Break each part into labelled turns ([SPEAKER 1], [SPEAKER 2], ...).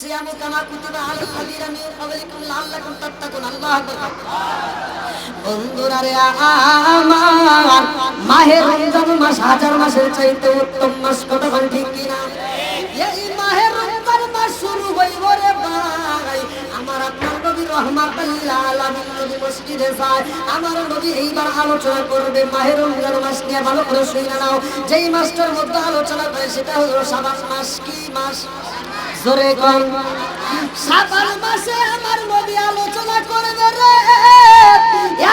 [SPEAKER 1] সিয়ামু কামা কুতিবা আলাল লাযিনা মিন ক্বাবলিকুম লাআল্লাকুম তাত্তাকুন। আল্লাহু আকবার। বন্ধুরা রে আমার, মাহে রমজান মাস হাজার মাসের চাইতে উত্তম মাস, কতক্ষণ ঠিক কিনা? এই মাহে রমজান মাস শুরু হইব রে ভাই, আমার আপনার নবী রাহমাতুল লিল আলামিন নবী মসজিদে যায়। আমার নবী এইবার আলোচনা করবে মাহে রমজান মাস নিয়ে। ভালো করে শুনে নাও, যেই মাসটার মধ্যে আলোচনা করে সেটা হলো শাবান মাস। কি মাস? জোরে কোন? শাবান মাসে আমার নবী আলোচনা করবে রে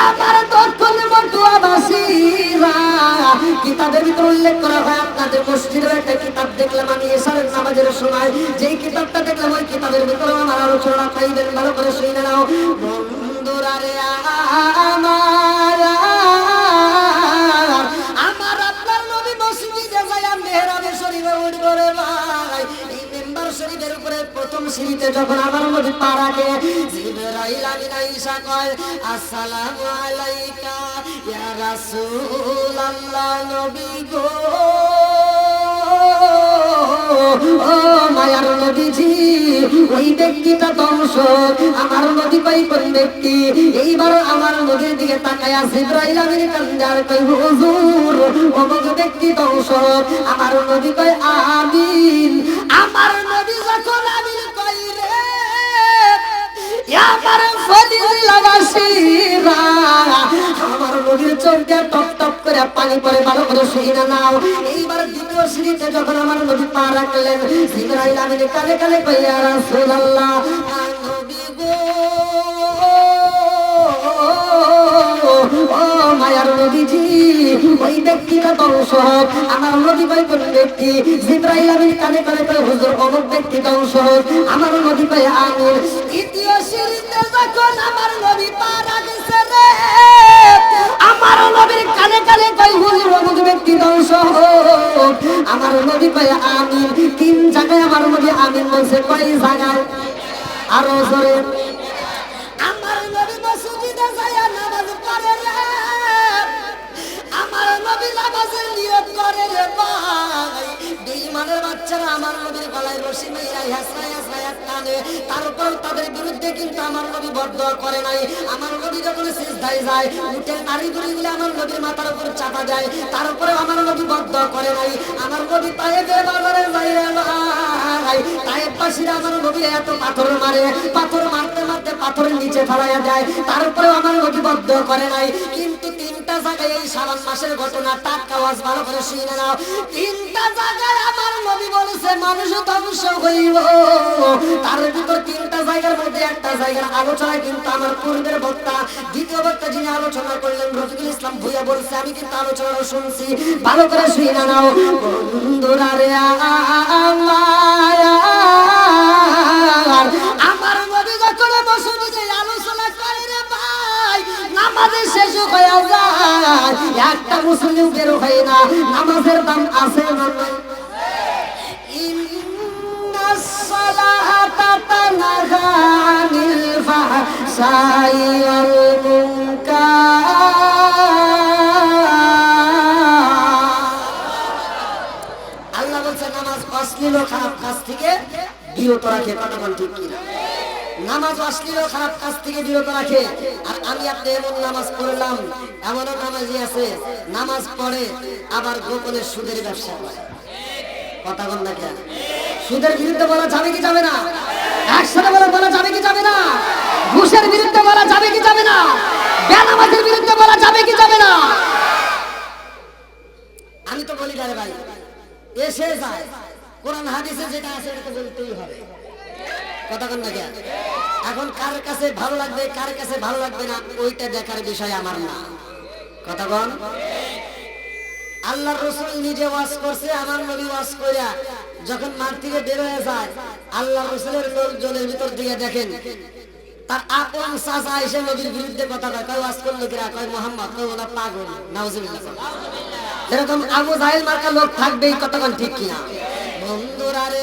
[SPEAKER 1] আমার দক্ষিণ বটুয়াবাসীরা। কিতাবের ভিতরে উল্লেখ করা হয়, আপনাদের মসজিদের একটা কিতাব দেখলাম আমি এশারের নামাজের সময়, যেই কিতাবটা দেখলাম ওই কিতাবের ভিতরে আমার আলোচনা পাইবেন। ভালো করে শুনে নাও বন্ধুরা রে আমার, আমার আপনার নবী মসজিদে যায় মেহরাবে শরীফে উঠব রে ভাই। এই মেম্বার শরীফের উপরে প্রথম সিঁড়িতে যখন আমার নবী পা রাখে, জিবরাইল আমিন আয়েশা কয় আসসালামু আলাইকা ইয়া রাসূলুল্লাহ। নবী গো, ও মায়ার নবীজি, ওই ব্যক্তিটা ধ্বংস। আমার নবী কই কোন ব্যক্তি? এইবার আমার নবীর দিকে তাকায়া জিবরাইল আমিন কান্দার কই হুজুর অমুক ব্যক্তি ধ্বংস। আমার নবী কই আমিন। আমার নবী যখন আমিন কই রে আমার ফজিলাবাসীরা, আমার নবীর চোখ দিয়ে টপ টপ করে পানি পড়ে। ভালো করে শুনে নাও, এইবার দ্বিতীয় সিঁড়িতে যখন আমার নবী পা রাখলেন, জিবরাইল আমিন কানে কানে কই ইয়া রাসূলুল্লাহ। নবী গো, ও মায়ার নবীজি, ওই ব্যক্তিটা ধ্বংস হোক। আমার নবী কই কোন ব্যক্তি? জিবরাইল আমিন কানে কানে কই হুজুর অমুক ব্যক্তি ধ্বংস হোক। আমার নবী কই আমিন। তৃতীয় সিঁড়িতে যখন আমার নবী পা রাখছে রে, আমার নবীর কানে কানে কই হুজুর অমুক ব্যক্তি ধ্বংস হোক। আমার নবী কই আমিন। তিন জায়গায় আমার নবী আমিন বলছে। কই জায়গায়? আরো জোরে। আমার নবী মসজিদে যায় নামাজ পড়ে রে, আমার নবী নামাজের নিয়ত করে রে ভাই। বেঈমানের বাচ্চারা আমার নবীর গলায় রশি মেরে হাসরায় হাসরায় টানে, তারপর তাদের বিরুদ্ধে কিন্তু আমার নবী বদদোয়া করে নাই। আমার নবী যখন সিজদায় যায়, উঠে নারী গুলি আমার নবীর মাথার উপর চাপা যায়, তারপরে আমার নবী বদদোয়া করে নাই। আমার নবী তায়েফের বাজারে যায় রে ভাই, তায়েফবাসীরা আমার নবী এত পাথর মারে, পাথর মারতে মারতে পাথরের নিচে ফেলাইয়া যায়, তারপরে আমার নবী বদদোয়া করে নাই। কিন্তু তিনটা জায়গায় এই শাবান মাসের ঘটনা, টাটকা আওয়াজ ভালো করে শুনে নাও, তিনটা জায়গায় আমার নবী বলেছে মানুষ ধ্বংস হইব। তার ভিতর তিনটা জায়গার মধ্যে একটা জায়গার আলোচনা কিন্তু আমার পূর্বের বক্তা, দ্বিতীয় বক্তা যিনি আলোচনা করলেন রফিকুল ইসলাম ভুইয়া বলছে, আমি কিন্তু আলোচনা শুনছি। ভালো করে শুনে নাও বন্ধুরা রে আমার নবী যখন মসজিদে আলোচনা করে রে ভাই, নামাজের শেষ হয়ে যায়, একটা মুসলিম বের হয় না। নামাজের দাম আছে না নাই? ইন্নাস সালাতা তানহা আনিল ফাহশাই ওয়াল মুনকার। আল্লাহ বলছে নামাজ অশ্লীল ও খারাপ কাজ থেকে বিরত রাখে। কতক্ষণ ঠিক কিনা? নামাজ অশ্লীল ও খারাপ কাজ থেকে বিরত রাখে। আর আমি আপনি এমন নামাজ পড়লাম, এমনও নামাজি আছে নামাজ পড়ে আবার গোপনে সুদের ব্যবসা করে। কথা বল না কেন? সুদের বিরুদ্ধে বলা যাবে কি যাবে না? একসাথে বলা যাবে কি যাবে না? ঘুষের বিরুদ্ধে বলা যাবে কি যাবে না? বেনামাজের বিরুদ্ধে বলা যাবে কি যাবে না? আমি তো বলি না রে ভাই, এসে যায় কোরআন হাদিসে যেটা আছে এটা বলতেই হবে। কথা বল না কেন? এখন কার কাছে ভালো লাগবে কার কাছে ভালো লাগবে না ওইটা দেখার বিষয় আমার না। কথা বল। আল্লাহর রাসূল নিজে ওয়াজ করছে, আমার নবী ওয়াজ কইরা যখন মাঠ থেকে বের হয়ে যায়, আল্লাহর রাসূলের লোকজনের ভিতর দিকে দেখেন তার আপন চাচা এসে নবীর বিরুদ্ধে কথা কয়। ওয়াজ করলো কিরা? কয় মুহাম্মদ কয় ওনা পাগল। নাউজুবিল্লাহ। এরকম আবু জাহেল মার্কা লোক থাকবেই। কতক্ষণ ঠিক কিনা? বন্ধুরা রে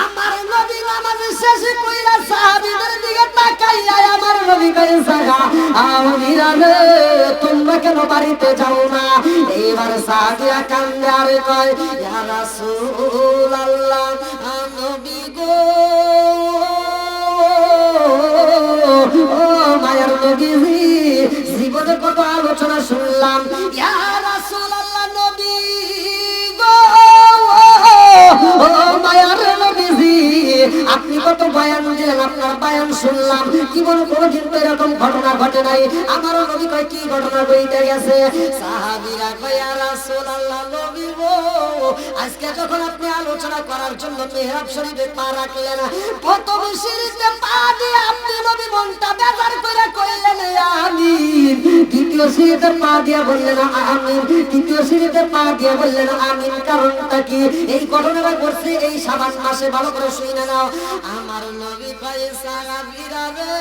[SPEAKER 1] আমার নবী নামাজ শেষ কইরা সাহাবীদের দিকে তাকাইয়া আমার নবী কয় সাহাবীরা রে তোমরা কেন বাড়িতে যাও না? এইবার সাহাবীরা কান্দে আর কয় ইয়া রাসূলুল্লাহ নবী গো ও মায়ার নবীজি জীবনে কত আলোচনা শুনলাম ইয়া রাসূলুল্লাহ নবী গো ও মায়ার নবীজি আপনি কত বয়ান দিলেন, আপনার বয়ান শুনলাম, জীবনে কোনোদিন তো এরকম ঘটনা ঘটে নাই। আমার নবী কয় কি ঘটনা ঘটে গেছে? সাহাবীরা কয় ইয়া রাসূলুল্লাহ নবী গো আজকে যখন আপনি আলোচনা করার জন্য মিহরাব শরীফে পা রাখলেন, প্রথম সিঁড়িতে পা দিয়ে আপনি নবী মনটা বেজার করে কইলেন আমিন, দ্বিতীয় সিঁড়িতে পা দিয়ে বললেন আমিন, তৃতীয় সিঁড়িতে পা দিয়ে বললেন আমিন। কারণটা কি? এই ঘটনাটা ঘটছে এই শাবান মাসে, ভালো করে শুনে নাও। আমার নবী কয় সাহাবীরা রে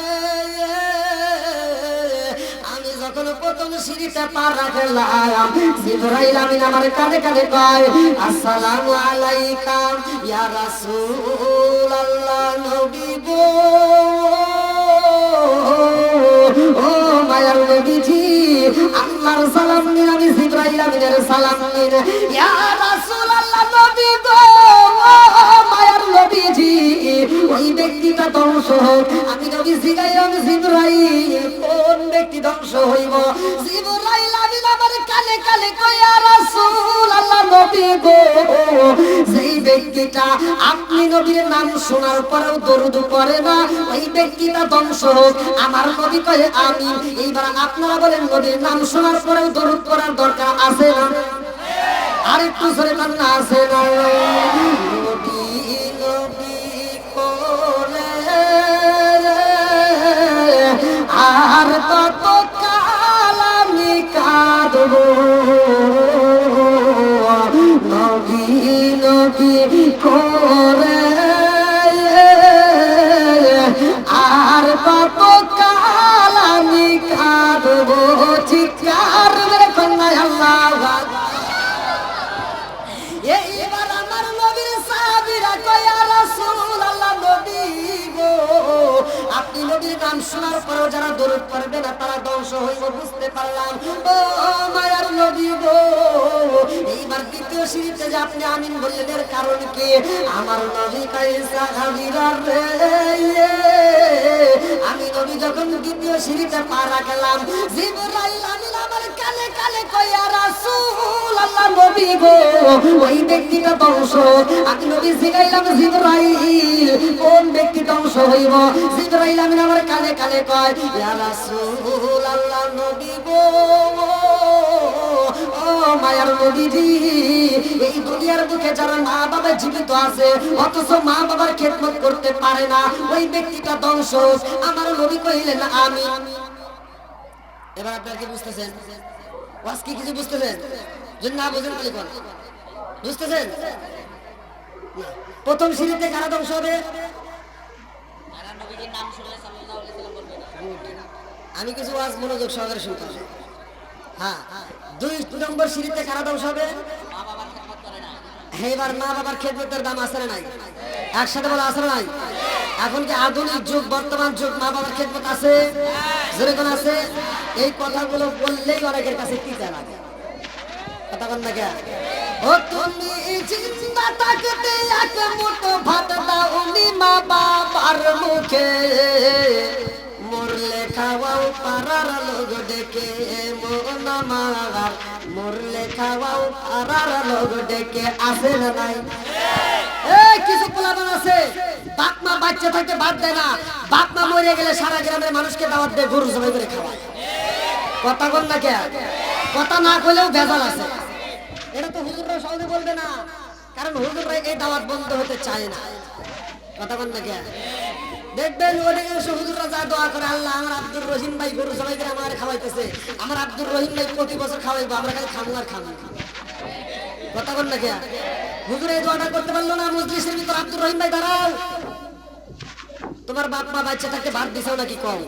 [SPEAKER 1] আমি যখন প্রথম সিঁড়িতে পা রাখলাম জিবরাইল আমিন আমার কানে কানে কয় আসসালামু আলাইকা ইয়া রাসূলুল্লাহ নবী গো ও মায়ার নবীজি আল্লাহর সালাম নিন, আমি জিবরাইল আমিনের সালাম নিন। ইয়া রাসূলুল্লাহ নবী গো ও মায়ার নবীজি ওই ব্যক্তিটা ধ্বংস হোক। আমি নবী জিগাইলাম জিবরাইল কোন ব্যক্তি ধ্বংস হইব? জিবরাইল আমিন আমার কানে কানে কয় ইয়া রাসূলুল্লাহ নবী গো যেই ব্যক্তিটা আপনি নবীর নাম শোনার পরেও দরুদ পড়ে না ওই ব্যক্তিটা ধ্বংস হোক। আমার নবী কয় আমিন। এইবার আপনারা বলেন নবীর নাম শোনার পরেও দরুদ পড়ার দরকার আছে না? আরেকটু জোরে কান্না আছে না? নবী নবী করে আর কত কাল আমি কাঁদবো, নবী নবী করে আর কত কাল আমি কাঁদবো। চিৎকার মেরে কন্যা আল্লাহ। এইবার আমার নবীর সাহাবীরা কয় ইয়া রাসূলুল্লাহ নবী গো আপনি নবীর নাম শোনার পরেও যারা দরুদ পড়বে না তারা ধ্বংস হইব, বুঝতে পারলাম। ও মায়ার নবী গো এইবার দ্বিতীয় সিঁড়িতে যে আপনি আমিন বললেন এর কারণ কি? আমার নবী কয় সাহাবীরা রে আমি নবী যখন দ্বিতীয় সিঁড়িতে পা রাখলাম জিবরাইল আমিন আমার কানে কানে কয় ইয়া রাসূলুল্লাহ নবী গো ওই ব্যক্তিটা ধ্বংস। আমি নবী জিগাইলাম জিবরাইল কোন ব্যক্তি ধ্বংস হইব? জিবরাইল আমিন আমার কানে কানে কয় ইয়া রাসূলুল্লাহ নবী গো ও মায়ার নবীজি এই দুনিয়ার বুকে যারা মা বাবা জীবিত আছে অথচ মা বাবার খেদমত করতে পারে না ওই ব্যক্তিটা ধ্বংস। আমার নবী কইলেন আমিন। এবার আপনারা কি বুঝতেছেন? ওয়াজ কি কিছু বুঝতেছেন? যদি না বুঝেন তাহলে কোন বুঝতেছেন? প্রথম সিঁড়িতে কারা ধ্বংস হবে? যারা নবীর নাম শুনলে সাল্লাল্লাহু আলাইহি ওয়াসাল্লাম বলবে না। আমি কিছু ওয়াজ মনোযোগ সহকারে শুনতে হবে। হ্যাঁ, দুই নম্বর সিঁড়িতে কারা ধ্বংস হবে? মা বাবার খেদমত করে না। এবার মা বাবার খেদমতের দাম আছে না নাই? একসাথে বলা আছে না নাই? এখন কি আধুনিক যুগ বর্তমান যুগ মা বাবার খেদমত আছে? যেরকম আছে এই কথাগুলো বললেই অনেকের কাছে তিতা লাগে। কথা বল না কে? ও তুমি জিন্দা থাকতে এক মুঠো ভাত দাওনি মা বাবার মুখে, মরলে খাওয়াও পাড়ার লোক ডেকে মন আমার, মরলে খাওয়াও পাড়ার লোক ডেকে আসে না নাই? কিছু পোলাপান আছে বাপ মা বাচ্চা থাকতে ভাত দেয় না, বাপ মা মরে গেলে সারা গ্রামের মানুষকে দাওয়াত দিয়ে গরু জবাই করে খাওয়ায়। কথা বল না কে? কথা না কইলেও ভেজাল আছে। এটা তো হুজুররা সহজে বলবে না, কারণ হুজুররা এই দাওয়াত বন্ধ হতে চায় না। কথা বল না কে? দেখবেন অধিকাংশ হুজুররা যা দোয়া করে আল্লাহ আমার আব্দুর রহিম ভাই গরু জবাই করে আমার খাওয়াইতেছে, আমার আব্দুর রহিম ভাই প্রতি বছর খাওয়াইবো, আমরা খালি খাবো আর খাবো। কথা বল না কে? হুজুর এই দোয়াটা করতে পারলো না, মজলিসের ভিতর আব্দুর রহিম ভাই দাঁড়াও। তোমার বাপ মা বাচ্চা থাকতে ভাত দিছাও নাকি কম?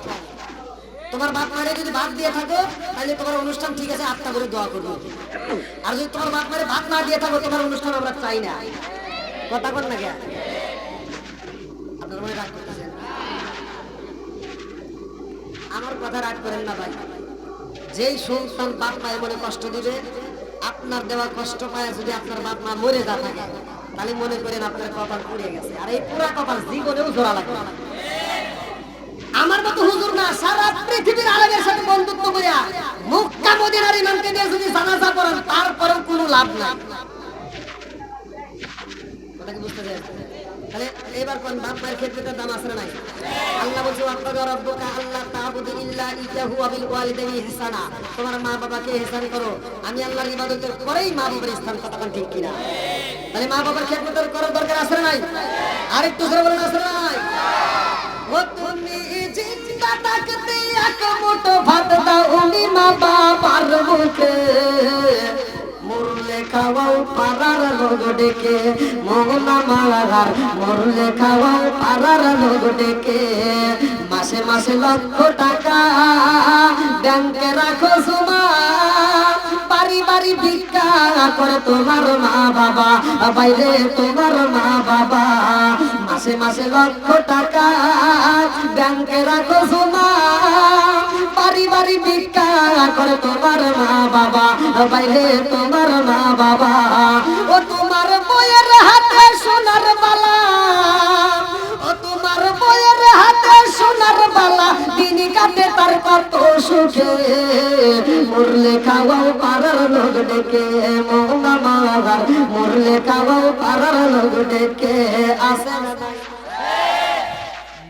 [SPEAKER 1] তোমার বাপ মারে যদি ভাত দিয়ে থাকো তাহলে তোমার অনুষ্ঠান ঠিক আছে, আত্মা করে দোয়া করবো। আর যদি তোমার বাপ মারে ভাত না দিয়ে থাকো তোমার অনুষ্ঠান আমরা চাই না। কথা বল না কে? আপনার মনে রাগ করতেছেন? আমার কথা রাগ করেন না ভাই, যেই সন্তান বাপ মায়ের মনে কষ্ট দিবে, আপনার দেওয়া কষ্ট পায় যদি আপনার বাপ মা মরে যা থাকে, তাহলে মনে করেন আপনার কপাল পুড়ে গেছে। আর এই পুরা কপাল জীবনেও জোড়া লাগবে না। আমার মতো হুজুর না, সারা পৃথিবীর আলেমের সাথে বন্ধুত্ব করিয়া মক্কা মদিনার ইমামকে দিয়ে যদি জানাজা পড়েন, তারপরেও কোনো লাভ নাই। কথা কি বুঝতে পেরেছেন? তাহলে এবার কোন বাপ মায়ের ক্ষেত্রে দাম আছে না নাই? আল্লাহ বলছে ওয়াক্কাদা রাব্বুকা আল্লা তা'বুদু ইল্লা ইয়্যাহু ওয়া বিল ওয়ালিদাইনি ইহসানা। তোমার মা বাবাকে ইহসান করো। আমি আল্লাহর ইবাদতের পরেই মা বাবার স্থান, কথা কোন ঠিক কিনা? তাহলে মা বাবার খেদমত করার দরকার আছে না নাই? আরেকটু জোরে বলেন আছে না নাই? ও তুমি জিন্দা থাকতে এক মুঠো ভাত দাও উনি মা বাবার মুখে, মরলে খাওয়াও পাড়ার লোক ডেকে, মোহনা মালার মরলে খাওয়াও পাড়ার লোক ডেকে, মাসে মাসে লক্ষ টাকা ব্যাংকে রাখো জমা, বাড়ি বাড়ি ভিক্ষা করে তোমার মা বাবা, বাইরে তোমার মা বাবা, মাসে মাসে লক্ষ টাকা ব্যাংকে রাখো জমা, বাড়ি বাড়ি ভিক্ষা করে তোমার মা বাবা, বাইরে তোমার মা বাবা। ও তোমার বইয়ের হাতে সোনার বালা, ও তোমার বইয়ের হাতে সোনার বালা, দিন কাটে তার কত সুখে, মরলে খাওয়াও পাড়ার লোক ডেকে, মোহনা মালার মরলে খাওয়াও পাড়ার লোক ডেকে। আসে না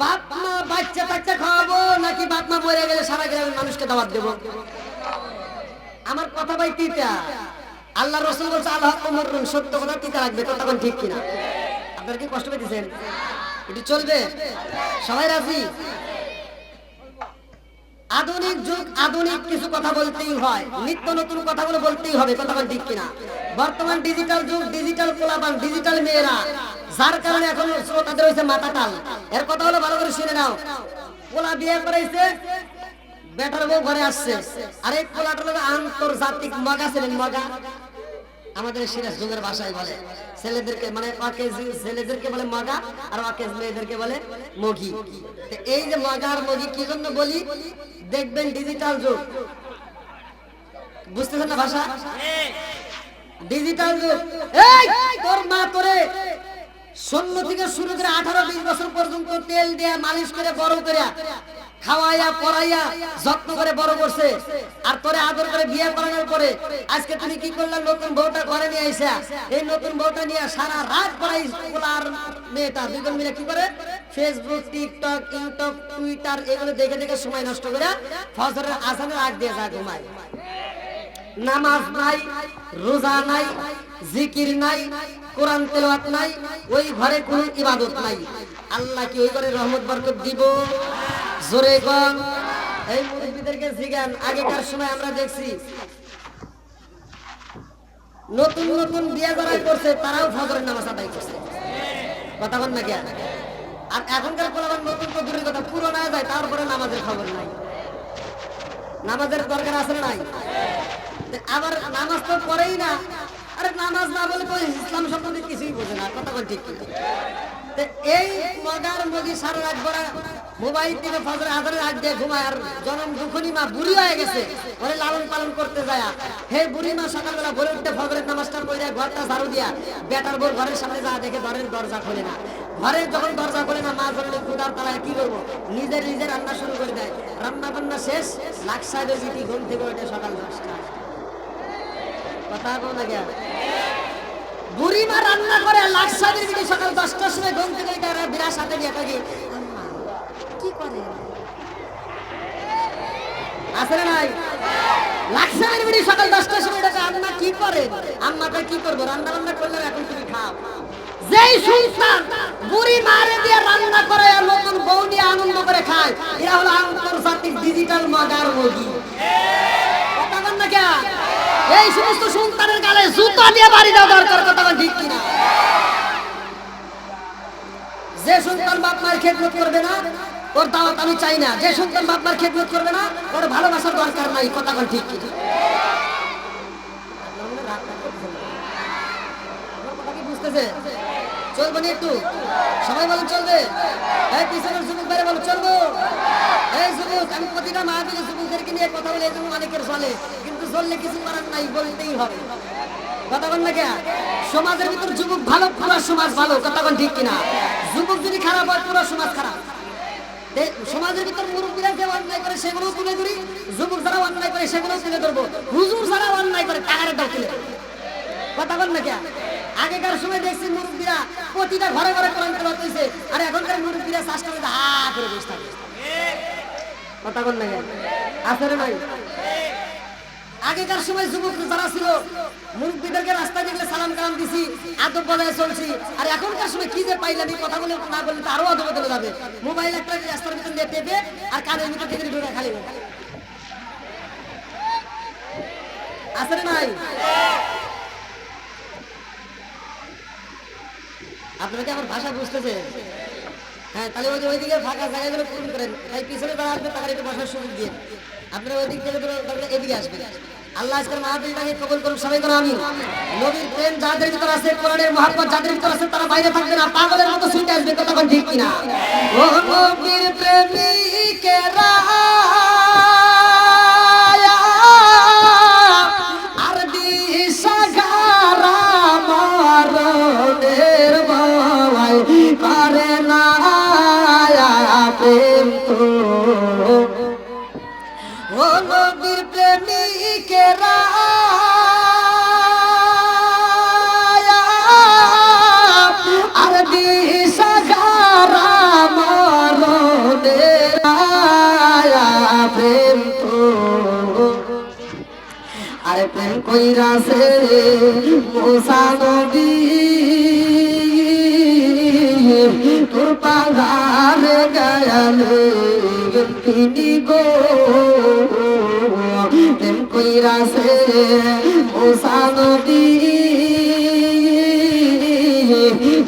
[SPEAKER 1] বাপ মা বাচ্চা কাচ্চা খাওয়াবো, নাকি বাপ মা মরে গেলে সারা গ্রামের মানুষকে দাওয়াত দেবো? আমার কথা ভাই তিতা। আল্লাহ রাসূল বলছে আল্লাহ মরুন, সত্য কথা তিতা রাখবে, কথা কোন ঠিক কিনা? আপনারা কি কষ্ট পেয়েছেন? এটি চলবে? সবাই রাজি? আধুনিক যুগ, আধুনিক কিছু কথা বলতেই হয়, নিত্য নতুন কথাগুলো বলতেই হবে, কথা কোন ঠিক কিনা? বর্তমান ডিজিটাল যুগ, ডিজিটাল পোলাপান, ডিজিটাল মেয়েরা, যার কারণে এখন শ্রোতাদের হয়েছে মাথা টাল। এর কথা হলো ভালো করে শুনে নাও। পোলা বিয়ে করাইছে, বেটার বউ ঘরে আসছে, আর এই পোলাটার লোক আন্তর্জাতিক মগা ছিলেন, মগা আমাদের সিরাজ যুগের ভাষায় বলে ছেলেদেরকে, মানে ছেলেদেরকে বলে মগা, আর ওয়াকেজ মেয়েদেরকে বলে মগি। এই যে মগা আর মগি কি জন্য বলি, দেখবেন ডিজিটাল যুগ, বুঝতেছেন না ভাষা? ডিজিটাল যুগ। এই তোর মা তোরে 16 থেকে শুরু করে 18-20 বছর পর্যন্ত তেল দিয়ে মালিশ করে বড় করে খাওয়াইয়া পড়াইয়া যত্ন করে বড় করছে, আর তোরে আদর করে বিয়ে করানোর পরে আজকে তুমি কি করলে, নতুন বউটা ঘরে নিয়ে আইসা, এই নতুন বউটা নিয়ে সারা রাত পড়াই, আর মেয়েটা দুজন মিলে কি করে ফেসবুক, টিকটক, ইউটিউব, টুইটার এগুলো দেখে দেখে সময় নষ্ট করে ফজরের আজানের আগ দিয়ে যা ঘুমায়। নামাজ নাই, রোজা নাই, জিকির নাই, কোরআন তেলাওয়াত নাই, ওই ঘরে কোনো ইবাদত নাই। আল্লাহ কি ওই ঘরে রহমত বরকত দিব? জোরে কোন? এই মুরব্বিদেরকে জিজ্ঞান, আগেকার সময় আমরা দেখছি নতুন নতুন বিয়ে যারা করছে তারাও ফজরের নামাজ আদায় করছে, কথা বল না কেন? আর এখনকার পোলাপান নতুন তো দূরের কথা, পুরো না যায় তারপরে নামাজের খবর নাই। নামাজের দরকার আছে না নাই? আবার নামাজ তো পড়েই না। আরে নামাজ না বলে তো ইসলাম সম্বন্ধে কিছুই বোঝে না, কথা বল ঠিক কিনা? এই মগার মগি সারা রাত বড়া মোবাইল টিপে ফজরের আজানের আগ দিয়ে ঘুমায়, আর জনম দুখনি মা বুড়ি হয়ে গেছে, ওরে লালন পালন করতে যায়। হে বুড়ি মা সকালবেলা ভোরে উঠতে ফজরের নামাজটা পড়ে ঘরটা ঝাড়ু দিয়া বেটার বউ ঘরের সামনে যা দেখে ঘরের দরজা খোলে না। ঘরে যখন দরজা খোলে না, মা ধরলে ক্ষুধার তালায় কি করবো, নিজে রান্না শুরু করে দেয়। রান্না বান্না শেষ, লাখ সাহেবের বিটি ঘুম থেকে ওঠে সকাল 10টা। কথা বল না কেন? বুড়ি মা রান্না করে, লাখ সাহেবের বিটি সকাল 10টার সময় ঘুম থেকে ওঠে, বিরাট সাথে নিয়ে থাকে কি করে, আছে না নাই? লাখ সাহেবের বিটি সকাল 10টার সময় এটা রান্না কি করে, আম্মাটা কি করবো, রান্না বান্না করলে এখন তুমি খাও। যেই সন্তান বুড়ি মারে দিয়ে রান্না করে আর নতুন বউ নিয়ে আনন্দ করে খায়, এরা হলো আন্তর্জাতিক ডিজিটাল মগার মগি, কথা বল না কেন? এই সমস্ত সন্তানের গালে জুতা দিয়ে বাড়ি দেওয়া দরকার, কথা বল ঠিক কিনা? যে সন্তান বাপ মায়ের খেদমত করবে না, ওর দাওয়াত আমি চাই না। যে সন্তান বাপ মায়ের খেদমত করবে না, ওর ভালোবাসার দরকার নাই, কথা বল ঠিক কিনা? বুঝতেছে? চলবে না একটু? সবাই বলেন চলবে? এই পিছনের যুবক ভাইরা বলো চলবো? এই যুবক, আমি প্রতিটা মাহফিলে যুবকদেরকে নিয়ে কথা বলে, এই জন্য অনেকের চলে, কিন্তু চললে কিছু করার নাই, বলতেই হবে। কথা বল না কে? সমাজের ভিতর যুবক ভালো, পুরো সমাজ ভালো। কথা বল ঠিক কিনা? যুবক যদি খারাপ হয়, পুরো সমাজ খারাপ। সমাজের ভিতর মুরব্বীরা যে অন্যায় করে সেগুলো তুলে ধরি, যুবক যারা অন্যায় করে সেগুলো তুলে ধরবো, হুজুর যারা অন্যায় করে টাকার দাও তুলে। কথা বল না কে? আগেকার সময় দেখছি মুরব্বীরা প্রতিটা ঘরে ঘরে কোরআন তেলাওয়াত হইছে, আর এখনকার মুরব্বীরা চাষটা করে হা করে বসে থাকে। কথা বল না কে? আসলে নাই। আগেকার সময় যুবক যারা ছিল, মুরব্বীদেরকে রাস্তায় দেখলে সালাম কালাম দিছি, আদব বজায় চলছি। আর এখনকার সময় কি যে পাইলাম, এই কথা বলে না বললে আরো আদব বদলে যাবে। মোবাইল একটা রাস্তার ভিতর দিয়ে টেপে আর কানের ভিতর থেকে ঢুকে খালি আসলে নাই। আপনারা কি আমার ভাষা বুঝতেছে? হ্যাঁ, তাহলে ওইদিকে ফাঁকা জায়গাগুলো পূরণ করেন। তাই পিছনে যারা আসবে তাদের একটু বসার সুযোগ দিয়ে আপনারা ওই দিক থেকে এদিকে আসবেন। আল্লাহ আজকের মাহফিলটাকে কবুল করুন, সবাই করুন আমিন। নবীর প্রেম যাদের ভিতর আছে, কোরআনের মহব্বত যাদের ভিতর আছে, তারা বাইরে থাকবে না, পাগলের মতো ছুটে আসবে। কথা বল ঠিক কিনা? ও নবীর প্রেমিকেরা আর দিশাহারা মরণের ভয় করে না প্রেম তো। ও নবীর প্রেমিকেরা আর দিশাহারা মরণের প্রেম তো। আরে প্রেম কইরাছে মুসা নবী তোর পাহাড়ে গায়ালে তিনি গো। প্রেম কইরাছে মুসা নবী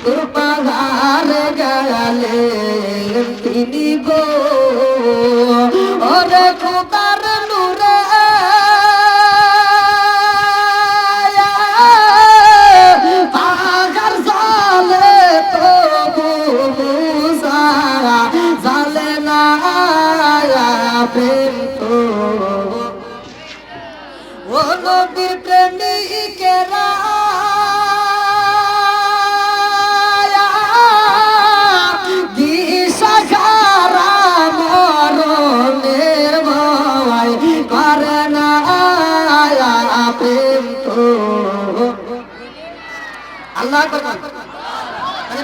[SPEAKER 1] তোর পাহাড়ে গায়ালে তিনি গো। ওরে খোদার নূরে পাহাড় জালে তবু মুসা জালে না প্রেম তো। ও নবীর প্রেমিকেরা দিশাহারা মরণের ভয় করে না প্রেম তো। আল্লাহ করবেন।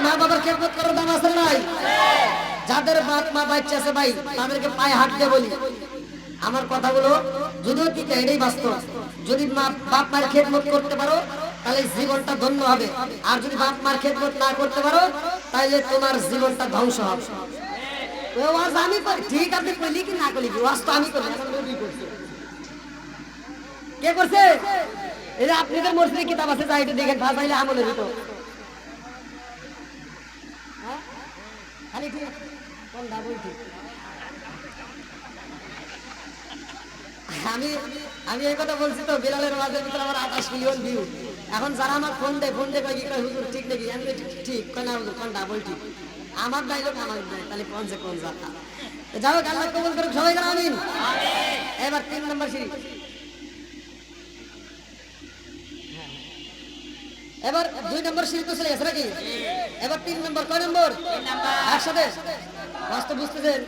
[SPEAKER 1] মা বাবার খেদমত করার দাম আছে নাই? যাদের বাপ মা বাচ্চা আছে ভাই, তাদেরকে পায়ে হাত দিয়ে বলি, আমার কথাগুলো যদিও কি এটাই বাস্তব। যদি বাপ মায়ের খেদমত করতে পারো তাহলে জীবনটা ধন্য হবে, আর যদি বাপ মার খেদমত না করতে পারো তাহলে তোমার জীবনটা ধ্বংস হবে। ওয়াজ আমি করি, ঠিক আপনি কইলি কি না কইলি, ওয়াজ তো আমি করি। কে করছে? এই যে আপনাদের মসজিদে কিতাব আছে, যাই একটু দেখেন, ভাষাইলে আমলের ভিতর খালি ঠিক কোন ডাবল ঠিক। আমি এই কথা বলছি তো, বিলালের ওয়াজের ভিতরে আমার 28 মিলিয়ন ভিউ। এখন যারা আমার ফোন দেয় কয় কি কয় হুজুর ঠিক নাকি? আমি ঠিক কয় না হুজুর, কোন ডাবল ঠিক। আমার ডায়লগ আমার দেয়, তাহলে কোন যে কোন জাতা। যাও, আল্লাহ কবুল করুক, সবাই জানা আমিন। এবার 3 নম্বর সিঁড়ি। এবার 2 নম্বর সিঁড়ি তো চলে গেছে নাকি? এবার 3 নম্বর। কয় নম্বর? একসাথে বাস্তব বুঝতেছেন?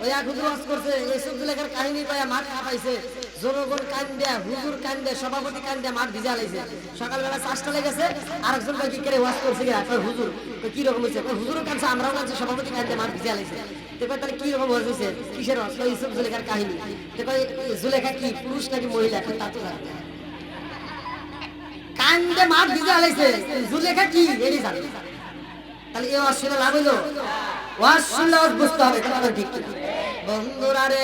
[SPEAKER 1] ওই এক হুজুর ওয়াজ করছে, এই সব লেখার কাহিনী পাইয়া মাঠ কাঁপাইছে, জনগণ কান্দে, হুজুর কান্দে, সভাপতি কান্দে, মাঠ ভিজা লাইছে। সকালবেলা 4টা লেগেছে, আরেকজন কি করে ওয়াজ করছে, হুজুর কি রকম হয়েছে? হুজুরও কাঁদছে, আমরাও কাঁদছি, সভাপতি কান্দে, মাঠ ভিজা লাইছে। তাহলে কি রকম ওয়াজ হয়েছে? কিসের ওয়াজ? ইউসুফ জুলেখার কাহিনী। জুলেখা কি পুরুষ নাকি মহিলা? তা তো জানে না। কান্দে মাঠ ভিজা লাইছে, জুলেখা কি এটি জানে। তাহলে এই ওয়াজ শুনে লাভ হইলো? ওয়াজ শুনলে ওয়াজ বুঝতে হবে। ঠিক বন্ধুরা রে,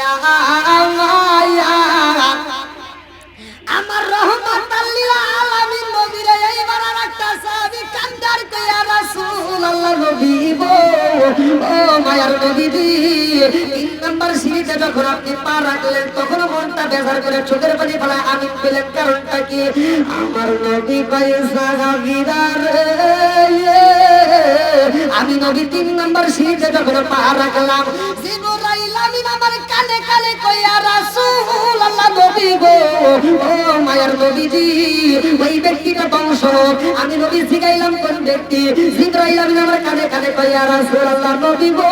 [SPEAKER 1] আমার রহমাতাল লিল আলামিন নবীরে এইবার আরেকটা সাহাবী কান্দার কইয়া রাসূলুল্লাহ নবী গো, ও মায়ার নবী, 3 নাম্বার সিঁড়িতে যখন আপনি পা রাখলেন তখন মনটা বেজার করে চোখের পানি ফেলা আমিন পেলেন, কারণটা কি? আমার নবী কয় সাহাবীরা রে আমি নবী 3 নম্বর সিঁড়িতে যখন পা রাখলাম, জিবরাইল আমিন আমার কানে কানে কই ইয়া রাসূলুল্লাহ নবী গো, ও মায়ার নবীজি ওই ব্যক্তিটা বংশ। আমি নবী জিগাইলাম কোন ব্যক্তি? জিবরাইল আমিন আমার কানে কানে কই ইয়া রাসূলুল্লাহ নবী গো,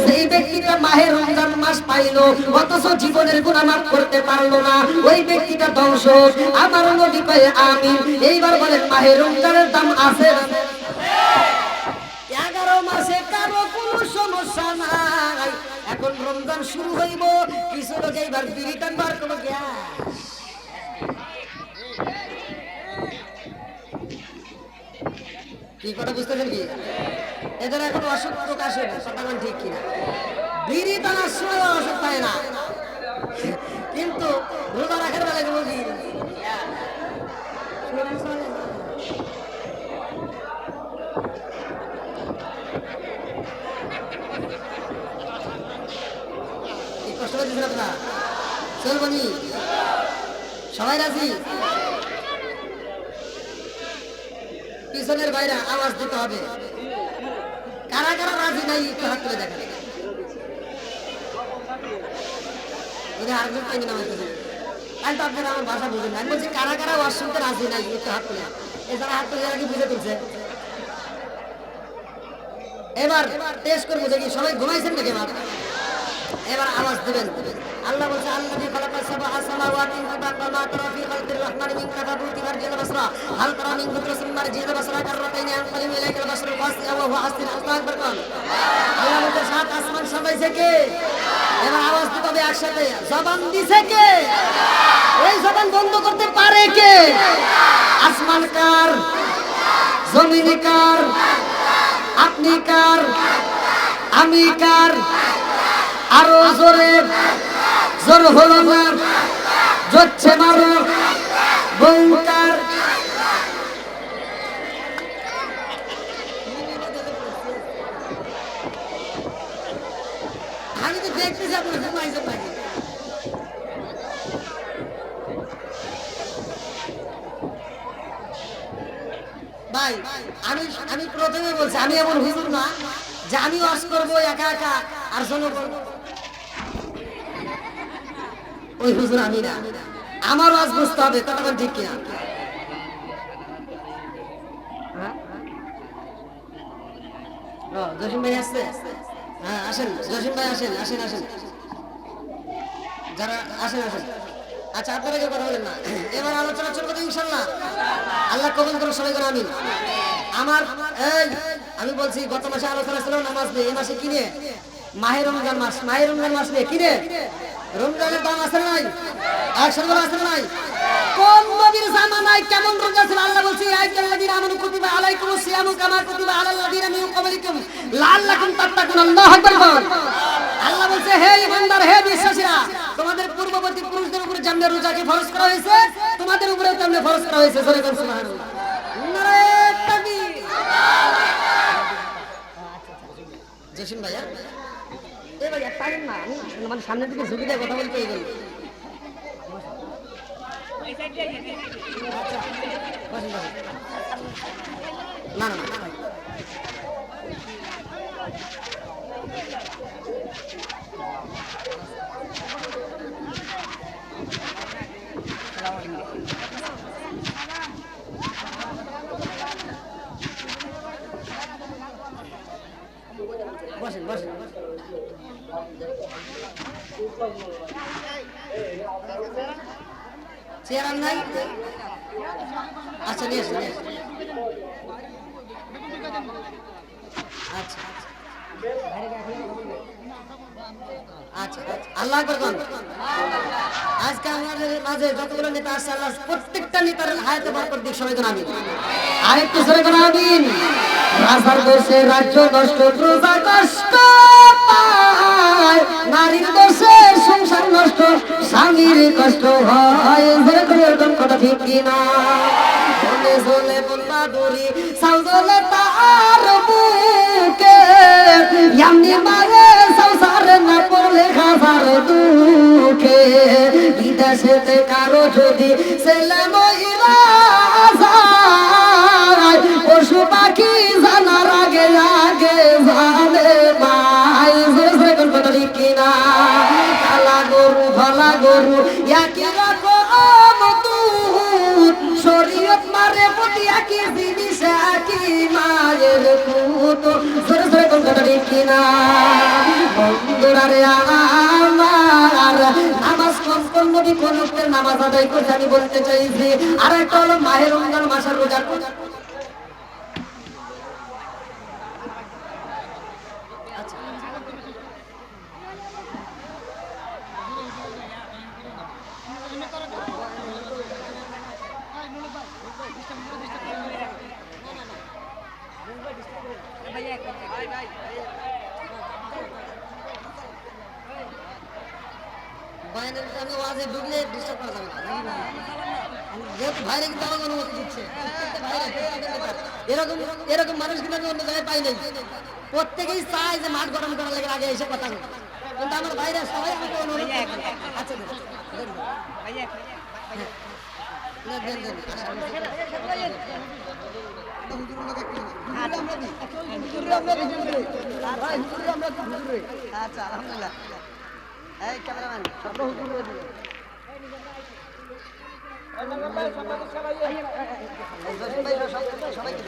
[SPEAKER 1] সেই ব্যক্তিটা মাহে রমজান মাস পাইলো অথচ জীবনের গুনাহ মাফ করতে পারলো না, ওই ব্যক্তিটা ধ্বংস। আমার নবী কয় আমিন। এইবার বলেন মাহে রমজানের দাম আছে? 11 মাসে কারো কোনো সমস্যা নাই। এখন রমজান শুরু হইব, কিছু লোক এইবার বিড়ি টানবার কোনো গ্যাস। কি কথা বুঝতেছেন কি? এদের এখন অসুখ প্রকাশ হয় না, কথা ঠিক কিনা? বিড়ি টানার সময় অসুখ পায় না, কিন্তু রোজা রাখার বেলায় কোনো বিড়ি কষ্ট করতেছেন আপনারা? চলবনি? সবাই রাজি? পিছনের বাইরে আওয়াজ দিতে হবে। কারা কারা রাজি নাই একটু হাত তুলে দেখেন। আপনারা আমার ভাষা বুঝেন না। আমি বলছি কারা কারা ওয়াজ শুনতে রাজি নাই একটু হাত তুলে। এছাড়া হাত তুলে কি বুঝে তুলছে? এবার টেস্ট করবো দেখি সবাই ঘুমাইছেন নাকি? এবার আওয়াজ দিবেন। আল্লাহ বলছে আল্লাযী খালাকা সাবআ সামাওয়াতিন তিবাকা মা তারা ফি খালকির রহমানি মিন তাফাবুতি মারজিল বাসরা হাল তারা মিন কুদরাতিন মারজিল বাসরা কাররাতাইনি আনকালিম ইলাইকাল বাসরু ফাসিয়া ওয়া হুয়া আসির আল্লাহু আকবার। আল্লাহ বলছে সাত আসমান সাজাইছে কে? এবার আওয়াজ দিতে হবে একসাথে। জবান দিছে কে? এই জবান বন্ধ করতে পারে কে? আসমান কার? জমিন কার? আপনি কার? আমি কার? আরো জোরে, জোর হলো না, জোচ্ছে মারো, বংকার। আমি তো দেখতেছি আপনার ঘুমাইছে নাকি? ভাই আমি প্রথমে বলছি আমি এমন হুজুর না যে আমি ওয়াজ করবো একা একা আর জনগণ। ওই হুজুর আমি না, আমার ওয়াজ বুঝতে হবে, কথা ঠিক কিনা? জসিম ভাই আসছে? হ্যাঁ আসেন জসিম ভাই, আসেন আসেন আসেন, যারা আসেন আসেন। আচ্ছা আপনারা কেউ কথা বলেন না, এবার আলোচনা চলবে তো ইনশাল্লাহ। আল্লাহ কবুল করুন, সবাই করে আমিন। আমার এই আমি বলছি গত মাসে আলোচনা ছিল নামাজ নিয়ে, এই মাসে কি নিয়ে? মাহে রমজান মাস। মাহে রমজান মাস নিয়ে কি রে? রমজানের দাম আছে না নাই? একসঙ্গে আছে না নাই? কোন নবীর জামানায় কেমন রোজা ছিল? আল্লাহ বলছে আয়াতুল্লাযিনা আমানু কুতিবা আলাইকুমুস সিয়ামু কামা কুতিবা আলাল্লাযিনা মিন ক্বাবলিকুম লাআল্লাকুম তাত্তাকুন। আল্লাহু আকবার। আল্লাহ বলছে হে ইমানদার, হে বিশ্বাসীরা, তোমাদের পূর্ববর্তী পুরুষদের উপরে যেমন রোজাকে ফরজ করা হয়েছে তোমাদের উপরেও তেমনি ফরজ করা হয়েছে। জোরে বলুন সুবহানাল্লাহ। নারে তাকবীর। জসিম ভাইয়া এ ভাই একটা না, আমি মানে সামনের দিকে ঝুঁকি দিয়ে কথা বলতে এই বলি। না না না বসেন বসেন। চেয়ার আর নাই? আচ্ছা নিয়ে আসেন। আচ্ছা আচ্ছা আল্লাহ আকবার। আজকে আমাদের মাঝে যতগুলো নেতা আসছে আল্লাহ প্রত্যেকটা নেতার হায়াতে বরকত দিক, সবাই করে আমিন। আরেকটু সবাই করে আমিন। রাজার দেশে রাজ্য নষ্ট, প্রজা কষ্ট পায়, নারীর দেশে সংসার নষ্ট, স্বামীর কষ্ট হয়। এরকম কথা ঠিক কিনা? বলে চলে বলবা দড়ি সাউজলে তার বুকে, এমনি মারে সংসার না পড়লে খাবার দুঃখে। বিদেশেতে কারো যদি ছেলে মহিলা যায়, পশু পাখি জানার আগে আগে কি মায়ের পুতো সরে সরে কোনটা কিনা বন্ধুরা রে আমার নামাজ কোন নবী কোন লোকের নামাজ আদায় করতে আমি বলতে চাইছি আর একটা হলো মাহে রমজান মাসের রোজা এরকম মানুষ কিন্তু আমি অন্য জায়গায় পাই নাই প্রত্যেকেই চায় যে মাঠ গরম করার লাগে আগে এসে কথা বলতে কিন্তু আমার বাইরে সবাই আমাকে অনুরোধ আচ্ছা আচ্ছা আলহামদুলিল্লাহ এই ক্যামেরাম্যান সবাইকে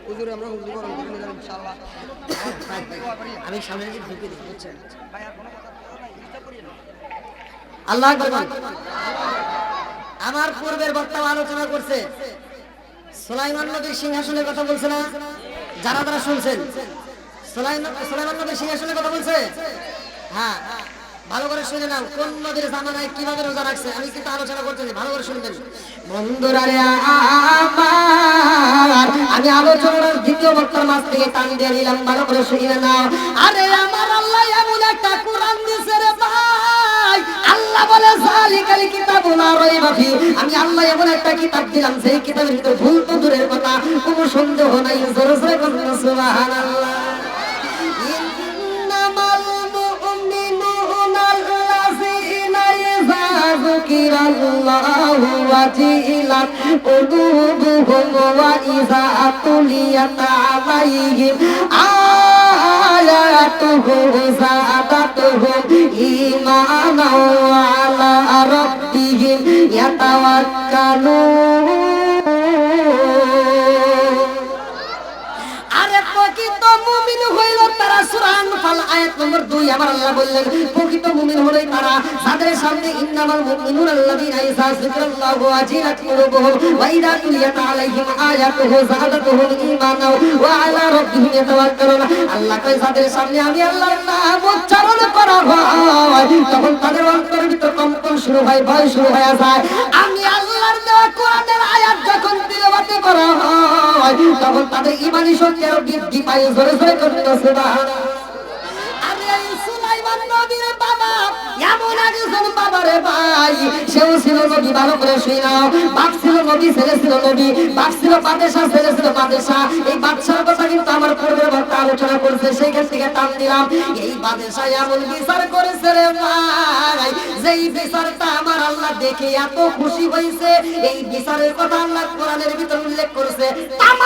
[SPEAKER 1] হুজুর আমরা হুজুর গরম করে নিলাম ইনশাআল্লাহ আমি সামনে দিকে ঢুকে দিই বুঝছেন ভাই আর কোনো কথা আল্লাহ আকবার আমার পূর্বের বক্তা আলোচনা করছে সুলাইমান নবীর সিংহাসনের কথা বলছে না যারা যারা শুনছেন সুলাইমান নবীর সিংহাসনের কথা বলছে হ্যাঁ ভালো করে শুনে নাও কোন নবীর জামানায় কিভাবে রোজা রাখছে আমি কিন্তু আলোচনা করতেছি ভালো করে শুনবেন বন্ধুরা রে আমার আমি আলোচনার দ্বিতীয় বক্তার মাঝ থেকে টান দিয়ে নিলাম ভালো করে শুনে নাও আরে আমার আল্লাহ এমন একটা কোরআন দিয়েছে রে ভাই আল্লাহ বলে যালিকাল কিতাবু লা রাইবা ফি আমি আল্লাহ এমন একটা কিতাব দিলাম সেই কিতাবের ভিতরে ভুল তো দূরের কথা কোনো সন্দেহ নাই জোরে জোরে বলুন সুবহানাল্লাহ Zikirallahu wajilat qulubuhum wa iza tuliyat alaihim ayatuhu zadatuhum imanan wa ala rabbihim yatawakkalun প্রকৃত মুমিন হইল তারা সূরা আনফাল আয়াত নম্বর 2 আমার আল্লাহ বললেন প্রকৃত মুমিন হলো তারা যাদের সামনে ইন্নামাল মুমিনুনা আল্লাযীনা ইযা যিকরাল্লাহু ওয়াজিলাত কুলুবুহুম ওয়া ইযা তুলিয়াত আলাইহিম আয়াতুহু যাদাতুহুম ঈমানাও ওয়া আলা রাব্বিহিম ইয়াতাওয়াক্কালুন আল্লাহ কয় যাদের সামনে আমি আল্লাহর নাম উচ্চারণ করা হয় তখন তাদের অন্তরের ভিতর কম্পন শুরু হয় ভয় শুরু হয়ে যায় আমি আল্লাহর দেওয়া কোরআনের আয়াত যখন তিলাওয়াত করা হয় তখন তাদের ঈমানি শক্তি আরো বৃদ্ধি পায় জোরে জোরে করুন সুবহানাল্লাহ আরে সুলাইমান নবীর বাবা এমন একজন বাবা রে ভাই সেও ছিল নবী ভালো করে শুনাও বাপ ছিল নবী ছেলে ছিল নবী বাপ ছিল বাদশা ছেলে ছিল বাদশা এই বাদশার কথা কিন্তু আমার পূর্বের বক্তা আলোচনা করছে সেইখান থেকে টান দিলাম এই বাদশা এমন বিচার করেছে রে ভাই যেই বিচারটা আমার আল্লাহ দেখে এত খুশি হয়েছে এই বিচারের কথা আল্লাহ কোরআনের ভিতর উল্লেখ করেছে তাম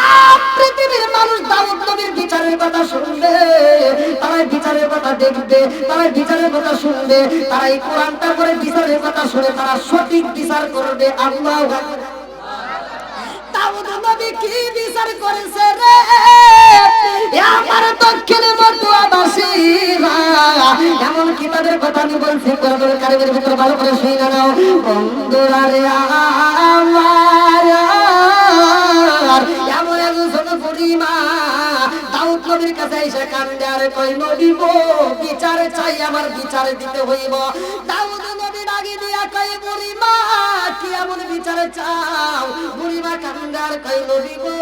[SPEAKER 1] পৃথিবীর মানুষ দাউদ নবীর বিচারের কথা শুনবে তারা বিচারের কথা দেখবে তারা বিচারের কথা শুনবে তারা এই কোরআনটা পড়ে বিচারের কথা শুনে তারা সঠিক বিচার করবে আল্লাহু আকবার দাউদ নবী কি বিচার করেছে রে আমার দক্ষিণ মধ্যবাসীরা এমন কি তাদের কথা আমি বলছি কোরআনের কারিমের ভিতরে ভালো করে শুনে নাও বন্ধুরা রে আমার এমন একজন বুড়িমা দাউদ নবীর কাছে এসে কান্দে আর কই নবী গো বিচার চাই আমার বিচার দিতে হইব দাউদ নবী ডাকি দিয়া কই বুড়িমা কি এমন বিচার চাও বুড়িমা কান্দে আর কই নবী গো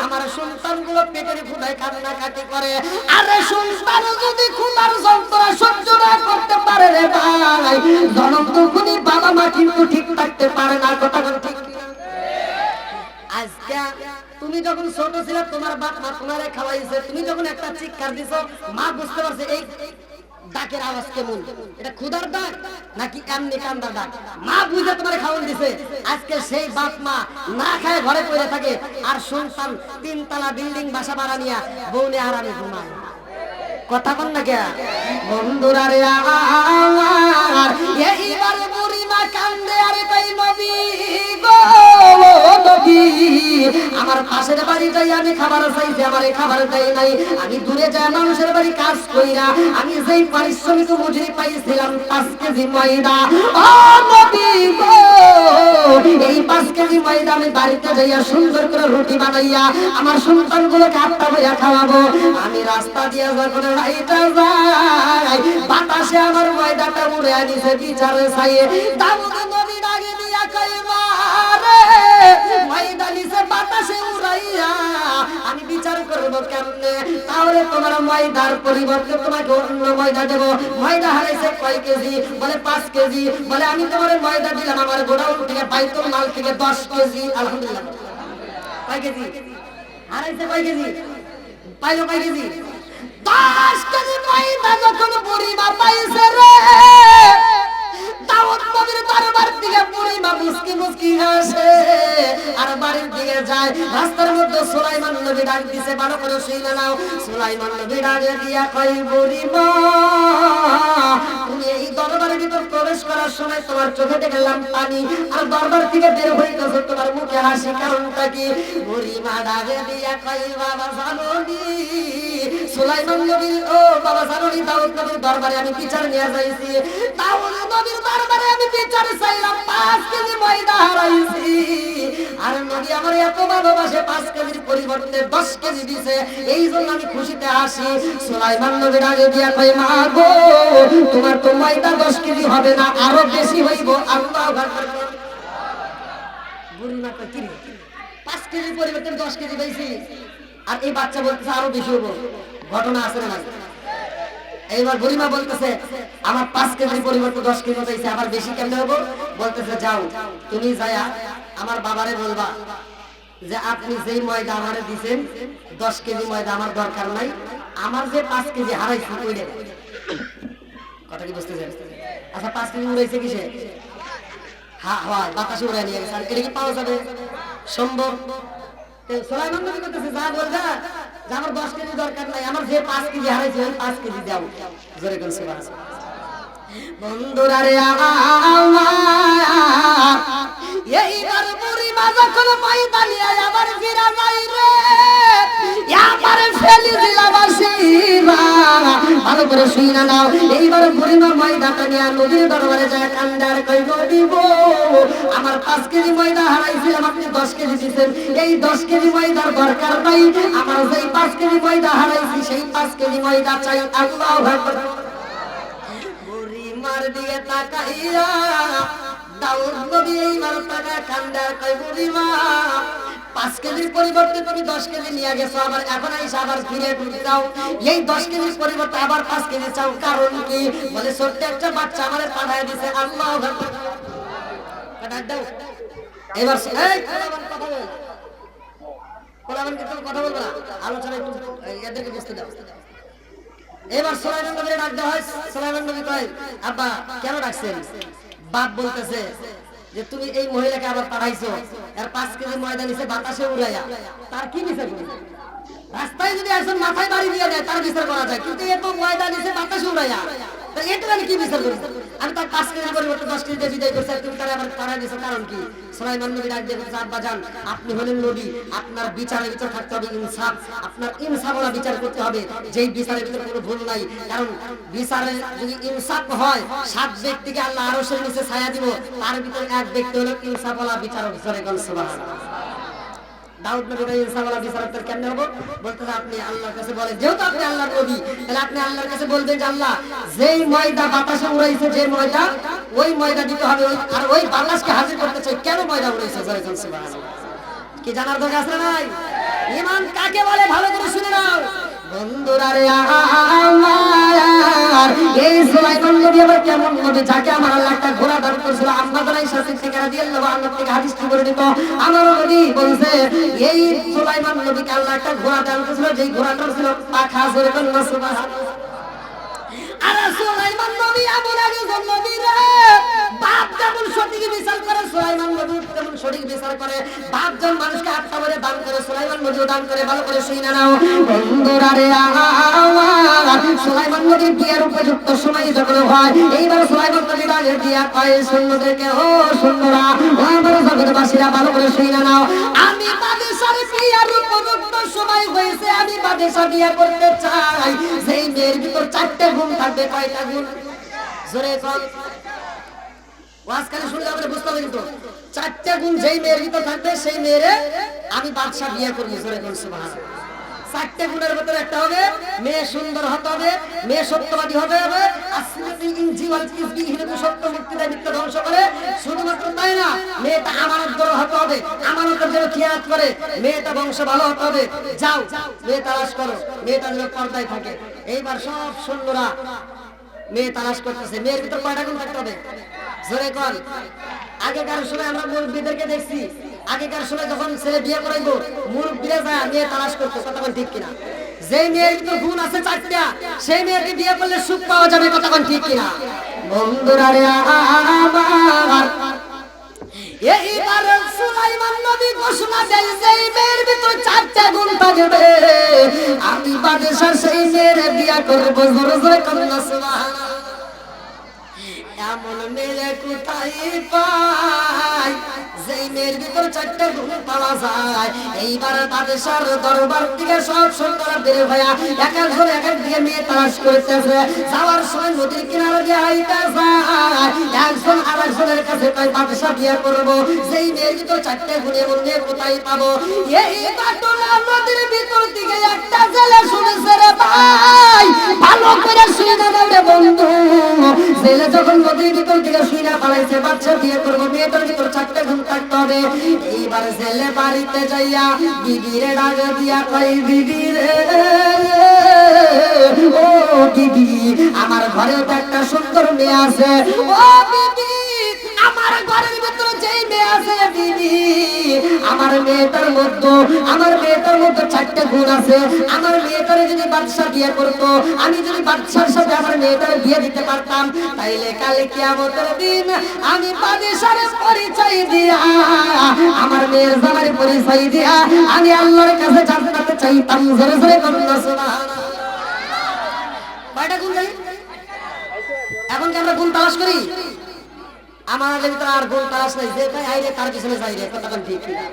[SPEAKER 1] আমার সন্তানগুলো পেটের ফুটায় কান্নাকাটি করে আরে সন্তান যদি ক্ষুধার যন্ত্রণা সহ্য না করতে পারে রে ভাই জনম তখনই বাবা মা কিন্তু ঠিক থাকতে পারে না কথা ঠিক আজকে তুমি যখন ছোট ছিল তোমার বাপ মা তোমারে খাওয়াইছে তুমি যখন একটা চিৎকার দিছো মা বুঝতে পারছে এই ডাকের আওয়াজ কেমন, এটা ক্ষুধার ডাক নাকি এমনি কান্দার ডাক? মা বুঝে তোমার খাওয়ান দিছে, আজকে সেই বাপ মা না খায় ঘরে পড়ে থাকে, আর সন্তান 3 তলা বিল্ডিং বাসা ভাড়া নিয়ে বউনে আরামে ঘুমায়। কথা বল না কে বন্ধুরা রে আমার, এইবার বুড়ি মা কান্দে, আরে তাই নবী গো নবী, আমার পাশের বাড়ি যাই আমি খাবার চাইছি, আমারে খাবার দেয় নাই। আমি দূরে যাই মানুষের বাড়ি কাজ কইরা আমি যেই পারিশ্রমিক মজুরি পাইছিলাম 5 কেজি ময়দা, ও নবী গো এই 5 কেজি ময়দা আমি বাড়িতে যাইয়া সুন্দর করে রুটি বানাইয়া আমার সন্তানগুলোকে আটটা বইয়া খাওয়াবো। আমি রাস্তা দিয়ে যখন রাইটা যাই, বাতাসে আমার ময়দাটা উড়ে আনিছে বিচারে ছাইয়ে। দাউদ নবী ডাকে দিয়া কই মারে, ময়দা নিছে বাতাসে উড়াইয়া আমি বিচার করব কেমনে? তাহলে তোমার ময়দার পরিবর্তে তোমাকে অন্য ময়দা দেব। ময়দা হারাইছে কয় কেজি? বলে 5 কেজি। বলে আমি তোমার ময়দা দিলাম আমার গোডাউন থেকে, বাইতুল মাল থেকে 10 কেজি। আলহামদুলিল্লাহ। কয় কেজি হারাইছে? কয় কেজি পাইলো? কয় কেজি? 10 কেজি ময়দা যখন বুড়ি মা পাইছে রে, দাউদ নবীর দরবার থেকে বুড়ি মা মুস্কি মুস্কি হাসে আর বাড়ির দিকে যায়। রাস্তার মধ্যে সুলাইমান নবী ডাক দিছে, ভালো করে শুনে নাও। সুলাইমান নবী ডাক দিয়া কই, বুড়ি মা তুমি এই দরবারের ভিতর প্রবেশ করার সময় তোমার চোখে দেখলাম পানি, আর দরবার থেকে বের হইতেছে তোমার মুখে হাসি, কারণটা কি? বুড়ি মা ডাক দিয়া কই, বাবা জানুনি সুলাইমান নবী, ও বাবা জানুনি দাউদ নবীর দরবারে আমি বিচার নিয়ে যাইছি। দাউদ নবীর দরবারে আমি বিচার চাইলাম, 5 কেজি ময়দা হারাইছি, আর নবী আমার এত ভালোবাসে 5 কেজির পরিবর্তে 10 কেজি দিছে, এই জন্য আমি খুশিতে আসি। সুলাইমান নবীর আগে দিয়া কই, মা গো তোমার তো ময়দা 10 কেজি হবে না, আরো বেশি হইব। আল্লাহু আকবার। বুড়ি মা কই, কি রে 5 কেজির পরিবর্তে 10 কেজি পাইছি, আর এই বাচ্চা বলতেছে আরো বেশি হইব। ঘটনা আছে না? এইবার বুড়িমা বলতেছে আমার 5 কেজির পরিবর্তে 10 কেজি পাইছে, আবার বেশি কেমনে হবো? বলতেছে যাও তুমি যায়া আমার বাবারে বলবা যে আপনি যেই ময়দা আমারে দিবেন 10 কেজি ময়দা আমার দরকার নাই, আমার যে 5 কেজি হারাইছি ওইটা। কথা কি বুঝতেছেন? আচ্ছা 5 কেজি উড়াইছে কিসে? হ্যাঁ হয়, বাতাসে উড়াই নিয়ে গেছে। আর এটা কি পাওয়া যাবে সম্ভব? সুলাইমান নবী কইতেছে যা বলবা যে আমার 10 কেজি দরকার নাই, আমার যে 5 কেজি হারাইছে ওই 5 কেজি দাও। জোরে কোন সুবহানাল্লাহ। বন্ধুরা রে আমার, এইবার বুড়ি মা যখন ময়দা নিয়ে আবার ফিরা যাই রে, আবার ফেলি দিলাবাসীরা, ভালো করে শুইনা নাও। এইবার বুড়ি মা ময়দাটা নিয়ে নদীর দরবারে যায় কান্দার কই, নবী গো আমার 5 কেজি ময়দা হারাইছিলাম, আপনি 10 কেজি দিয়েছেন, এই 10 কেজি ময়দার দরকার নাই, আমার যেই 5 কেজি ময়দা হারাইছি সেই 5 কেজি ময়দা চাই। আল্লাহু আকবার। বুড়ি মার দিকে তাকাইয়া দাউদ নবী এইবার তাকায় কান্দার কই, বুড়ি মা 5 কেজির পরিবর্তে তুমি 10 কেজি নিয়ে গেছো, আবার এখন আইসা আবার ফিরে চাও এই 10 কেজির পরিবর্তে আবার 5 কেজি চাও, কারণ কি? বলে ছোট্ট একটা বাচ্চা আমারে পাঠায় দিছে। আল্লাহু আকবার। কাটা দাও। এবার এই কথা বল, কোলাবান কি তুমি কথা বলবা না, আলোচনা একটু এদেরকে বুঝতে দাও। এবার সুলাইমান নবীর ডাক দেওয়া হয়। সুলাইমান নবী কয়, আব্বা কেন ডাকছেন? বাপ বলতেছে যে তুমি এই মহিলাকে আবার পাঠাইছো, আর 5 কেজি ময়দা নিছে বাতাসে উড়াইয়া, তার কি বিচার করবে? রাস্তায় যদি একজন মাথায় বাড়ি দিয়ে দেয় তার বিচার করা যায়, কিন্তু এত ময়দা নিছে বাতাসে উড়াইয়া, তো এটা আমি কি বিচার করব? আমি তার 5 কেজির পরিবর্তে 10 কেজি দিয়ে বিদায় করছি, তুমি তার আবার পাঠাই দিছো, কারণ কি? সুলাইমান নবী ডাক দিয়ে বলছে, আব্বা জান আপনি হলেন নবী, আপনার বিচারের ভিতর থাকতে হবে ইনসাফ, আপনার ইনসাফওয়ালা বিচার করতে হবে, যেই বিচারের ভিতর কোনো ভুল নাই। কারণ বিচারে যদি ইনসাফ হয় 7 ব্যক্তিকে আল্লাহ আরশের নিচে ছায়া দিব, তার ভিতর এক ব্যক্তি হলো ইনসাফওয়ালা বিচারক। জোরে বল সুবহানাল্লাহ। দাউদ নবী ইনসাফওয়ালা বিচারক কেমনে হবে? বলতেছে আপনি আল্লাহর কাছে বলেন, যেহেতু আপনি আল্লাহর নবী, তাহলে আপনি আল্লাহর কাছে বলবেন যে আল্লাহ যেই ময়দা বাতাসে উড়াইছে, যে ময়দা ওই ময়দা দিতে হবে, আর ওই বাতাসকে হাজির করতে চাই, কেন ময়দা উড়াইছে? জোরে বল সুবহানাল্লাহ। কি জানার দরকার আছে নাই? ঈমান কাকে বলে ভালো করে শুনে নাও বন্ধুরা রে আমার। এই সুলাইমান নবী আবার কেমন নবী, যাকে আমার আল্লাহ একটা ঘোড়া দান করেছিল। আম্মা জান আয়েশা সিদ্দিকা রাদিয়াল্লাহু আনহা থেকে হাদিস করে দিত, আমার নবী বলেছে এই সুলাইমান নবীকে আল্লাহ একটা ঘোড়া দান করেছিল, যেই ঘোড়াটা ছিল পাখা। জোরে বল সুবহানাল্লাহ। আরে সুলাইমান নবী এমন একজন নবী রে, বাপ যেমন সঠিক বিচার করে সুলাইমান নবী তেমন সঠিক বিচার করে। বাপ যেমন মানুষকে আটটা করে দান করে সুলাইমান নবীও দান করে। ভালো করে শুনে নাও বন্ধুরা রে, সুলাইমান নবীর বিয়ের উপযুক্ত সময় যখন হয়, এইবার সুলাইমান নবী আগে বিয়া কয় সৈন্যদেরকে, ও সৈন্যরা, ও আমার জগৎবাসীরা, ভালো করে শুনে নাও, আমি বাদশার বিয়ের উপযুক্ত সময় হয়েছে, আমি বাদশা বিয়ে করতে চাই। সেই মেয়ের ভিতর 4টে গুণ থাকবে। কয়টা গুণ? জোরে বল। ওয়াজকালে শুনলে আমাদের বুঝতে হবে কিন্তু 4টে গুণ যেই মেয়ের ভিতর থাকবে সেই মেয়েরে আমি বাদশা বিয়ে করব। জোরে বল সুবহানাল্লাহ। 4টে গুণের ভিতরে একটা হবে মেয়ে সুন্দর হতে হবে, মেয়ে সত্যবাদী হতে হবে, আসমানি ইনজিওয়াল কিসবি হিরকু সত্য মুক্তি দেয়, মিথ্যা ধ্বংস করে। শুধুমাত্র তাই না, মেয়েটা আমানতদার হতে হবে, আমানতের যেন খেয়াল করে, মেয়েটা বংশ ভালো হতে হবে। যাও মেয়ে তালাশ করো, মেয়েটা যেন পর্দায় থাকে। এইবার সব সৈন্যরা মেয়ে তালাশ করতেছে। মেয়ের ভিতর কয়টা গুণ থাকতে হবে? জোরে কর। আগেকার সময় আমরা মুরব্বীদেরকে দেখছি, আগেকার সময় যখন ছেলে বিয়ে করাইবো মুরব্বীরা যায় মেয়ে তালাশ করতো। কতক্ষণ ঠিক কিনা? যেই মেয়ের ভিতর গুণ আছে 4টা, সেই মেয়েকে বিয়ে করলে সুখ পাওয়া যাবে। কতক্ষণ ঠিক কিনা? বন্ধুরা রে আমার, এইবার সুলাইমান নবী ঘোষণা দেয় যেই মেয়ের ভিতর 4টে গুণ থাকবে আমি বাদশা সেই মেয়ের বিয়ে করবো। জোরে জোরে কন্যা সুবহানাল্লাহ। এমন মেয়ে কোথায় পাই যেই মেয়ের ভিতর 4টে গুণ পাওয়া যায়? এইবার বাদশার দরবার থেকে সব সৈন্যরা বের হয়ে এক একজন এক এক দিকে মেয়ে তালাশ করতেছে। যাওয়ার সময় নদীর কিনারে দিয়ে হাইটা যায়, একজন আরেকজনের কাছে কয় বাদশা বিয়ে করবো। যেই মেয়ের ভিতর 4টে গুণ, এমন মেয়ে কোথায় পাবো? এই ঘটনা নদীর ভিতর থেকে একটা জেলে শুনেছে রে ভাই, ভালো করে শুনে নাও রে বন্ধু। জেলে যখন নদীর ভিতর থেকে শুনে পালাইছে বাদশা বিয়ে করবো, মেয়েটার ভিতর 4টে গুণ থাকতে হবে। এইবার জেলে বাড়িতে যাইয়া বিবিরে ডাক দিয়া কই, বিবি রে, ও বিবি, আমার ঘরেও তো একটা সুন্দর মেয়ে আছে। ও বিবি, আমার ঘরের ভিতরে যেই মেয়ে আছে বিবি, আমার মেয়েটার মধ্যে 4টে গুণ আছে। আমার মেয়েটারে যদি বাদশা বিয়ে করতো, আমি যদি বাদশার সাথে আমার মেয়েটার বিয়ে দিতে পারতাম, তাইলে কালে কিয়ামতের দিন আমি বাদশার পরিচয় দিয়া, আমার মেয়ের জামার পরিচয় দিয়া আমি আল্লাহর কাছে জান্নাতে চাইতাম। জোরে জোরে বলুন সুবহানাল্লাহ। কয়টা গুণ জানি? এখন কি আমরা গুণ তালাশ করি? আমাদের ভিতরে আর গুণ তালাশ নাই, যে তাই আইরে তার পিছনে যাই রে। কতক্ষণ ঠিক কিনা?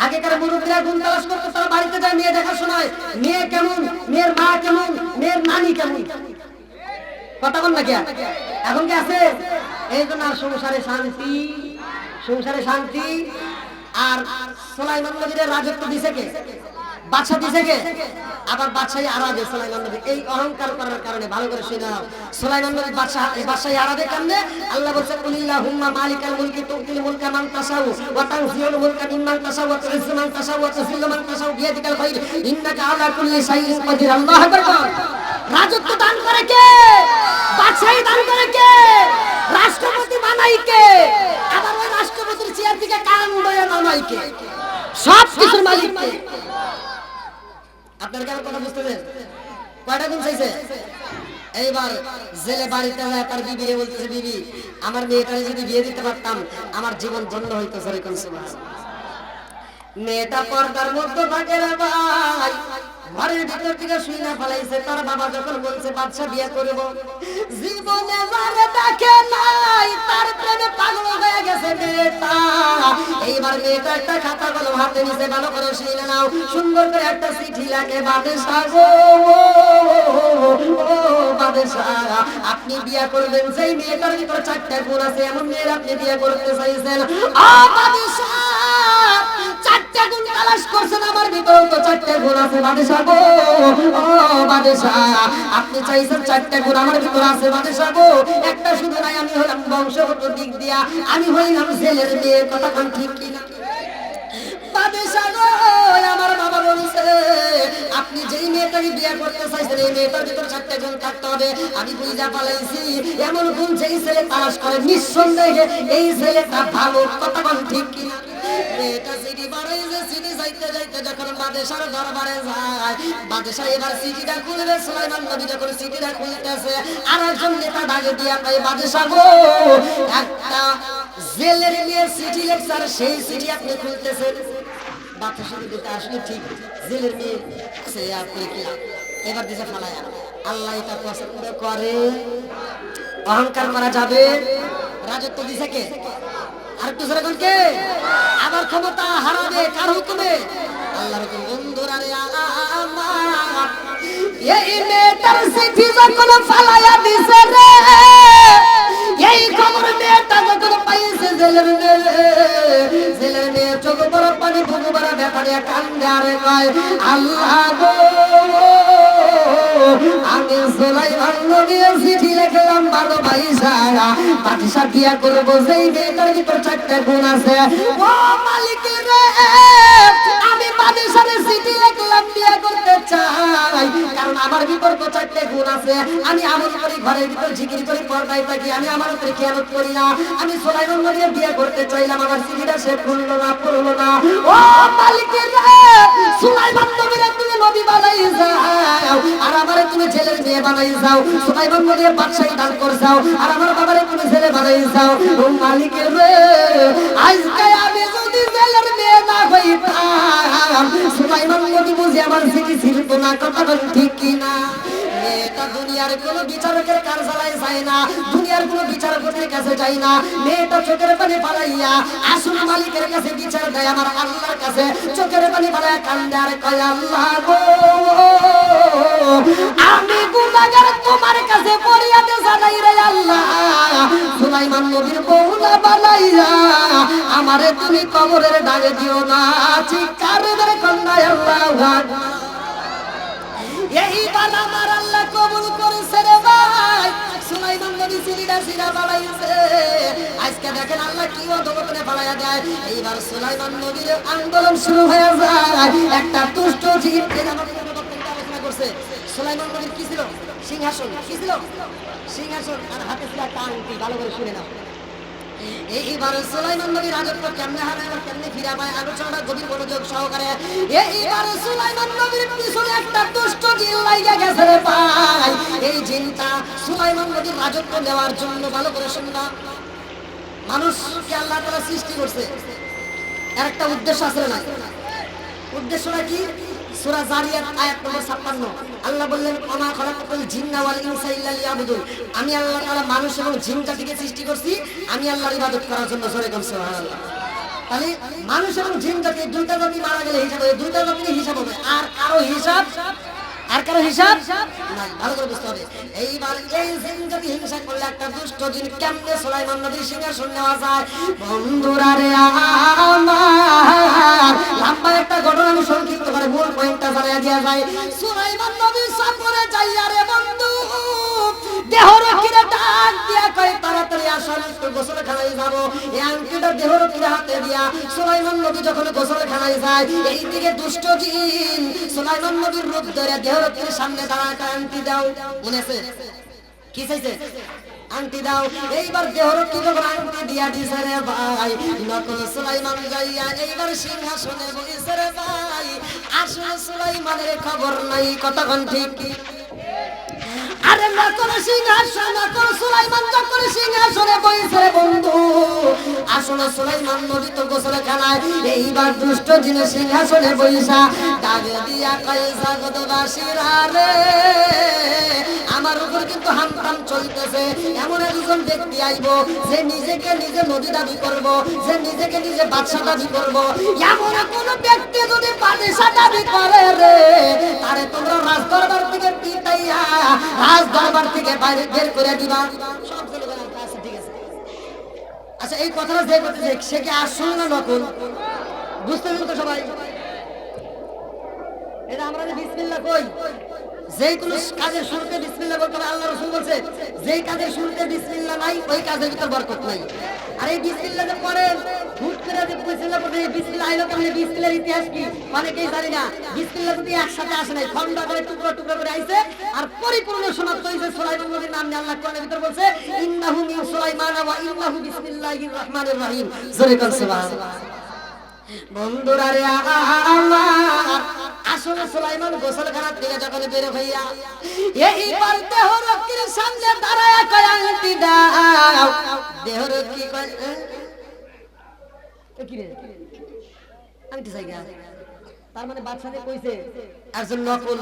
[SPEAKER 1] আগেকার মুরব্বীরা গুণ তালাশ করতো, তারা বাড়িতে যায় মেয়ে দেখার সময়, মেয়ে কেমন, মেয়ের মা কেমন, মেয়ের নানি কেমন। কতক্ষণ নাকি? এখন কি আছে? এই জন্য আর সংসারে শান্তি, সংসারে শান্তি। আর সুলাইমান নবীর রাজত্ব দিছে কে? বাদশা দিছে কে? আবার বাদশাহী আরাবে সুলাইমান নবী। এই অহংকার করার কারণে, ভালো করে শুনে নাও, সুলাইমান নবী বাদশাহী আরাবে কেমনে? আল্লাহ বলছে কুলিল্লাহুম্মা মালিকাল মুলকি তুতিল মুলকা মান তাশাউ ওয়া তানজিউল মুলকা মিম্মান তাশাউ ওয়া তুইজ্জু মান তাশাউ ওয়া তুযিল্লু মান তাশাউ বিয়াদিকাল খায়র ইন্নাকা আলা কুল্লি শাইইন কাদির। আল্লাহু আকবার। রাজত্ব দান করে কে? বাদশাহী দান করে কে? রাষ্ট্রপতি বানাই কে? আবার ওই রাষ্ট্রপতির চেয়ার থেকে কান ধরে নামাই কে? সব কিছুর মালিক কে? আপনার কেন কথা বুঝতেছেন? কয়টা গুণ চাইছে? এইবার জেলে বাড়িতে যায় তার বিবিরে বলতেছে, বিবি, আমার মেয়েটাকে যদি বিয়ে দিতে পারতাম আমার জীবন ধন্য হইতো। জোরে কোন সুবহানাল্লাহ। মেয়েটা পর্দার মধ্যে থাকে রে ভাই, ঘরের ভিতর থেকে শুইনা ফেলাইছে। তার বাবা যখন বলছে বাদশা বিয়ে করব, জীবনে যারে দেখে নাই তার প্রেমে পাগল হয়ে গেছে মেয়েটা। এইবার মেয়েটা একটা খাতা কলম হাতে নিছে, ভালো করে শুনে নাও, সুন্দর করে একটা চিঠি লাগে, বাদশা গো, ও বাদশা, আপনি বিয়ে করবেন যেই মেয়েটার ভিতর 4টে গুণ আছে, এমন মেয়ের আপনি বিয়ে করতে চাইছেন। ও বাদশা, 4টে গুণ তালাশ করছেন, আমার ভিতর তো 4টে গুণ আছে বাদশা গো। ও বাদশা, আপনি চাইছেন 4টে গুণ আমার ভিতর আছে বাদশা গো। একটা শুধু নাই, আমি হলাম বংশগত দিক দিয়া আমি হইলাম ছেলের মেয়ে। কথা কোন ঠিক কিনা? বাদশা গো, আমার বাবা বলছে আপনি যেই মেয়েটাকে বিয়ে করতে চাইছেন এই মেয়েটার ভিতর 4টে গুণ থাকতে হবে। আমি বুঝা পালাইছি এমন গুণ যেই ছেলে তালাশ করে নিঃসন্দেহে এই ছেলেটা ভালো। কথা কোন ঠিক কিনা? মেয়েটা সিটি বাড়াই যে সিটি যাইতে যাইতে যখন বাদশার দরবারে যায়, বাদশা এবার সিটিটা খুলবে। সুলাইমান নবী যখন সিটিটা খুলতেছে, আর একজন নেতা ডাকে দিয়া কয়, বাদশা গো, একটা জেলের মেয়ে চিঠি লেখছে, আর সেই চিঠি আপনি খুলতেছেন। বাদশা দিতে আসলে ঠিক জেলের মেয়ে সে আপনি কি এবার দিছে ফালায়া। আল্লাহ এটা পছন্দ করে? অহংকার করা যাবে? রাজত্ব দিছে কে? আর একটু জোরে কে? আবার ক্ষমতা হারাবে কার হুকুমে? আল্লাহর হুকুম। বন্ধুরা রে আমার, এই মেয়েটার চিঠি যখন ফালায়া দিছে রে, এই খবর মেয়েটা যখন পাইছে জেলের মেয়ে চোখ বড় পানি ভুগবার ব্যাপারে কান্দে আর কয়, আল্লাহ গো, আমি সুলাইমান নবীর চিঠি লিখলাম ভালোবাসা, বাদশা বিয়া করবো যেই মেয়েটার ভিতর 4টা গুণ আছে। ও মালিক রে, আমি বাদশার চিঠি লিখলাম বিয়া করতে চাই, কারণ আমার ভিতর 4টা গুণ আছে। আমি আমল করি, ঘরের ভিতর জিকির করি, পর্দায় থাকি, আমি আমার উপরে খেয়ালত করি না। আমি সুলাইমান নবীর বিয়ে করতে চাইলাম, আমার চিঠিটা সে খুললো না, পড়লো না। ও মালিক রে, সুলাইমান নবীর তুমি নবী বানাই যাও, আর আমারে তুমি ছেলের মেয়ে বানাই যাও। সুলাইমান নবীর বাদশাহী দান করছাও, আর আমার বাবারে তুমি ছেলে বানাই যাও। ও মালিক রে, আজকে আমি যদি ছেলের মেয়ে না হইতাম, সুলাইমান নবী বুঝি আমার চিঠি ছিলতো না। কথা বল ঠিক কি না? মেয়েটা দুনিয়ার কোনো বিচারকের কার্যালয়ে যায় না, দুনিয়ার কোনো বিচারপতির কাছে যায় না। মেয়েটা চোখের পানি ফালাইয়া আসল মালিকের কাছে বিচার দেয়, আমার আল্লাহর কাছে চোখের পানি ফালাইয়া কান্দে আর কয়, আল্লাহ গো, আমি গুনাহগার তোমার কাছে ফরিয়াদ জানাই রে আল্লাহ, সুলাইমান নবীর বউলা বানাইয়া আমারে তুমি কবরের ডালে দিও না। চিৎকার করে কন্যায় আল্লাহ। এইবার আমার আল্লাহ কবুল করেছে রে ভাই, সুলাইমান নবী চিঠিটা সিরা বানাইছে। আজকে দেখেন আল্লাহ কি অধপতনে বানায়া দেয়। এইবার সুলাইমান নবীর আন্দোলন শুরু হয়ে যায়। একটা দুষ্ট জিন আলোচনা করছে। সুলাইমান নবীর কি ছিল? সিংহাসন। কি ছিল? সিংহাসন, আর হাতে ছিল একটা আংটি। ভালো করে শুনে নাও। এইবার সুলাইমান নবীর রাজত্ব কেমনে হারায় আর কেমনে ফিরে পায়, আলোচনাটা গভীর মনোযোগ সহকারে। এইবার সুলাইমান নবীর পিছনে একটা দুষ্ট জিন লাগা গেছে রে ভাই। এই জিনটা সুলাইমান নবীর রাজত্ব নেওয়ার জন্য, ভালো করে শুনবা, মানুষকে আল্লাহ তাআলা সৃষ্টি করছে, এর একটা উদ্দেশ্য আছে না? উদ্দেশ্যটা কি? সূরা জারিয়াত আয়াত নম্বর 56 আল্লাহ বললেন, ওমা খালাকাতুল জিন্না ওয়াল ইনসা ইল্লা লিয়াবুদুন। আমি আল্লাহ তাআলা মানুষ এবং জিন জাতিকে সৃষ্টি করছি আমি আল্লাহর ইবাদত করার জন্য। জোরে বলুন সুবহানাল্লাহ। তাহলে মানুষ এবং জিন জাতি, দুইটা জাতি মারা গেলে হিসাব হবে, দুইটা জাতির হিসাব হবে, আর কারো হিসাব নাই। ভালো করে বুঝতে হবে। এইবার এই জিন জাতি হিংসা করলে একটা দুষ্ট জিন কেমনে সুলাইমান নবীর সিংহাসন নেওয়া যায়? বন্ধুরা রে আমার, লম্বা একটা ঘটনা আমি সংক্ষিপ্ত করে মূল পয়েন্টটা জানাইয়া দেয়া যায়। সুলাইমান নবী সফরে যাইয়া রে বন্ধু, দেহরক্ষীরা ডাক দিয়া কয়, তাড়াতাড়ি আসেন, একটু গোসলখানায় যাব। এই আংটিটা দেহরক্ষীরা হাতে দিয়া সুলাইমান নবী যখন গোসলখানায় যায়, এইদিকে দুষ্ট জিন সুলাইমান নবীর রূপ ধরে দেহরক্ষীর সামনে দাঁড়ায়, আংটি দাও। মনে আছে কি চাইছে? আংটি দাও। এইবার দেহরক্ষী যখন আংটি দিয়া দিছে রে ভাই, নকল সুলাইমান যাইয়া এইবার সিংহাসনে বসেছে রে ভাই। আসলে সুলাইমানের খবর নাই। কতক্ষণ ঠিক? আরে নকল সিংহাসন, নকল সুলাইমান যখন সিংহাসনে বসেছে বন্ধু, আসলে সুলাইমান নবী তো গোসলখানায়। এইবার দুষ্ট জিনে সিংহাসনে বসা ডাক দিয়া কয়, জগৎবাসীরা রে, আমার উপর কিন্তু হামতাম চলতেছে। এমন একজন ব্যক্তি আইব যে নিজেকে নিজে নবী দাবি করব, যে নিজেকে নিজে বাদশা দাবি করব। এমন কোন ব্যক্তি যদি বাদশা দাবি করে রে, তারে তোমরা রাজদরবার থেকে পিটাইয়া রাজদরবার থেকে বাইরে বের করে দিবা। সব আছে, ঠিক আছে। আচ্ছা, এই কথাটা যে বলতেছে সে কি আসল না নকল? বুঝতে পারছেন তো সবাই? এটা আমরা যে বিসমিল্লাহ কই, যেই কোন কাজের শুরুতে বিসমিল্লাহ বলতে হবে। আল্লাহ রাসূল বলেছে, যেই কাজের শুরুতে বিসমিল্লাহ নাই ওই কাজের ভিতর বরকত নাই। আর এই বিসমিল্লাহ যে পড়েন, হুট করে যে বিসমিল্লাহ পড়ে, বিসমিল্লাহ আইলো তাহলে বিসমিল্লাহর ইতিহাস কি অনেকেই জানি না। বিসমিল্লাহ যদি একসাথে আসে নাই, খন্ড করে টুকরো টুকরো করে আইছে, আর পরিপূর্ণ সমাপ্ত হইছে সুলাইমান নবীর নাম নিয়ে। আল্লাহ কোরআনের ভিতর বলছে, ইন্নাহু মিন সুলাইমান ওয়া ইন্নাহু বিসমিল্লাহির রহমানির রহিম। জোরে বল সুবহানাল্লাহ। বন্ধুরা রে আমার আসলে সুলাইমান গোসলখানা থেকে যখন বের হইয়া এইবার দেহরক্ষীর সামনে দাঁড়ায় কয় আংটি দাও। দেহরক্ষী কয় কি রে আংটি চাই গা। তার মানে বাদশাহে কইছে একজন নকল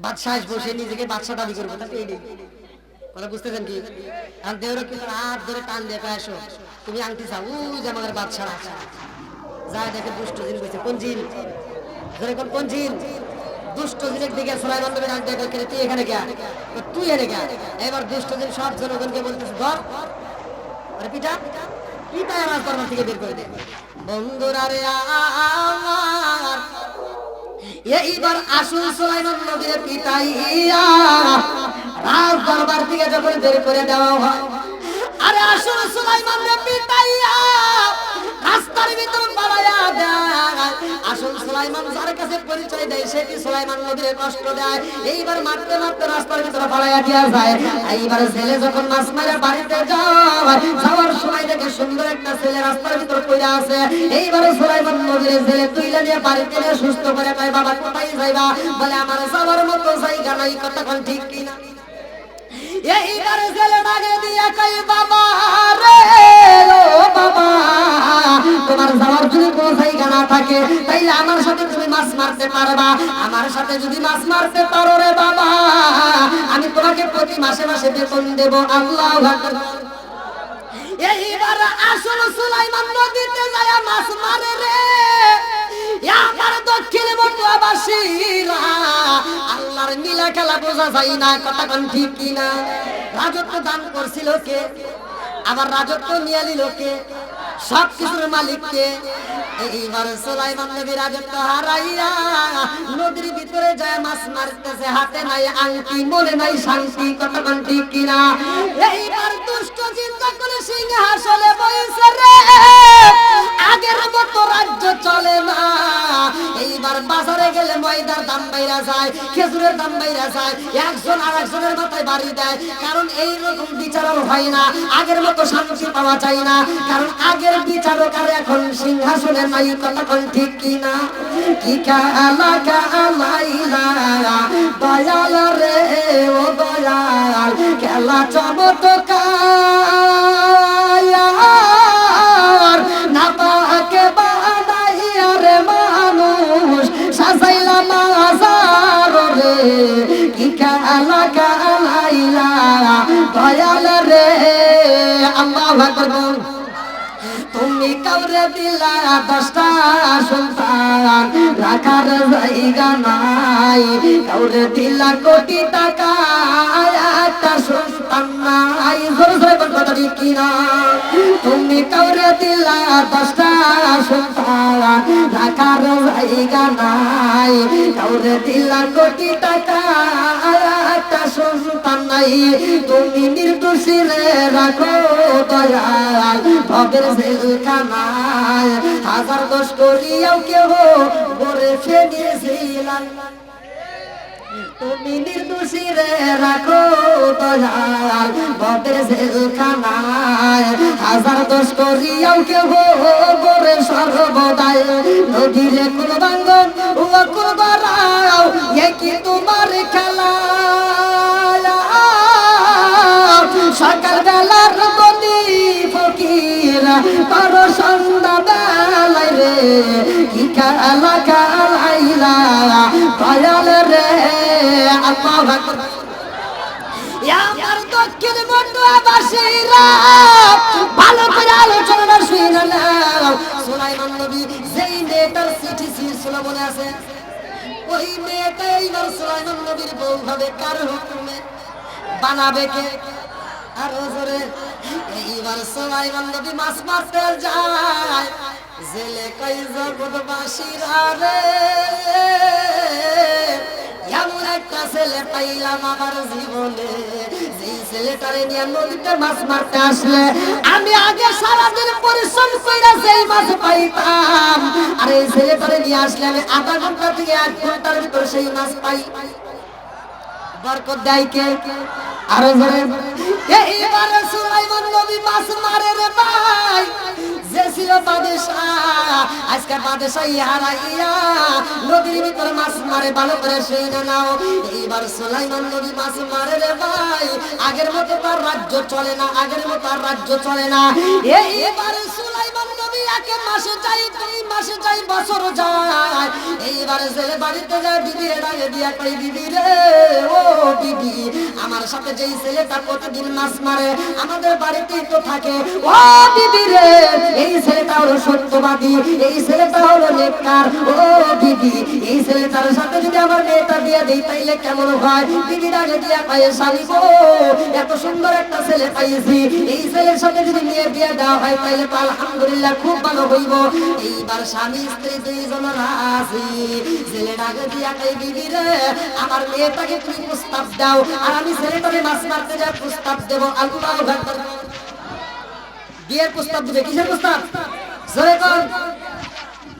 [SPEAKER 1] বাদশাহ বসে নিজেকে বাদশা দাবি করবে, তাকে এই কথা বুঝতেছেন কি? আর দেহরক্ষী তার হাত ধরে টান দিয়ে কয় আসো তুমি আংটি চাও, ওই যে আমাদের বাদশা আছে যায় দেখে দুষ্ট জিন কইছে কোন জিন ধরে কোন জিন দুষ্ট জিনের দিকে সুলাইমান নবী ডাক দেয় কই তুই এখানে গিয়া তুই এনে গিয়া। এবার দুষ্ট জিন সব জনগণকে বলতেছে ধর আরে পিটা পিটা রাজ দরবার থেকে বের করে দে। বন্ধুরা রে আমার এইবার আসল সুলাইমান নবীর পিটাইয়া রাজ দরবার থেকে যখন বের করে দেওয়া হয়, আরে আসল সুলাইমান রে পিটাইয়া রাস্তার ভিতর পালায়া দেয়। আসল সুলাইমান যার কাছে পরিচয় দেয় সেটি সুলাইমান নবীর কষ্ট দেয়। এইবার মারতে মারতে রাস্তার ভিতরে পালায়া দিয়া যায়। এইবার ছেলে যখন মাছ মারে বাড়িতে যাওয়ার সময় দেখে সুন্দর একটা ছেলে রাস্তার ভিতর পড়ে আছে। এইবার সুলাইমান নবীর ছেলে তুইলা নিয়ে বাড়িতে নিয়ে সুস্থ করে কয় বাবা কোথায় যাইবা? বলে আমার যাওয়ার মতো জায়গা নাই। কতক্ষণ ঠিক কিনা? এইবার ছেলে ডাকে দিয়া কই বাবা রে ও বাবা তোমার যাওয়ার যদি কোনো জায়গা না থাকে তাইলে আমার সাথে তুমি মাছ মারতে পারবা। আমার সাথে যদি মাছ মারতে পারো রে বাবা আমি তোমাকে প্রতি মাসে মাসে বেতন দেব। আল্লাহু আকবার। এইবার আসল সুলাইমান নদীতে যায় মাছ মারে রে। আমার দক্ষিণ বটুয়াবাসীরা আল্লাহর নীলা খেলা বোঝা যায় না। কতক্ষণ ঠিক কিনা? রাজত্ব দান করছিল কে? আবার রাজত্ব নিয়ে নিল কে? সব কিছুর মালিক কে? এইবার সুলাইমান নবী রাজত্ব হারাইয়া নদীর ভিতরে যায় মাছ মারতেছে, হাতে নাই আংটি মনে নাই শান্তি। কতক্ষণ ঠিক কিনা? এইবার দুষ্ট চিন্তা করে সিংহাসনে বসে রে। আগের মতো রাজ্য চলে না। এইবার বাজারে গেলে ময়দার দাম বাইরা যায়, খেজুরের দাম বাইরা যায়, একজন আর একজনের মাথায় বাড়ি দেয়। কারণ এইরকম বিচারক হয় না, আগের মতো শান্তি পাওয়া যায় না। কারণ আগের বিচারক আর এখন সিংহাসনে নাই। কতক্ষণ ঠিক কিনা? কি খেলা খেলাইলা দয়াল রে ও দয়াল খেলা চমৎকার না পাকে বানাইয়া রে মানুষ সাজাইলা মাজার রে। কি খেলা খেলাইলা দয়াল রে। আল্লাহু আকবার। তুমি কাউরে দিলা 10টা সন্তান রাখার জায়গা নাই। কাউরে দিলা কোটি টাকা একটা সন্তান নাই। জোরে জোরে কথা ঠিক কিনা? তুমি কাউরে দিলা 10টা সন্তান রাখার জায়গা নাই। কাউরে দিলা কোটি টাকা একটা সন্তান নাই। তুমি নির্দোষী রে রাখো দয়াল ভবের জেলখানায়। হাজার দোষ করিয়াও কেহ গড়ে ফেলেছিলাম। তুমি নির্দোষী রে রাখো দয়াল ভবের জেলখানায়। হাজার দোষ করিয়াও কেহ গড়ে সর্বদাই। নদীরে কোন বাঙ্গন ও কোন বারাও কি তোমার খেলা? সকাল বেলার বলি ফকির করো সন্ধ্যা বেলায় রে। কি খেলা খেলাইলা দয়াল রে। আল্লাহু আকবার। আমার দক্ষিণ বটুয়াবাসীরা ভালো করে আলোচনা শুনে নাও। সুলাইমান নবী যেই মেয়েটার চিঠি ছিল মনে আছে? ওই মেয়েটা এইবার সুলাইমান নবীর বউ হবে। কার হুকুমে বানাবে কে? আরো জোরে। এইবার সুলাইমান নবী মাছ মারতে যায়। জেলে কই জগৎবাসীরা রে এমন একটা ছেলে পাইলাম আমার জীবনে। যেই ছেলেটারে নিয়ে নদীতে মাছ মারতে আসলে আমি আগে সারাদিন পরিশ্রম কইরা যেই মাছ পাইতাম, আর এই ছেলেটারে নিয়ে আসলে আমি আধা ঘন্টা থেকে 1 ঘন্টার ভিতর সেই মাছ পাই। বরকত দেয় কে? আরো জোরে। এইবার সুলাইমান নবী মাছ মারে রে ভাই। যে ছিল বাদশাহ আজকে বাদশাহী হারাইয়া নদীর ভিতরে মাছ মারে। ভালো করে শুনে নাও, এইবার সুলাইমান নবী মাছ মারে রে ভাই। আগের মতো তার রাজ্য চলে না, আগের মতো আর রাজ্য চলে না। এইবার সুলাইমান নবী একে মাসে যাই, 2 মাসে যাই, বছর যায়। এইবার ছেলে বাড়িতে যায়, বিবি ডাকে দিয়া কই, বিবি রে ও বিবি, আমার সাথে যেই ছেলেটা প্রতিদিন মাছ মারে আমাদের বাড়িতেই তো থাকে, ও বিবি রে এই ছেলেটা হলো সত্যবাদী, এই ছেলেটা হলো নেককার। ও বিবি, এই ছেলেটার সাথে যদি আমার মেয়েটা বিয়ে দেই তাইলে কেমন হয়? বিবি ডাকে দিয়া কয়, স্বামী গো এত সুন্দর একটা ছেলে পাইছি, এই ছেলের সাথে যদি মেয়ে বিয়ে দেওয়া হয় তাইলে তো আলহামদুলিল্লাহ খুব ভালো হইব। এইবার স্বামী স্ত্রী দুইজন রাজি। ছেলে ডাকে দিয়া কয়, বিবি রে আমার মেয়েটাকে তুমি প্রস্তাব দাও, আর আমি ছেলেটাকে মাছ মারতে যা প্রস্তাব দেব। আল্লাহু আকবার। বিয়ের প্রস্তাব দিবে, কিসের প্রস্তাব? জোরে কোন?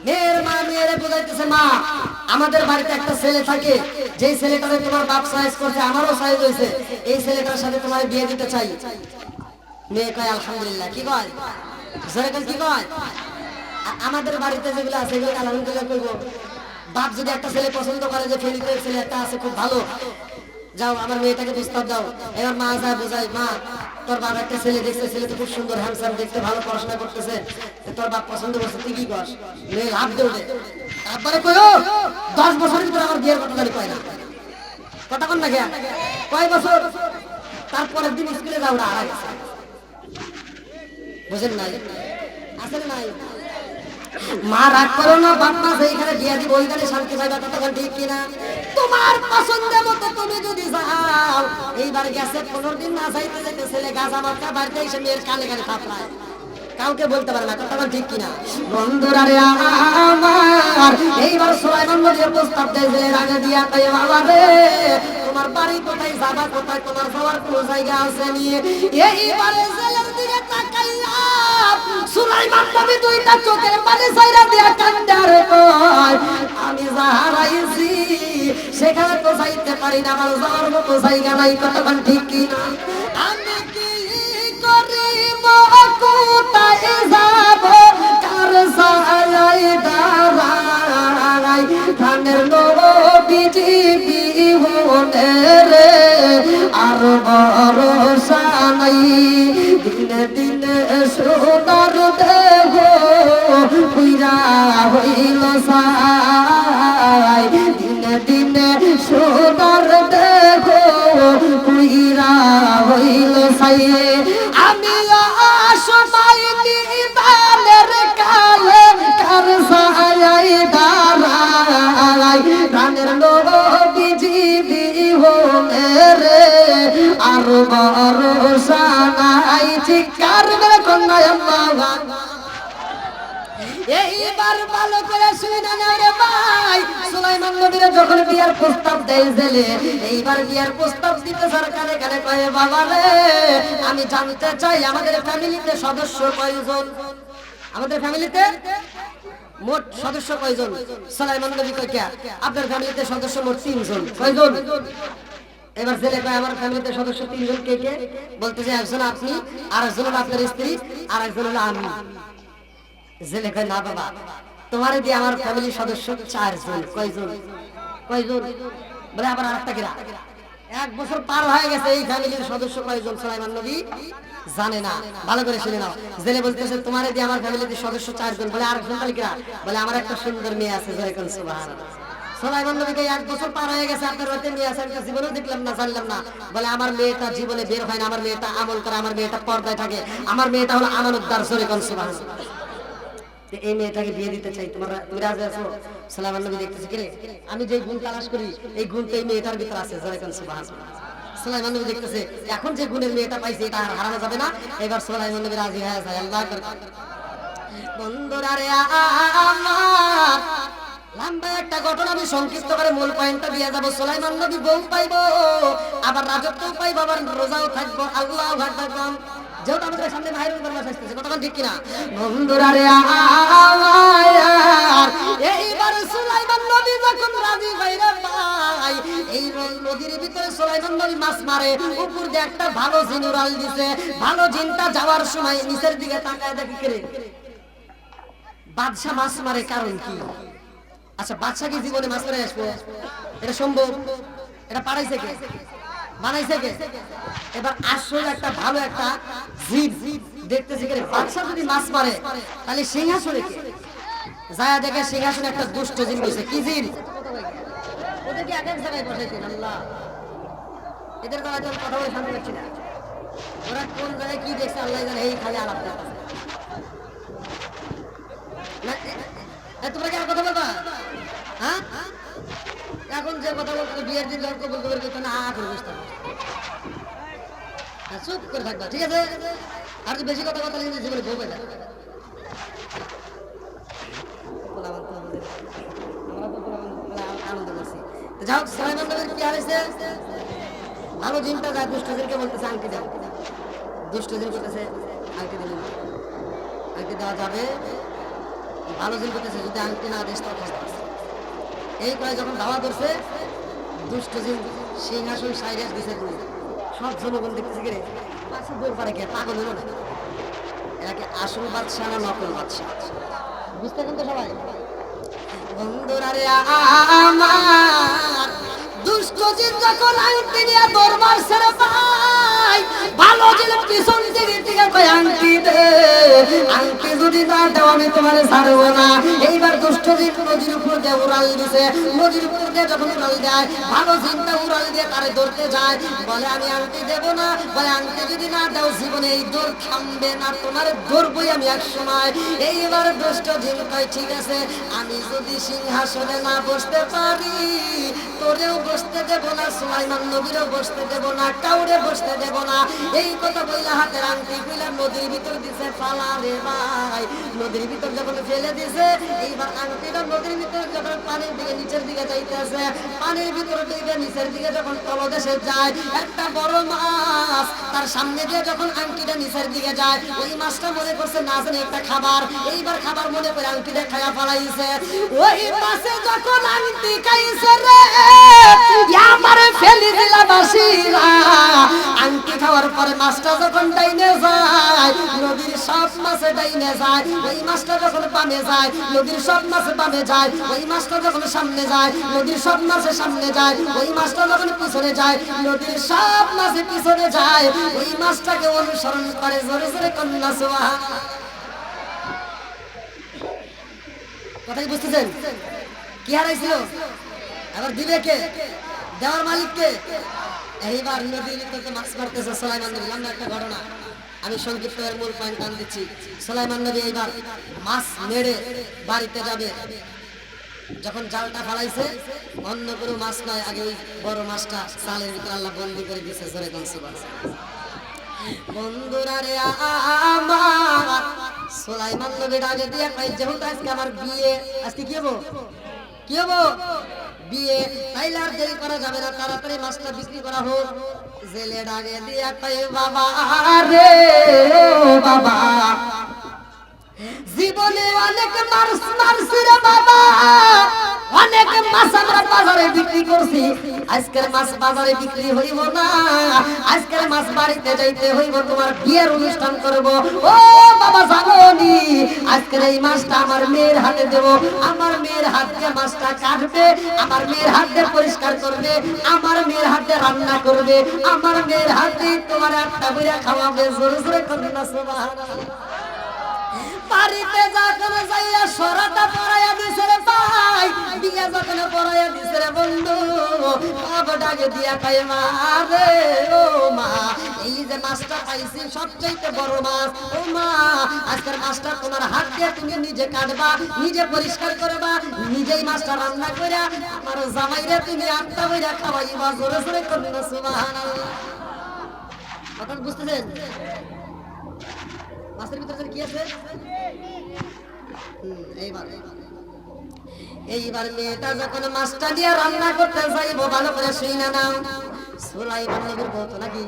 [SPEAKER 1] মেয়ের মা মেয়েরে বুঝাইতেছে, মা আমাদের বাড়িতে একটা ছেলে থাকে, যেই ছেলেটারে তোমার বাপ সাইজ করছে, আমারও সাইজ হয়েছে, এই ছেলেটার সাথে তোমার বিয়ে দিতে চাই। মেয়ে কয় আলহামদুলিল্লাহ। কি কয়? জোরে কোন? কি কয়? আমাদের বাড়িতে যেগুলো আছে এগুলো আলহামদুলিল্লাহ কইবো। বাপ যদি একটা ছেলে পছন্দ করে যে ফেলিতে ছেলে একটা আছে খুব ভালো, যাও আমার মেয়েটাকে প্রস্তাব দাও। এবার মা যা বোঝাই, মা তোর বাবা একটা ছেলে দেখছে, ছেলে তো খুব সুন্দর, হ্যান্ডসাম, দেখতে ভালো, পড়াশোনা করতেছে, তোর বাপ পছন্দ করছে, তুই কি কস? মেয়ে লাভ দেবে। তারপরে কইও 10 বছরের ভিতরে আমার বিয়ের কথা জানি কয় না, কথা কন না কেন? কয় বছর? তারপরের দিন স্কুলে যাও না, হারা গেছে। বুঝেন নাই? আসলে নাই। মা রাগ করো না, বাপ মা সেইখানে বিয়া দিব, ওইখানে শান্তি পাইবা, ততক্ষণ ঠিক কিনা? তোমার পছন্দের মতো তুমি যদি যাও, এইবার গেছে 15 দিন না যাইতে যাইতে ছেলে গাছা মার্কা বাড়িতে এসে মেয়ের কানে কানে থাপড়ায়, কাউকে বলতে পারে না, ততক্ষণ ঠিক কিনা? বন্ধুরা রে আমার, এইবার সুলাইমান নবী প্রস্তাব দেয় ছেলের আগে দিয়া কয়, বাবা রে তোমার বাড়ি কোথায়, যাবা কোথায়, তোমার যাওয়ার কোনো জায়গা আছে নিয়ে? এইবারে ছেলের দিকে তাকাইয়া সুলাইমান নবী দুইটা চোখের পানি ছাইরা দিয়া কান্দে আর কয়, আমি যা হারাইছি সেখানে তো যাইতে পারি না, আমার যাওয়ার মতো জায়গা নাই, কতক্ষণ ঠিক কিনা? আমি কি করিব, কোথায় যাব, কার সায়ায় দাঁড়াই, ধানের নবীজি বিহনে রে আর ভরসা নাই, দিনে দিনে সোনার দেহ পুইরা হইল সাই, দিনে দিনে সোনার দেহ পুইরা হইল সাই। আমি সময় নিদানের কালে কার সায়ায় দাঁড়াই, প্রাণের নবীজি বিহনে রে আর ভরসা নাই, চিৎকার করে কন্যা আল্লাহ। এইবার ভালো করে শুনে নাও রে ভাই, সুলাইমান নবীর যখন বিয়ার প্রস্তাব দেয় ছেলে, এইবার বিয়ার প্রস্তাব দিতে সরকারে কানে কয়, বাবা রে আমি জানতে চাই আমাদের ফ্যামিলিতে সদস্য কয়জন? আমাদের ফ্যামিলিতে মোট সদস্য কয়জন? সুলাইমান নবী কয়, কে আপনার ফ্যামিলিতে সদস্য মোট 3 জন। কয়জন? এবার ছেলে কয়, আমার ফ্যামিলিতে সদস্য 3 জন। কে কে? বলতেছে, একজন আপনি, আর একজন হলো আপনার স্ত্রী, আর একজন হলো আমি। ছেলে কয়, না বাবা তোমার দিয়ে আমার ফ্যামিলির সদস্য 4 জন। কয়জন? কয়জন? বলে আবার আরেকটা কিরা? 1 বছর পার হয়ে গেছে, এই ফ্যামিলির সদস্য কয়জন সুলাইমান নবী জানে না। ভালো করে শুনে নাও, জেলে বলতেছে তোমার দিয়ে আমার ফ্যামিলিতে সদস্য 4 জন। বলে আরেকজন তাহলে কিরা? বলে আমার একটা সুন্দর মেয়ে আছে। যেরকম সুবহানাল্লাহ। সুলাইমান নবীকে 1 বছর পার হয়ে গেছে, আপনার বাড়িতে মেয়ে আছে, আমি জীবনে দেখলাম না, জানলাম না। বলে আমার মেয়েটা জীবনে বের হয় না, আমার মেয়েটা আমল করে, আমার মেয়েটা পর্দায় থাকে, আমার মেয়েটা হলো আমানতদার। যেরকম সুবহানাল্লাহ। এই মেয়েটাকে বিয়ে দিতে চাই, তুমি রাজি আছো? সুলাইমান নবী দেখতেছে, কি রে আমি যে গুণ তালাশ করি এই গুণ তো এই মেয়েটার ভিতর আছে। যেরকম সুবহানাল্লাহ। সুলাইমান নবী দেখতেছে এখন যে গুণের মেয়েটা পাইছে এটা আর হারানো যাবে না। এবার সুলাইমান নবী রাজি হয়ে যায়। আল্লাহ আকবার। বন্ধুরা রে আমার, লম্বা একটা ঘটনা আমি সংক্ষিপ্ত করে মূল পয়েন্টটা দিয়ে যাব। সুলাইমান নবী বউ পাইবো, আবার রাজত্বও পাইবো, আবার রোজাও থাকবো। আল্লাহু আকবার। যেহেতু আমাদের সামনে মাহিরুল বরমাস আসতেছে, কতক্ষণ ঠিক কিনা? বন্ধুরা রে আমার, এইবার সুলাইমান নবী যখন রাজি হইরা পাই, এই নদীর ভিতরে সুলাইমান নবী মাছ মারে, উপর দিয়ে একটা ভালো জিন উড়াল দিছে। ভালো জিনটা যাওয়ার সময় নিচের দিকে তাকায় দেখে, কে রে বাদশা মাছ মারে কারণ কি? আচ্ছা, বাদশা কি জীবনে মাছ মারে আসবো? এটা সম্ভব? এটা পারাইছে কে? বানাইছে কে? এবার আসলে একটা ভালো একটা জীব দেখতেছে কে, বাদশা যদি মাছ মারে তাহলে সিংহাসনে কে? যায়া দেখে সিংহাসনে একটা দুষ্ট জিন বসে। কি জিন? ওদেরকে এক এক জায়গায় বসাইছেন আল্লাহ। এদের দ্বারা যখন কথা বলে শান্তি পাচ্ছি না। ওরা কোন জায়গায় কি দেখছে আল্লাহ জানে, এই খালি আলাপ করতেছে। তোমরা কি আর কথা বলবা? হ্যাঁ, এখন যে কথা বলতো বিয়ের দিন যখন কবুল কবুল করতো না, করে বুঝতে চুপ করে থাকবা, ঠিক আছে? আর যদি বেশি কথা বলতে কিন্তু জীবনে বউ পেয়ে যাবে। আনন্দ করছি। যাও, সুলাইমান নবীর কি হারাইছে? ভালো জিনটা যায় দুষ্ট জিনকে বলতেছে আংটি দাও। দুষ্ট জিন করতেছে আংটি দিল না। আংটি দেওয়া যাবে? ভালো জিন করতেছে যদি আংটি না দিস তো এই করে যখন দাওয়া ধরছে, দুষ্ট জিন সিংহাসন সাইরাস দিছে। সব জনগণ দেখতেছে কে রে, পাশে দৌড় পারে কে? পাগল হলো না? এটাকে আসল বাদশা না নকল বাদশা? বুঝতে কিন্তু সবাই বন্ধুরা রে আমার, দুষ্ট জিন যখন আংটি নিয়ে দরবার ছেড়ে পায়, ভালো জিন পিছন দিকে কয় আংটি দে, আংটি যদি না দাও আমি তোমারে ছাড়বো না। এইবার দুষ্ট জিন নদীর উপর দিয়ে উড়াল দিছে। নদীর উপর দিয়ে যখন উড়াল দেয়, ভালো জিনটা উড়াল দিয়ে তারে ধরতে যায়, বলে আমি আংটি দেব না। বলে আংটি যদি না দাও জীবনে এই দৌড় থামবে না, তোমার ধরবই আমি এক সময়। এইবার দুষ্ট জিন কয় ঠিক আছে, আমি যদি সিংহাসনে না বসতে পারি তোরেও বসতে দেব না, সুলাইমান নবীরও বসতে দেব না, কাউরে বসতে দেব না। এই কথা বইলা হাতের আংটি কইলা নদীর ভিতর দিছে ফালা রে ভাই। নদীর ভিতর যখন ফেলে দিছে, এইবার আংটিটা নদীর ভিতর যখন পানির দিকে নিচের দিকে যাইতেছে, পানির ভিতর দিকে নিচের দিকে যখন তলদেশে যায়, একটা বড় মাছ তার সামনে দিয়ে যখন আংটিটা নিচের দিকে যায়, ওই মাছটা মনে করছে না জানি একটা খাবার। এইবার খাবার মনে করে আংটিটা খায়া ফালাইছে। ওই মাছে যখন আংটি খাইছে রে, আমারে ফেলি দিলা বাসিরা। আংটি খাওয়ার পরে মাছটা যখন ডাইনে যায়, নদীর সব মাছে ডাইনে যায়। ওই মাছটা যখন বামে যায়, নদীর সব মাছে বামে যায়। ওই মাছটা যখন সামনে যায়, নদীর সব মাছে সামনে যায়। ওই মাছটা যখন পিছনে যায়, নদীর সব মাছে পিছনে যায়। ওই মাছটাকে অনুসরণ করে জোরে জোরে কন্যা সুবহানাল্লাহ। কথা কি বুঝতেছেন? কি হারাইছিল? আবার দিবে কে? দেওয়ার মালিক কে? এইবার নদীর ভিতরে মাছ মারতেছে সুলাইমান নবী। লম্বা একটা ঘটনা, আমি সংক্ষিপ্ত এর মূল পয়েন্ট টান দিচ্ছি। সুলাইমান নবী এইবার মাছ মেরে বাড়িতে যাবে, যখন জালটা ফালাইছে অন্য কোনো মাছ নয়, আগে ওই বড় মাছটা জালের ভিতরে আল্লাহ বন্দী করে দিয়েছে। জোরে কোন সুবহানাল্লাহ। বন্ধুরা রে আমার, সুলাইমান নবী আগে দিয়ে কই যেহেতু আজকে আমার বিয়ে, আজকে কি হবো? কি হবো? বিয়ে, তাইলে আর দেরি করা যাবে না, তাড়াতাড়ি মাছটা বিক্রি করা হোক। জেলে ডাকে দিয়ে কই বাবা রে ও বাবা, জীবনে অনেক মারছি রে বাবা, অনেক মাছ আমরা বাজারে বিক্রি করছি, আজকের মাছ বাজারে বিক্রি হইব না, আজকের মাছ বাড়িতে যাইতে হইব, তোমার বিয়ের অনুষ্ঠান করব। ও বাবা জানোনি, আজকের এই মাছটা আমার মেয়ের হাতে দেব, আমার মেয়ের হাত দিয়ে মাছটা কাটবে, আমার মেয়ের হাত দিয়ে পরিষ্কার করবে, আমার মেয়ের হাত দিয়ে রান্না করবে, আমার মেয়ের হাত দিয়ে তোমার একটা বইরা খাওয়াবে। জোরে জোরে কন্যা সুবহানাল্লাহ। বাড়িতে যখন যাইয়া সরাটা পরাইয়া দিছে রে ভাই, বিয়া যখন পরাইয়া দিছে রে বন্ধু, বাবা ডাকে দিয়া কয় মা রে ও মা, এই যে মাছটা পাইছি সবচাইতে বড় মাছ, ও মা আজকের মাছটা তোমার হাত দিয়ে তুমি নিজে কাটবা, নিজে পরিষ্কার করবা, নিজেই মাছটা রান্না কইরা আমার জামাইরে তুমি আটটা বইরা খাওয়াইবা। জোরে জোরে কন্যা সুবহানাল্লাহ। কথা বুঝতেছেন? মাছের ভিতরে কি আছে? এইবার মেয়েটা যখন মাছটা দিয়ে রান্না করতে যাইবো, ভালো করে শুই না নাও, সুলাইমান নবীর বউ তো নাকি?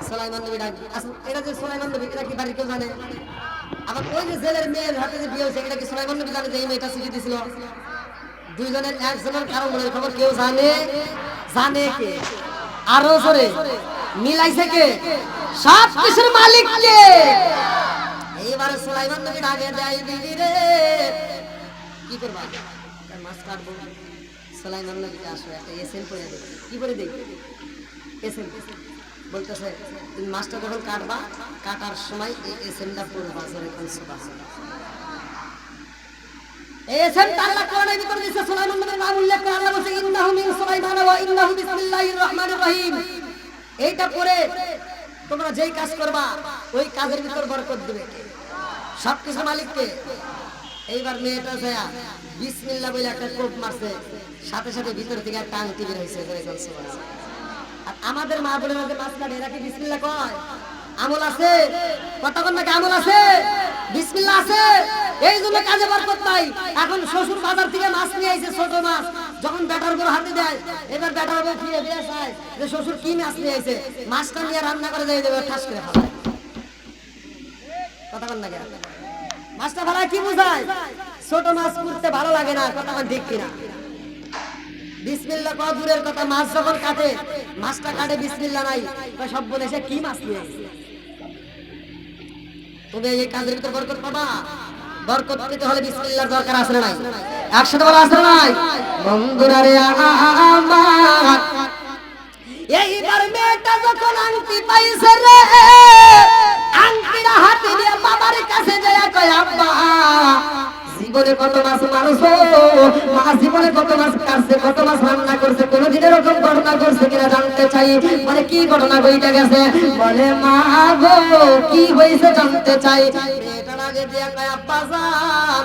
[SPEAKER 1] সুলাইমান নবী ডাক, এটা যে সুলাইমান নবী, এটা কি বাড়ি কেউ জানে? আবার ওই যে জেলের মেয়ের হাতে যে বিয়ে হয়েছে, এটা কি সুলাইমান নবী জানে যে এই মেয়েটা চিঠি দিছিল? দুইজনের একজনের কারো মনের খবর কেউ জানে? জানে কে? আরো জোরে মিলাইছে কে? সব কিছুর মালিক কে? এইবার সুলাইমান নবী ডাকে দেয়, বিবি রে কি করবা? মাছ কাটবো। সুলাইমান নবী আসো একটা এসএম করে দেয়। কি করে দেই? এসএম বলতেছে তুমি মাছটা যখন কাটবা, কাটার সময় এই এসএমটা পড়বা। সুবহানাল্লাহ। এসএম আল্লাহ কোরআনের ভিতরে দিয়েছে, সুলাইমান নবীর নাম উল্লেখ করে আল্লাহ বলেছে ইন্নাহু মিন সুলাইমান ওয়া ইন্নাহু বিসমিল্লাহির রহমানির রহিম। এইটা পড়ে তোমরা যেই কাজ করবা ওই কাজের ভিতর বরকত দিবে কে? সবকিছু মালিক কে? এইবার মেয়েটা যায় বিসমিল্লাহ বলে একটা কোপ মারছে, সাথে সাথে ভিতর থেকে একটা আংটি বের হইছে। আর আমাদের মা বোনেরা যে মাছ কাটে এরা কি বিসমিল্লাহ কয়? আমল আছে? কথা বল নাকি আমল আছে? বিসমিল্লাহ আছে? এই জন্য কাজে বরকত নাই। এখন শ্বশুর বাজার থেকে মাছ নিয়ে আইছে, ছোট মাছ, যখন ব্যাটার বড় হাতে দেয়, এবার ব্যাটার বড় ফিরে দিয়ে চায় যে শ্বশুর কি মাছ নিয়ে আইছে, মাছটা নিয়ে রান্না করে দিয়ে দেবে, ঠাস করে ফেলায়। কথা বল নাকি? মাছটা ফেলায় কি বোঝায়? ছোট মাছ করতে ভালো লাগে না। কথা বল ঠিক কিনা? বিসমিল্লাহ কত দূরের কথা, মাছ যখন কাটে, মাছটা কাটে বিসমিল্লাহ নাই, সব বলে সে কি মাছ নিয়ে আইছে। তুমি এই কাজের ভিতর বরকত পাবা। বরকত পেতে হলে বিসমিল্লাহর দরকার আছে না নাই? একসাথে বলা আছে না নাই? বন্ধুরা রে আমার, এইবার মেয়েটা যখন আংটি পাইছে রে, আংটিটা হাতে নিয়ে বাবার কাছে যায়, কয় আব্বা জীবনে কত মাছ মারছো, মা জীবনে কত মাছ কাটছে, কত মাছ রান্না করছে, কোনদিন এরকম ঘটনা করছে কিনা জানতে চাই। মানে কি ঘটনা ঘটে গেছে? বলে মা গো কি হয়েছে জানতে চাই। মেয়েটার আগে দিয়া কয় আব্বা জান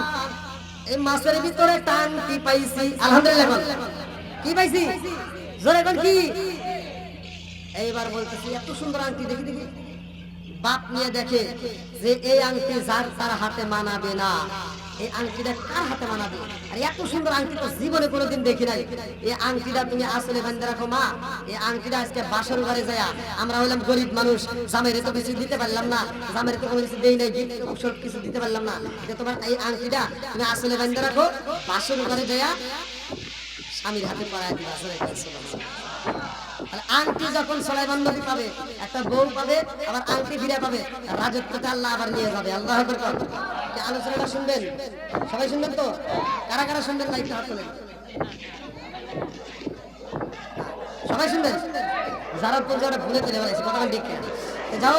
[SPEAKER 1] এই মাছের ভিতরে একটা আংটি পাইছি। আলহামদুলিল্লাহ বল। কি পাইছি? জোরে বল কি? এইবার বলতেছি এত সুন্দর আংটি, দেখি দেখি। বাপ নিয়ে দেখে যে এই আংটি যার তার হাতে মানাবে না, এই আংটিটা কার হাতে মানাবে? আর এত সুন্দর আংটি তো জীবনে কোনোদিন দেখি নাই। এই আংটিটা তুমি আসলে বান্ধে রাখো মা। এই আংটিটা আজকে বাসর ঘরে যায়, আমরা হইলাম গরিব মানুষ, জামাইরে তো কিছু দিতে পারলাম না, জামাইরে তো কোনো কিছু দেই নাই, সব কিছু দিতে পারলাম না, তোমার এই আংটিটা তুমি আসলে বান্ধে রাখো, বাসর ঘরে যায় স্বামীর হাতে পরায় দিবা। আংটি যখন সুলাইমান নবী পাবে, একটা বউ পাবে, আবার আংটি ফিরে পাবে, রাজত্বটা আল্লাহ আবার নিয়ে যাবে। আল্লাহু আকবার। কি আলোচনাটা শুনবেন? সবাই শুনবেন তো? কারা কারা শুনবেন? লাইক হাত তোলেন। সবাই শুনবেন? যারা পূজাটা ভুলে ফেলে বলেছে কথা ঠিক না। যাও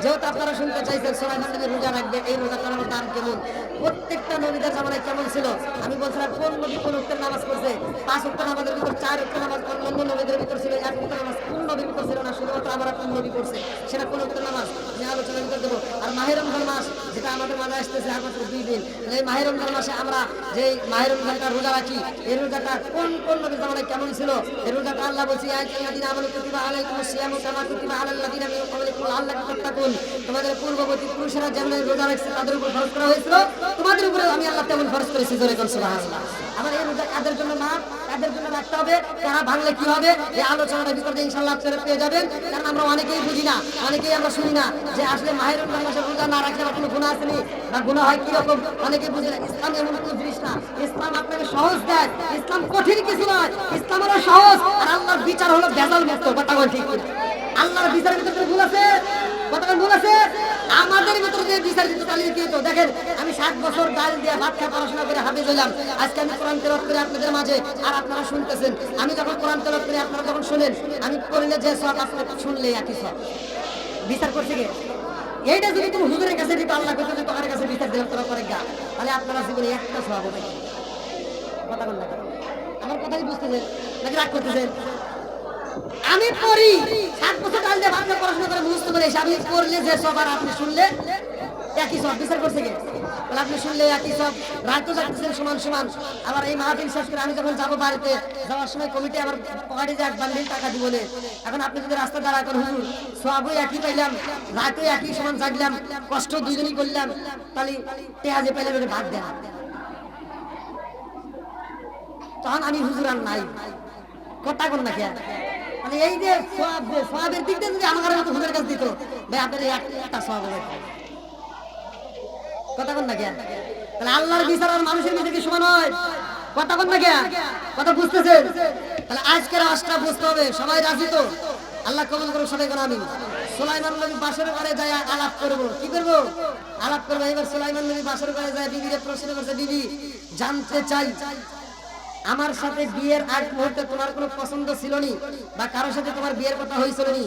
[SPEAKER 1] যেহেতু আপনারা শুনতে চাইছেন সুলাইমান নবী রোজা রাখবে, এই রোজা করার দাম কেমন, প্রত্যেকটা নবীদের জামানায় কেমন ছিল। আমি বলছিলাম কোন নবী কোন ওয়াক্তের নামাজ পড়ছে, 5 ওয়াক্ত নামাজের ভিতর 4 ওয়াক্ত নামাজ অন্যান্য নবীদের ভিতর ছিল, 1 ওয়াক্ত নামাজ কোন নবীর ভিতর ছিল না, শুধুমাত্র আমরা কোন নবী পড়ছে সেটা কোন ওয়াক্তের নামাজ আমি আলোচনার ভিতর দেবো। আর মাহে রমজান মাস যেটা আমাদের মাঝে আসতেছে আর মাত্র 2 দিন, এই মাহে রমজান মাসে আমরা যে মাহে রমজানটা রোজা রাখি, এই রোজাটা কোন কোন নবীর জামানায় কেমন ছিল, এই রোজাটা আল্লাহ বলছে আয়াতুল্লাযিনা আমানু কুতিবা আলাইকুমুস সিয়ামু কামা কুতিবা আলাল লাযিনা মিন ক্বাবলিকুম লাআল্লাকুম তাত্তাকুন। তোমাদের পূর্ববর্তী পুরুষেরা যেমন রোজা রাখছে তাদের উপর ফরজ করা হয়েছিল, তোমাদের উপরে আমি আল্লাহ তেমন ফরজ করেছি। জোরে কোন সুবহানাল্লাহ। আমার এই রোজা কাদের জন্য না, কাদের জন্য রাখতে হবে, কারা ভাঙলে কি হবে, এই আলোচনার ভিতরে ইনশাআল্লাহ আপনারা পেয়ে যাবেন। কারণ আমরা অনেকেই বুঝি না, অনেকেই আমরা শুনি না যে আসলে মাহে রমজান মাসে রোজা না রাখলে কোনো গুনাহ আছে নি, বা গুনাহ হয় কি রকম, অনেকেই বুঝে না। ইসলাম এমন কোনো জিনিস না, ইসলাম আপনাকে সহজ দেয়, ইসলাম কঠিন কিছু নয়, ইসলাম হলো সহজ। আর আল্লাহর বিচার হলো ভেজাল মুক্ত। কথা বল ঠিক কিনা? আল্লাহর বিচারের ভিতরে ভুল আছে? কথা ভুল আছে? আমাদের ভিতরে যে বিচার দিতে চালিয়ে কি তো দেখেন, আমি 7 বছর গাল দিয়ে ভাত খেয়ে পড়াশোনা করে হাফেজ হইলাম, আজকে আমি কোরআন তেলাওয়াত করে আপনাদের মাঝে, আর আপনারা শুনতেছেন। আমি যখন কোরআন তেলাওয়াত করি আপনারা যখন শুনেন, আমি করলে যে সওয়াব আপনারা শুনলে একই সওয়াব। বিচার করছে কে? এইটা যদি তুমি হুজুরের কাছে দিতে, আল্লাহ কইছে যে তোমার কাছে বিচার দিলাম তোরা করে গা, তাহলে আপনারা জীবনে একটা সওয়াব হবে। কথা বল না, আমার কথাই বুঝতেছেন নাকি রাগ করতেছেন? আমি পড়ি 7 বছর গাল দিয়ে ভাত খেয়ে পড়াশোনা করে মুখস্থ করে এসে আমি পড়লে যে সওয়াব আর আপনি শুনলে একই সওয়াব। বিচার করছে কে? তাহলে আপনি শুনলে একই সওয়াব, রাখতে যাচ্ছেন সমান সমান। আবার এই মাহফিল শেষ করে আমি যখন যাবো বাড়িতে, যাওয়ার সময় কমিটি আবার পকেটে যে 1 বান্ডিল টাকা দিব বলে, এখন আপনি যদি রাস্তা দাঁড়া করেন হুজুর সওয়াবও একই পাইলাম, রাতেও একই সমান জাগলাম, কষ্ট দুইজনই করলাম, তাহলে টেহা যে পাইলাম এটা ভাগ দেন। তখন আমি হুজুর আর নাই, কথা কোন না কে? মানে এই যে সওয়াবের দিক দিয়ে যদি আমার মতো হুজুরের কাছে দিত, ভাই আপনার একটা সওয়াব হবে। কথা কোন না কে? তাহলে আল্লাহর বিচার আর মানুষের বিচার কি সমান হয়? কথা কোন না কে? কথা বুঝতেছেন? তাহলে আজকের আশটা বুঝতে হবে। সবাই রাজি তো? আল্লাহ কবুল করুন, সবাই কোন আমিন। সুলাইমান নবী বাসর ঘরে যায় আলাপ করব, কি করব? আলাপ করব। এবার সুলাইমান নবী বাসর ঘরে যায় বিবিরে প্রশ্ন করছে, বিবি জানতে চাই আমার সাথে বিয়ের আগ মুহূর্তে তোমার কোনো পছন্দ ছিল নি, বা কারোর সাথে তোমার বিয়ের কথা হয়েছিল নি?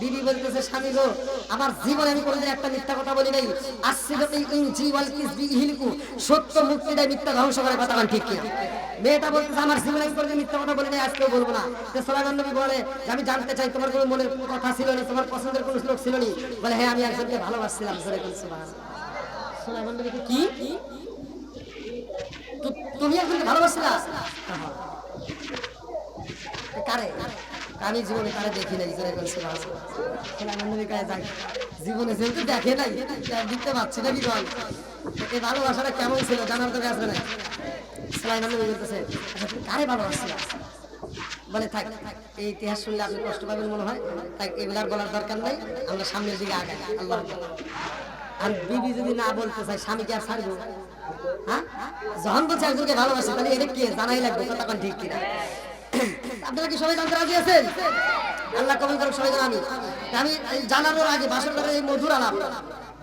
[SPEAKER 1] বিবি বলতেছে, স্বামী গো, আমার জীবনে আমি কোনোদিন একটা মিথ্যা কথা বলি নাই। আসসিদকু ইনজি ওয়াল কিসবি ইহলিকু, সত্য মুক্তি দেয়, মিথ্যা ধ্বংস করে, কথা বলেন ঠিক কিনা? মেয়েটা বলতেছে, আমার জীবনে আমি কোনোদিন মিথ্যা কথা বলি নাই, আজকেও বলবো না। তো সুলাইমান নবী বলে যে, আমি জানতে চাই তোমার কোনো মনের কথা ছিল নি, তোমার পছন্দের কোনো লোক ছিল নি? বলে, হ্যাঁ, আমি একজনকে ভালোবাসছিলাম। সুলাইমান নবী, কি তুমি একজনকে ভালোবাসছিলা? কারে? আমি জীবনে কারে দেখি নাই। জীবনে যেহেতু দেখে নাই, দিতে পারছি না। কি বল, এই ভালোবাসাটা কেমন ছিল জানার তো কাছে নাই। সুলাইমান নবী বলতেছে, আচ্ছা তুমি কারে ভালোবাসছিলা? বলে, থাক, এই ইতিহাস শুনলে আপনি কষ্ট পাবেন মনে হয়, তাই এগুলার বলার দরকার নাই, আমরা সামনের দিকে আগাই। আল্লাহ, আর বিবি যদি না বলতে চাই, স্বামীকে আর ছাড়বো? হ্যাঁ, যখন বলছে একজনকে ভালোবাসে, তাহলে এটা কে জানাই লাগবে, তখন ঠিক কিনা? আপনারা কি সবাই জানতে রাজি আছেন? আল্লাহ কবুল করুক সবাই। আমি জানানোর আগে বাসর ঘরের এই মধুর আলাপ,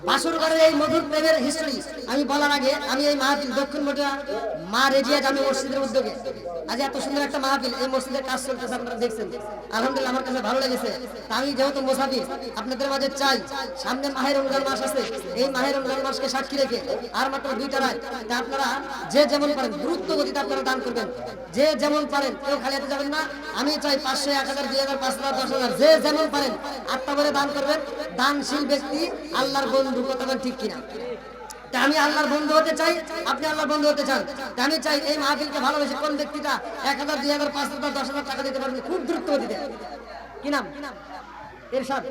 [SPEAKER 1] বাসর ঘরের এই মধুর প্রেমের হিস্ট্রি আমি বলার আগে, আমি এই মাহফিল দক্ষিণ মটিয়া মা রেজিয়া জামে মসজিদের উদ্যোগে আজ এত সুন্দর একটা মাহফিল, এই মসজিদের কাজ চলতেছে, আপনারা দেখছেন, আলহামদুলিল্লাহ আমার কাছে ভালো লেগেছে। আমি যেহেতু মুসাফির, আপনাদের মাঝে চাই, সামনে মাহে রমজান মাস আছে, এই মাহে রমজান মাসকে সাক্ষী রেখে আর মাত্র 2টা রাত, তা আপনারা যে যেমন পারেন দ্রুত গতিতে আপনারা দান করবেন, যে যেমন পারেন, কেউ খালি হাতে যাবেন না। আমি চাই 500, 1000, 2000, 5000, 10000, যে যেমন পারেন আত্মা করে দান করবেন। দানশীল ব্যক্তি আল্লাহর বন্ধু, কথা ঠিক কিনা? আমি আল্লাহর বন্ধু হতে চাই, আপনি আল্লাহর বন্ধু হতে চান, আমি চাই এই মাহফিলকে ভালোবেসে কোন ব্যক্তিটা 1000, 2000, 5000, 10000 টাকা দিতে পারবেন খুব দ্রুত গতিতে? কি নাম? ইরশাদ।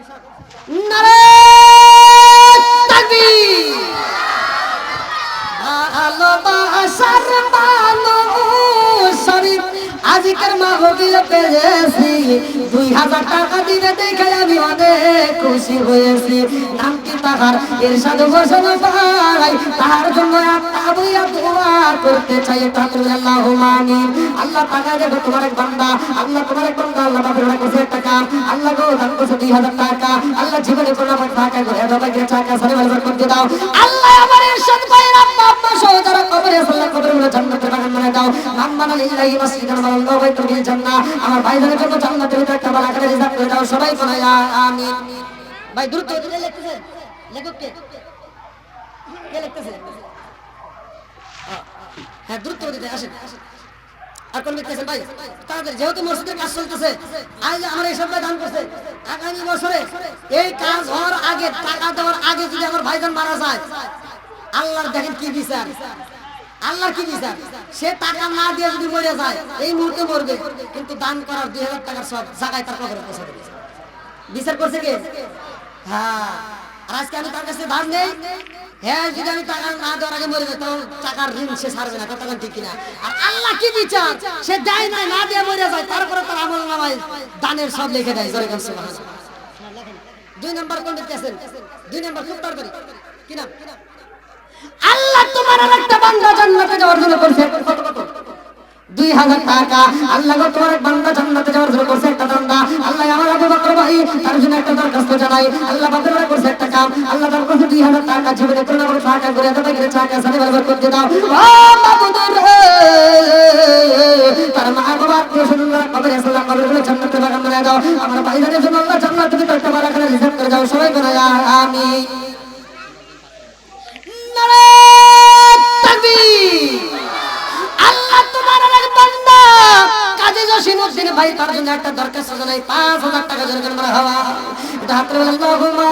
[SPEAKER 1] নারায়ে তাকবীর। ভালোবাসার মানুষ আজকের মাহফিল পেয়েছি, 2000 টাকা দিবে দেখে আমি অনেক খুশি হয়েছি। নাম কি তাহার? ইরশাদ হোসেন ভাই। তাহার জন্য একটা বইয়া দোয়া করতে চাই, আল্লাহুম্মা আমিন। আল্লাহ টাকা দেবে তোমার এক বান্দা, আল্লাহ তোমার এক বান্দা, আল্লাহ বাপের কাছে টাকা, আল্লাহ গো দান করছে 2000 টাকা, আল্লাহ জীবনে কোনো আমার টাকা করে দাবাকে টাকা সারে বরকত করতে দাও। আল্লাহ আমার ইরশাদ ভাইয়ের আব্বা আম্মা সহ যারা কবরে আল্লাহ কবরগুলো জান্নাতের বাগান বানায় দাও। মাম্মানা লিল্লাহি মাসজিদান ওয়া বাইতুল ফিল জান্নাহ। আমার ভাইদের জন্য জান্নাতের ভিতরে একটা বালা করে রিজার্ভ করে দাও, সবাই বলে আমিন। ভাই দ্রুত দিলে লিখতেছেন, লেখক কে? কে লিখতেছে? হ্যাঁ, দ্রুত দিতে আসেন। আর কোন লিখতেছেন ভাই? তাড়াতাড়ি, যেহেতু মসজিদের কাজ চলতেছে, আজ আমার এই সপ্তাহে দান করছে, আগামী বছরে এই কাজ হওয়ার আগে, টাকা দেওয়ার আগে যদি আমার ভাইজান মারা যায়, আল্লাহর দেখেন কি বিচার, আল্লাহর কি বিচার। সে টাকা না দিয়ে যদি মরে যায়, এই মুহূর্তে মরবে, কিন্তু দান করার 2000 টাকার সব জায়গায় তার কবরে পৌঁছে দেবে। বিচার করছে কে? হ্যাঁ। আর আজকে আমি তার কাছে ধার নেই, হ্যাঁ, যদি আমি টাকা না দেওয়ার আগে মরে যাই, তখন টাকার ঋণ সে ছাড়বে না, কথা ঠিক কিনা? আর আল্লাহ কি বিচার, সে দেয় না, না দিয়ে মরে যায়, তারপরে তার আমল নামায় দানের সব লিখে দেয়। জোরে বলেন সুবহানাল্লাহ। 2 নাম্বার কোন দিকে আছেন? 2 নাম্বার খুব তাড়াতাড়ি। কি নাম? আল্লাহ তোমার আরেকটা বান্দা জান্নাতে যাওয়ার জন্য করছে কত কত 2000 টাকা। আল্লাহ গো তোমার এক বান্দা জান্নাতে যাওয়ার জন্য করছে একটা বান্দা। আল্লাহ আমার আবু বকর ভাই তার জন্য একটা দরখাস্ত জানাই। আল্লাহ বাকর ভাই করছে একটা কাম, আল্লাহ তার কাছে 2000 টাকা জীবনে কোনো বড় টাকা করে দাও, গিয়ে টাকা সাথে বরকত করতে দাও। ও মাবুদুর রে, তার মা বাবা আত্মীয়-স্বজনরা কবরে আল্লাহ কবরগুলো জান্নাতের বাগান বানায় দাও। আমার ভাইদের জন্য আল্লাহ জান্নাতের ভিতরে একটা বাগান রিজার্ভ করে দাও, সবাই বলে আমিন। আল্লাহ তোমার এক বান্দা কাজী জসিমউদ্দিন ভাই, তার জন্য একটা দরখাস্ত জানাই, 5000 টাকা জোরে করে হওয়া। এটা হাতে বলে আল্লাহুম্মা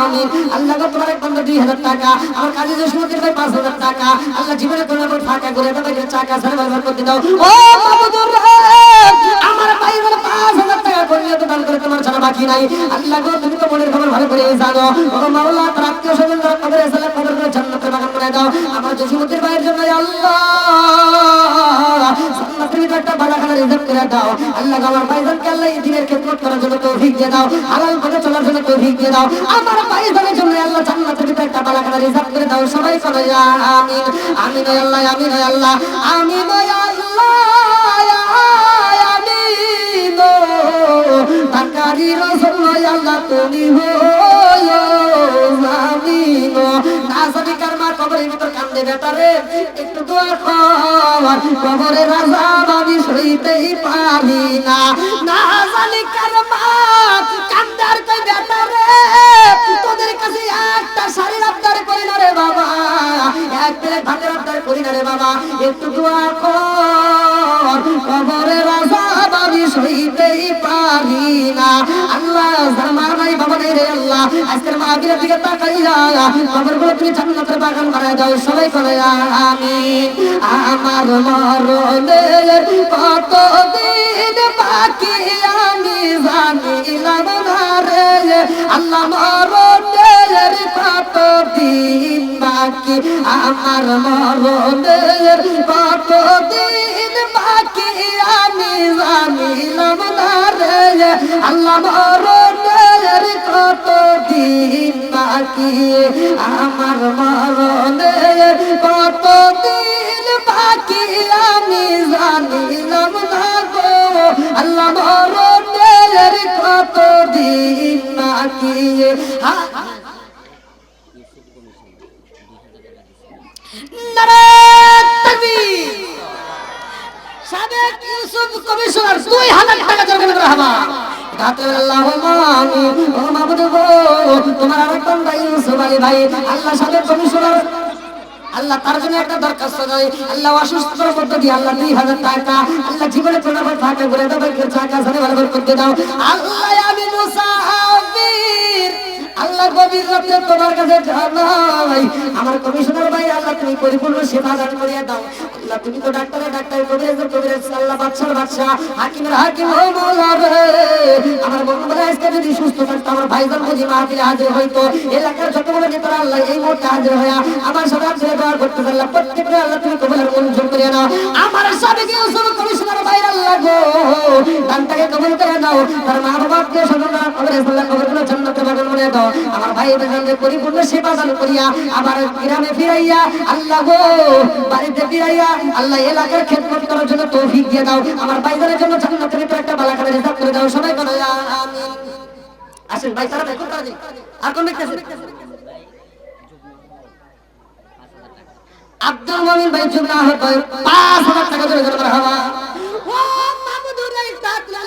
[SPEAKER 1] আমিন। আল্লাহ গো তোমার এক বান্দা 2000 টাকা, আমার কাজী জসিমউদ্দিন ভাই 5000 টাকা, আল্লাহ জীবনে কোনো বড় টাকা করে দাও, গিয়ে টাকা সারে বরকত করতে দাও। ও মাবুদুর রে, আমার ভাই বলে 5000 টাকা করলে তো দান করে তোমার ছাড়া বাকি নাই। আল্লাহ গো তুমি তো মনের খবর ভালো করে জানো। ও মাওলা, তার আত্মীয়-স্বজনরা কবরে আল্লাহ কবরগুলো জান্নাতের বাগান বানায় দাও। আমার জসিমউদ্দিন ভাইয়ের জন্য আল্লাহ জান্নাতের ভিতরে একটা বাগান রিজার্ভ করে দাও। আল্লাহ আমার ভাইজানকে আল্লাহ এই দিনের খেদমত করার জন্য তৌফিক দিয়ে দাও, হালাল পথে চলার জন্য তৌফিক দিয়ে দাও। আমার ভাইজানের জন্য আল্লাহ জান্নাতের ভিতরে একটা বাগান রিজার্ভ করে দাও, সবাই বলো আমিন। আমিন ও আল্লাহ, আমিন ও আল্লাহ, আমিন ও আল্লাহ, আমিন ও তাকারি রাসূল আল্লাহ তুমি হো ভিতর কান্দে বেটারে একটু দোয়া কর কবরে রাজা আমি সইতেই পারি না না জানি কার মা কান্দার কই বেটারে তোদের কাছে একটা শাড়ির আবদার করি না রে বাবা এক প্লেট ভাতের আবদার করি না রে বাবা একটু দোয়া কর কবরে রাজা আমি সইতেই পারি না আল্লাহ জামানাই বাবা রে আল্লাহ আজকের মাহফিলের দিকে তাকাইয়া কবরগুলো তুমি জান্নাতের বাগান বানায় দাও সবাই করে আমিন আমার মরণের কতদিন বাকি আমি জানিলাম না রে আল্লাহ মরণের কতদিন বাকি আমার মরণের কতদিন বাকি আমি জানিলাম না রে আল্লাহ মরণের কতদিন বাকি আমার মরণের কতদিন বাকি আমি জানিলাম না গো আল্লাহ মরণের কতদিন বাকি নারে তাকবীর সাবেক ইউসুফ কমিশনার 2000 টাকা জমা করে হাবা আল্লাহুম্মা আমিন ও মাবুদ গো তোমার আরেকজন ভাই ইউসুফ আলী ভাই আল্লাহ সাবেক কমিশনার আল্লাহ তার জন্য একটা দরখাস্ত দেয় আল্লাহ অসুস্থতার মধ্যে দিয়ে আল্লাহ 2000 টাকা আল্লাহ জীবনে প্রণাম থাকে করে দাও টাকা সাথে বরাবর করতে দাও আল্লাহ আমি মুসাফির আল্লাহ গভীর রাতে তোমার কাছে জানাই আমার কমিশনার ভাই আল্লাহ তুমি পরিপূর্ণ সেবা দান করিয়া দাও আল্লাহ তুমি তো ডাক্তারের ডাক্তার কবিরাজের কবিরাজ আল্লাহ বাদশার বাদশা হাকিমের হাকিম ও মাওলা রে আমার বন্ধু ভাই আজকে যদি সুস্থ থাকতো আমার ভাইজান বুঝি মাহফিলে হাজির হইতো এলাকার যত বড় নেতারা আল্লাহ এই মুহূর্তে হাজির হইয়া আমার সাথে ছেড়ে দেওয়ার করতে আল্লাহ প্রত্যেকটা আল্লাহ তুমি কবুলের মঞ্জুর করিয়া নাও আমার সাবেক ইউসুফ কমিশনার ভাই আল্লাহ গো দানটাকে কবুল করে নাও তার মা বাবাকে সদনা কবরে আল্লাহ কবরগুলো জান্নাতে বাগান বানিয়ে দাও আমার ভাই বেজানকে পরিপূর্ণ সেবা দান করিয়া আবার গ্রামে ফিরাইয়া আল্লাহ গো বাড়িতে ফিরাইয়া আল্লাহ এলাকার খেদমত করার জন্য তৌফিক দিয়ে দাও আমার ভাইদের জন্য জান্নাতের ভিতরে একটা বালাখানা রিজার্ভ করে দাও সবাই বলো আমিন আসেন ভাই তারা দেখুন তারা আর কোন দেখতেছেন আব্দুল মুমিন ভাই জুমনা হতো 5000 টাকা জোরে জোরে মারহাবা ও মাবুদুর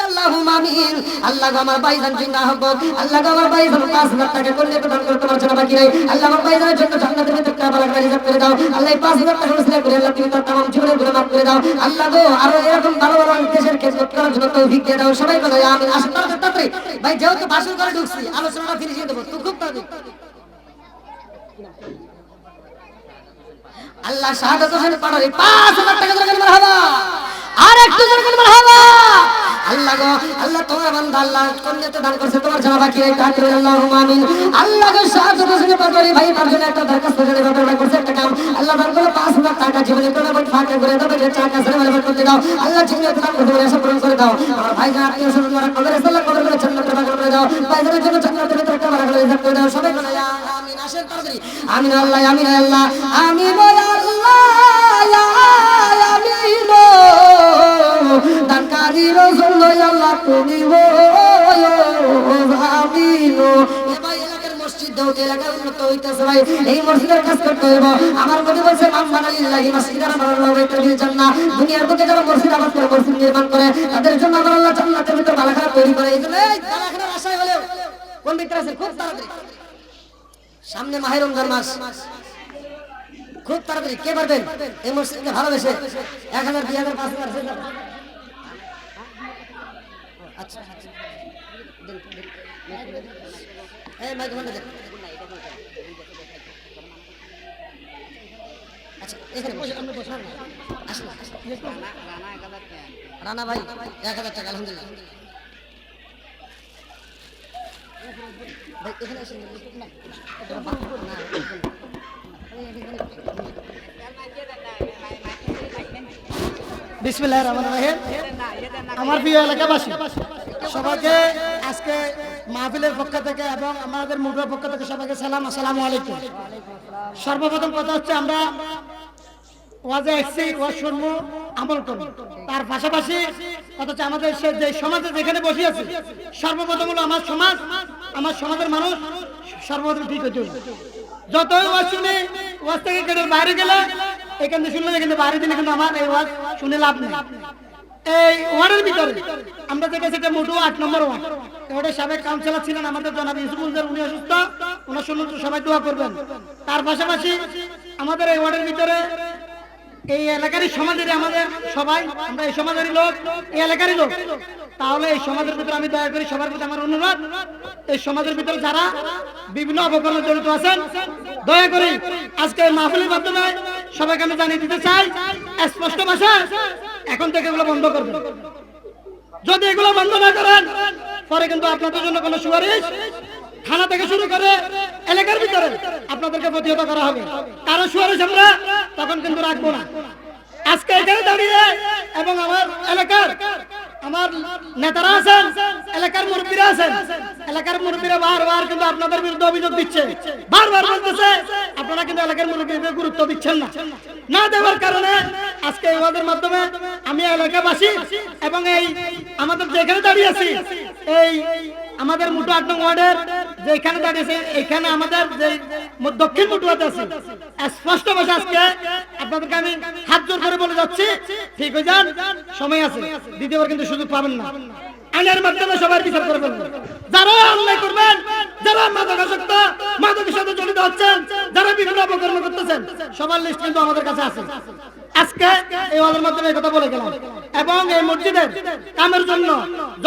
[SPEAKER 1] আল্লাহুম্মা আমিন আল্লাহ গো আমার ভাইজান জিন্দা হব আল্লাহ গো আমার ভাইজান 5000 টাকা করলে তো দান করতে পারছ না বাকি নাই আল্লাহ আমার ভাইজানের জন্য জান্নাতের ভিতরে একটা বালাখানা রিজার্ভ করে দাও আল্লাহ এই 5000 টাকা উসিলা করে আল্লাহ তুমি তার तमाम জীবনের গুনাহ মাফ করে দাও আল্লাহ গো আরো এরকম ভালো ভালো দেশের খেদমত করার জন্য তৌফিক দিয়ে দাও সবাই বলো আমিন আসুন তাড়াতাড়ি ভাই যেহেতু ভাষণ করে ঢুকছি আলোচনাটা ফিনিশ করে দেব তুই খুব তাড়াতাড়ি আল্লাহ শাহাদাত হোসেন পাড়ারি 5000 টাকা জোরে মারহাবা আর একটু জোরে মারহাবা আল্লাহ গো আল্লাহ তোমার বান্দা আল্লাহ কন্যাতে দান করছে তোমার জানা বাকি নাই তাকবীর আল্লাহুম্মা আমিন আল্লাহ গো শাহাদাত হোসেন পাড়ারি ভাই তার জন্য একটা দরখাস্ত করে ব্যাপারটা করছে একটা কাম আল্লাহ দান করে 5000 টাকা জীবনে কোনো বড় ফাঁকা করে দাও যে টাকা সারা বরাবর করতে দাও আল্লাহ জীবনে দান করতে বলে সব পূরণ করে দাও আমার ভাই জান আত্মীয় স্বজন যারা কবরে আল্লাহ কবরে করে জান্নাতের বাগান করে দাও ভাইদের জন্য জান্নাতের ভিতরে একটা বাগান রিজার্ভ করে দাও সবাই বলে আমিন আসেন তাড়াতাড়ি আমিন আল্লাহ আমিন আল্লাহ আমিন আল্লাহ আমিন দানকারী রাসূল আল্লাহ তুমি গো আমিন এ ভাই এলাকার মসজিদ দাও এলাকার উন্নত হইতাছে ভাই এই মসজিদের কাজ করতে হইব আমার নবী বলেছে মাম্মানা লিল্লাহি মাসজিদান আল্লাহু বাইতুল জান্নাহ দুনিয়ার বুকে যারা মসজিদ আবাদ করে মসজিদ নির্মাণ করে তাদের জন্য আল্লাহ জান্নাতের ভিতর বালাখানা তৈরি করে এইজন্য এই বালাখানার আশায় হলে কোন ভিতরে আছে খুব তাড়াতাড়ি সামনে মাহে রমজান মাস খুব তাড়াতাড়ি কে পারবেন এই মসজিদকে ভালোবেসে 1000 2000 5000 আচ্ছা এই মাইক বন্ধ দে আচ্ছা এখানে বসে আপনি বসুন আসুন রানা ভাই 1000 টাকা আলহামদুলিল্লাহ ভাই এখানে আসেন না
[SPEAKER 2] বিসমিল্লাহির রহমানির রহিম আমার প্রিয় এলাকাবাসী সবাইকে আজকে মাহফিলের পক্ষ থেকে এবং আমাদের মুডের পক্ষ থেকে সবাইকে সালাম আসসালামু আলাইকুম সর্বপ্রথম কথা হচ্ছে আমরা ওয়াজে এসেছি ওয়াজ শুনবো আমল করব তার পাশাপাশি কথা হচ্ছে আমাদের যে সমাজে যেখানে বসে আছে সর্বপ্রথম হলো আমার সমাজ আমার সমাজের মানুষ সর্বপ্রথম ঠিক হতে হবে যতই ওয়াজ শুনি, ওয়াজ থেকে গেটের বাইরে গেলে এখান থেকে শুনলে এখান থেকে বাইরে দিলে কিন্তু আমার এই ওয়াজ শুনে লাভ নেই। এই ওয়ার্ডের ভিতরে আমরা যেটা সেটা মোটু 8 নম্বর ওয়ার্ড, ওটা সাবেক কাউন্সিলর ছিলেন আমাদের জনাব ইউসুফুল, উনি অসুস্থ, ওনার জন্য সবাই দোয়া করবেন। তার পাশাপাশি আমাদের এই ওয়ার্ডের ভিতরে এই এলাকারই সমাজের আমাদের সবাই, আমরা এই সমাজেরই লোক, এই এলাকারই লোক। তাহলে এই সমাজের ভিতরে আমি দয়া করি, সবার প্রতি আমার অনুরোধ, এই সমাজের ভিতরে যারা বিভিন্ন অপকর্মে জড়িত আছেন, দয়া করে আজকে মাহফিলের মাধ্যমে সবাইকে আমি জানিয়ে দিতে চাই, স্পষ্ট ভাষা এখন থেকে এগুলো বন্ধ করবেন। যদি এগুলো বন্ধ না করেন পরে কিন্তু আপনাদের জন্য কোনো সুপারিশ থানা থেকে শুরু করে এলাকার ভিতরে আপনাদেরকে প্রতিহত করা হবে। কারো সুপারিশ আমরা তখন কিন্তু রাখবো না। আজকে এখানে দাঁড়িয়ে এবং আমার এলাকার আমার নেতারা আছেন, এলাকার মুরব্বীরা আছেন, এলাকার মুরব্বীরা বারবার কিন্তু আপনাদের বিরুদ্ধে অভিযোগ দিচ্ছে, বারবার বলতেছে আপনারা কিন্তু এলাকার মুরব্বীদের গুরুত্ব দিচ্ছেন না। না দেওয়ার কারণে আজকে এই ওয়াজের মাধ্যমে আমি এলাকাবাসী এবং এই আমাদের যেখানে দাঁড়িয়ে আছি, এই আমাদের মুটু 8 নং ওয়ার্ডের যেখানে দাঁড়িয়েছে, এখানে আমাদের যে দক্ষিণ মুটুয়াতে আছে, স্পষ্ট ভাষা আজকে আপনাদেরকে আমি হাত জোর করে বলে যাচ্ছি, ঠিক হয়ে যান, সময় আছে, দ্বিতীয়বার কিন্তু সুযোগ পাবেন না। আইনের মাধ্যমে সবার বিচার করে ফেলবেন। যারা অন্যায় করবেন, যারা মাদকাসক্ত, মাদকের সাথে জড়িত হচ্ছেন, যারা বিভিন্ন অপকর্ম করতেছেন, সবার লিস্ট কিন্তু আমাদের কাছে আছে। আজকে এই ওয়াজের মাধ্যমে এই কথা বলে গেলাম এবং এই মসজিদের কামের জন্য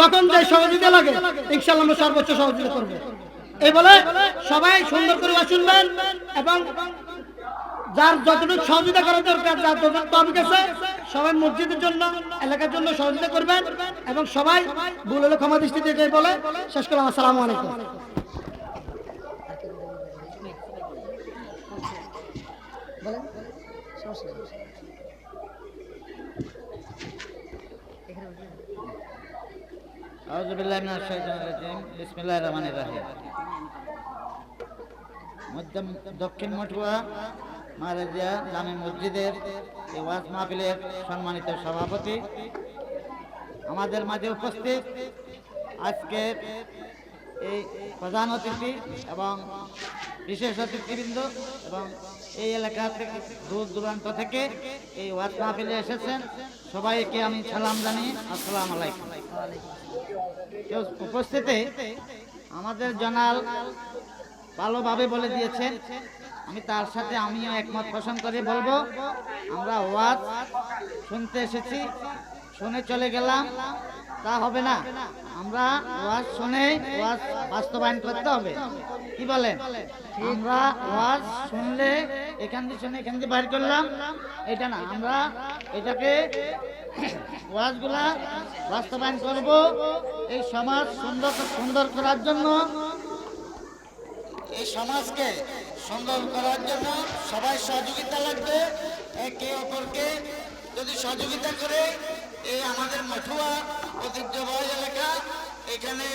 [SPEAKER 2] যখন যে সহযোগিতা লাগে ইনশাআল্লাহ আমরা সর্বোচ্চ সহযোগিতা করব। এই বলে সবাই সুন্দর করে ওয়াজ শুনবেন এবং যার যতটুকু সহযোগিতা করার দরকার, যার যতটুকু টপিক আছে, সবাই মসজিদের জন্য, এলাকার জন্য সহযোগিতা করবেন এবং সবাই ভুল হলে ক্ষমা দৃষ্টিতে বলে শেষ করলাম। আসসালামু আলাইকুম।
[SPEAKER 3] আউযু বিল্লাহি মিনাশ শাইতানির রাজিম। বিসমিল্লাহির রহমানির রহিম। দক্ষিণ মঠুয়া মহারাজা জামে মসজিদের এই ওয়াজ মাহফিলের সম্মানিত সভাপতি, আমাদের মাঝে উপস্থিত আজকের এই প্রধান অতিথি এবং বিশেষ অতিথিবৃন্দ এবং এই এলাকা থেকে দূর দূরান্ত থেকে এই ওয়াজ মাহফিলে এসেছেন, সবাইকে আমি সালাম জানি, আসসালামু আলাইকুম। উপস্থিতি আমাদের জনাল ভালোভাবে বলে দিয়েছেন, আমি তার সাথে আমিও একমত পোষণ করে বলবো, আমরা ওয়াজ শুনতে এসেছি, শুনে চলে গেলাম তা হবে না। আমরা ওয়াজ শুনে ওয়াজ বাস্তবায়ন করতে হবে। কি বলেন? আমরা ওয়াজ শুনলে এখান দিয়ে শুনে এখান দিয়ে বাইর করলাম, এটা না, আমরা এটাকে ওয়াজগুলা বাস্তবায়ন করব। এই সমাজ সুন্দর করার জন্য, এই সমাজকে সুন্দর করার জন্য সবাই সহযোগিতা লাগবে। একে অপরকে যদি সহযোগিতা করে, এই আমাদের মঠুয়া ঐতিহ্যবাহী এলাকা, এখানে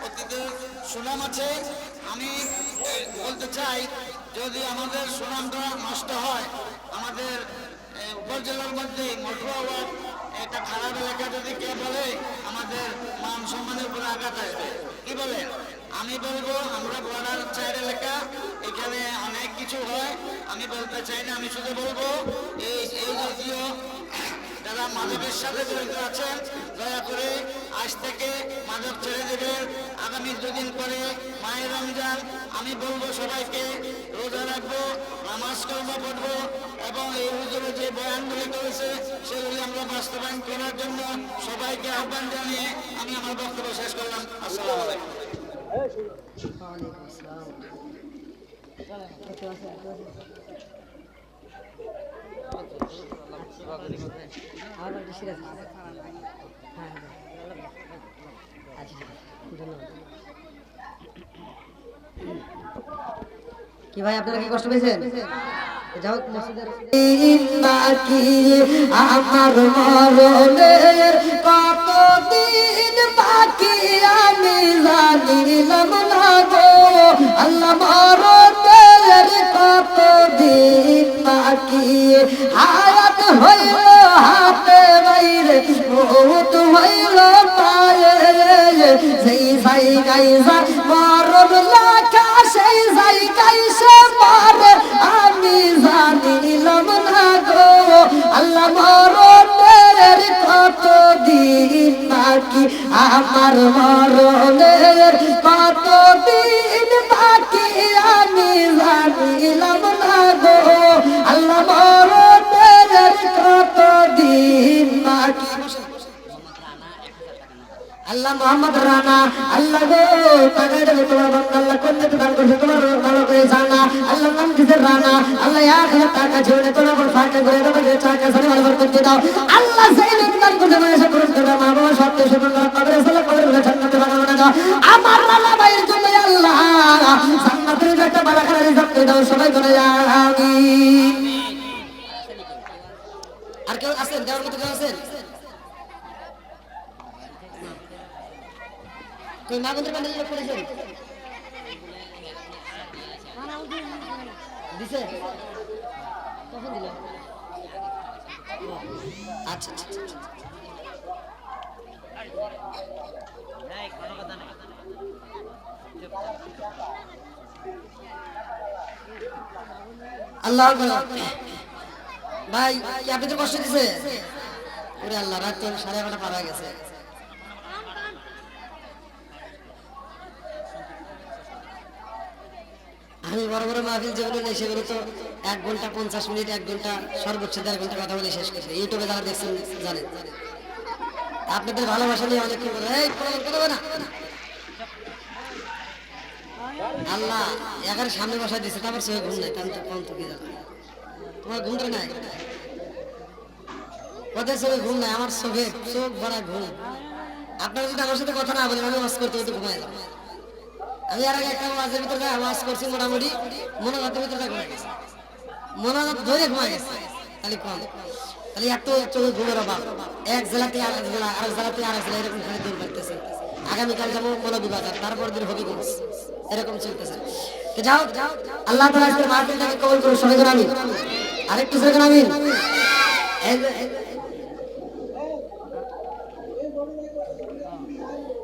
[SPEAKER 3] অতীতের সুনাম আছে। আমি বলতে চাই, যদি আমাদের সুনামটা নষ্ট হয়, আমাদের উপজেলার মধ্যে মঠুয়া ওয়ার্ড একটা খারাপ এলাকা যদি কে বলে, আমাদের মান সম্মানের উপরে আঘাত আসবে। কি বলেন? আমি বলবো, আমরা বর্ডার সাইড এলাকা, এখানে অনেক কিছু হয়, আমি বলতে চাই না, আমি শুধু বলবো এই জাতীয় যারা মাদকের সাথে জড়িত আছেন, দয়া করে আজ থেকে মাদক ছেড়ে দেবেন। আগামী দুদিন পরে মায়ের রমজান, আমি বলবো সবাইকে রোজা রাখবো, নামাজ কলমা পড়বো এবং এই হুজুরে যে বয়ানগুলি করেছে সেগুলি আমরা বাস্তবায়ন করার জন্য সবাইকে আহ্বান জানিয়ে আমি আমার বক্তব্য শেষ করলাম। আসসালামু আলাইকুম।
[SPEAKER 1] কি ভাই, আপনারা কি কষ্ট পেয়েছেন? যাও আমার মরণের কতদিন বাকি আমি জানিলাম না গো, আল্লাহ মরণের কতদিন বাকি, হায়াত হইল হাতে বাইরে, মৌত হইল পায়ে, সেই জায়গায় মরণ লেখা, সেই জায়গায় সে মরে আল্লাহ মরণের কত দিন বাকি আমার মরণের কত দিন বাকি আমি জানিলাম না গো আল্লাহ মরণের কত দিন বাকি আল্লাহ মোহাম্মদ রানা আল্লাহ গো টাকা দেবে তোমার বান্দা আল্লাহ কোনটা দান করছে তোমার ভালো করে জানা আল্লাহ নাম দিতে রানা আল্লাহ 1000 টাকা ছেড়ে তোমার উপর ফাঁকা করে দেবে টাকা সারা ভালো করতে দাও আল্লাহ সেই লোক দান করতে মানে সে পুরস্কার দাও মা বাবা সব কিছু সুন্দর কবরে সালা কবরে জান্নাতে বানানো দাও আমার রানা ভাইয়ের জন্য আল্লাহ জান্নাতের একটা বারাকার রিজক দাও সবাই করে আমিন আর কেউ আছেন দেওয়ার মতো কেউ আছেন কই মা বন্ধুর বান্ডেল লোক করেছেন দিছে কখন দিল আচ্ছা আল্লাহ ভাই কি আপনি তো কষ্ট দিছে ওরে আল্লাহ রাত তো 11:30 পার হয়ে গেছে আমি বড় বড় মাহফিল যেগুলো নেই সেগুলো তো 1 ঘন্টা 50 মিনিট 1 ঘন্টা সর্বোচ্চ 1.5 ঘন্টা কথা বলে শেষ করছে ইউটিউবে যারা দেখছেন জানেন আপনাদের ভালোবাসা নিয়ে অনেক কি বলে এই কথা বলে না আল্লাহ এগারে সামনে বসা দিয়েছে তারপর চোখে ঘুম নাই তার কম তো কি জানো তোমার ঘুমটা নাই ওদের চোখে ঘুম নাই আমার চোখ ভরা ঘুম আপনারা যদি আমার সাথে কথা না বলেন আমি ওয়াজ করতে ঘুমাই যাবো আমি আর আগে একটা ওয়াজের ভিতরে ওয়াজ করছি মোটামুটি মনোজাতের ভিতরে ঘুমাই গেছে মনোজাত ধরে ঘুমাই গেছে তাহলে কম তাহলে এত চোখে ঘুমের অভাব এক জেলাতে আরেক জেলা এরকম খালি দূর করতেছে আগামীকাল যাবো মৌলভীবাজার তারপর দিন হবিগঞ্জ এরকম চলতেছে যাও আল্লাহ তাআলা আজকের মাহফিলটাকে কবুল করুন সবাই করে আমিন আরেকটু সবাই করে আমিন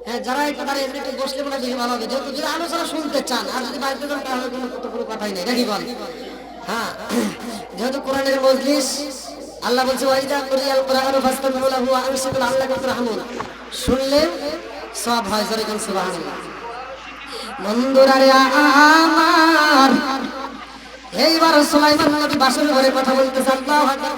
[SPEAKER 1] হ্যাঁ যারা একটু দাঁড়িয়ে একটু বসলে মনে বেশি ভালো হবে যেহেতু যদি আলোচনা শুনতে চান আর যদি বাড়িতে যান তাহলে কোনো কথাই নেই নাকি বল হ্যাঁ যেহেতু কোরআনের মজলিস আল্লাহ বলছে ওয়াইদা কুরিয়াল কুরআনু ফাসতামিউ লাহু ওয়া আনসিতু লাআল্লাকুম তুরহামুন শুনলে সব হয় জোরে কোন সুবহানাল্লাহ বন্ধুরা রে আমার এইবার সুলাইমান নবী বাসর ঘরে কথা বলতেছে আল্লাহু আকবার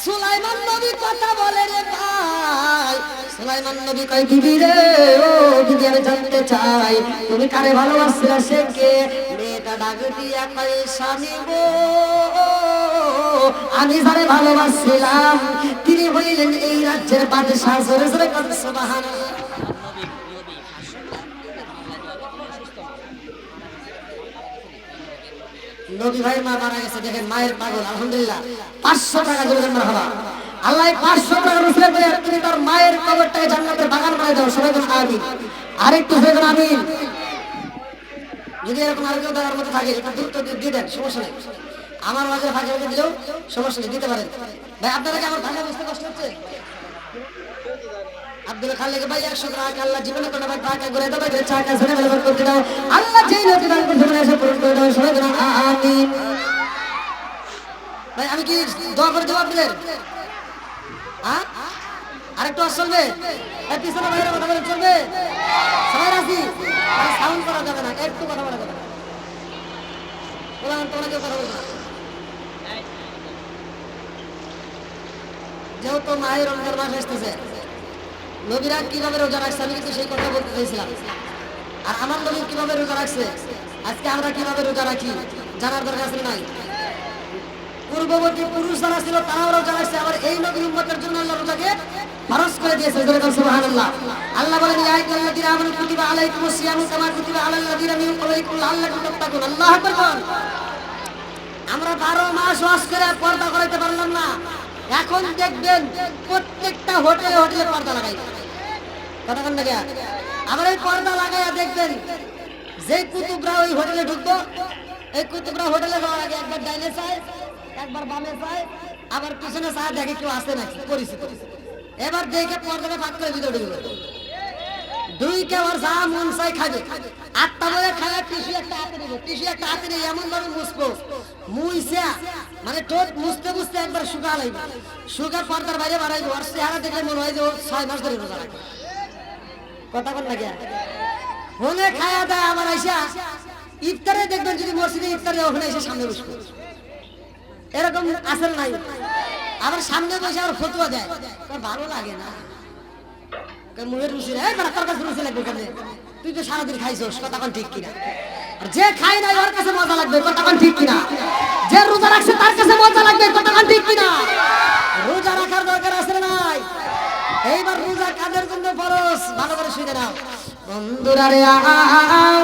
[SPEAKER 1] সুলাইমান নবী কথা বলে রে ভাই সুলাইমান নবী কয় বিবি রে ও বিবি আমি জানতে চাই তুমি কারে ভালোবাসছিলা সে কে মেয়েটা ডাক দিয়া কয় স্বামী গো আমি যারে ভালোবাসছিলাম তিনি হইলেন এই রাজ্যের বাদশা জোরে জোরে কোন সুবহানাল্লাহ নবী ভাই মা মারা গেছে দেখেন মায়ের পাগল আলহামদুলিল্লাহ 500 টাকা জোরে মারহাবা আল্লাহ 500 টাকা রসুলের করে তুমি তার মায়ের কবরটাকে জান্নাতের বাগান বানাই দাও সবাই বলুন আমিন আরেকটু সবাই বলুন আমিন যদি এরকম আর কেউ দেওয়ার মতো থাকে একটু দূর তো দিয়ে দেন সমস্যা নেই আমার মাঝে ফাঁকে ফাঁকে দিলেও সমস্যা নেই দিতে পারেন ভাই আপনারা কি আমার ভাষা বুঝতে কষ্ট হচ্ছে আব্দুল খালেক ভাই 100 টাকা আল্লাহ জীবনে কোনো ভাই টাকা করে দাও ভাই টাকা শুনে ব্যবহার করতে দাও আল্লাহ যেই লোক দান করতে পারে সে পূরণ করে দাও সবাই বলুন আমিন ভাই আমি কি দোয়া করে দেব আপনাদের হ্যাঁ আরেকটু চলবে এই পিছনে বাইরে কথা বলে চলবে সবাই রাজি সাউন্ড করা যাবে না একটু কথা বলা যাবে না তোমরা কেউ কথা বলবে না যেহেতু মায়ের রমজান মাস আসতেছে নবীরা কিভাবে রোজা রাখছে আমি কিন্তু সেই কথা বলতে চাইছিলাম আর আমার নবী কিভাবে রোজা রাখছে আজকে আমরা কিভাবে রোজা রাখি জানার দরকার আছে নাই পূর্ববর্তী পুরুষ যারা ছিল তারাও রোজা রাখছে আবার এই নবীর উম্মতের জন্য আল্লাহ রোজাকে ফরজ করে দিয়েছে সুবহানাল্লাহ আল্লাহ বলেন ইয়া আইয়ুহাল্লাযীনা আমানু কুতিবা আলাইকুমুস সিয়ামু কামা কুতিবা আলাল লাযীনা মিন ক্বাবলিকুম লাআল্লাকুম তাত্তাকুন আল্লাহু আকবার আমরা 12 মাস ওয়াজ করে পর্দা করাইতে পারলাম না এখন দেখবেন প্রত্যেকটা হোটেলে হোটেলে পর্দা লাগাই কথা কোন জায়গা আবার এই পর্দা লাগাইয়া দেখবেন যে কুতুবরা ওই হোটেলে ঢুকবো এই কুতুবরা হোটেলে যাওয়ার আগে একবার ডাইনে চায় একবার বামে চায় আবার পিছনে চায় দেখে কেউ আসে নাকি পরিচিত এবার দেখে পর্দাটা ভাগ করে ভিতরে ঢুকবে দুই কেবার যা মন চাই খাবে, আটটা বলে খায় টিস্যু একটা হাতে নেবো, টিস্যু একটা হাতে নিয়ে এমন ভাবে মুছবো, মুইসা মানে ঠোঁট মুছতে মুছতে একবার শুকা লাগবে, শুকা পর্দার বাইরে বাড়াইবো, আর চেহারা দেখলে মনে হয় যে ও 6 মাস ধরে রোজা রাখে। কথা বল না কেন হলে খায়া দেয়, আবার আইসা ইফতারে দেখবেন যদি মসজিদে ইফতারে ওখানে এসে সামনে বসবো, এরকম আসল নাই। আবার সামনে বসে আবার ফতুয়া দেয়, ভালো লাগে না, মুখের রুচি এই বড় তোর কাছে রুচি লাগবে কেন, তুই তো সারাদিন খাইছস, কথা কোন ঠিক কিনা? আর যে খাই নাই ওর কাছে মজা লাগবে, কথা কোন ঠিক কিনা? যে রোজা রাখছে তার কাছে মজা লাগবে, কথা কোন ঠিক কিনা? রোজা রাখার দরকার আছে নাই? এইবার রোজা কাদের জন্য ফরজ ভালো করে শুনে নাও বন্ধুরা রে আমার।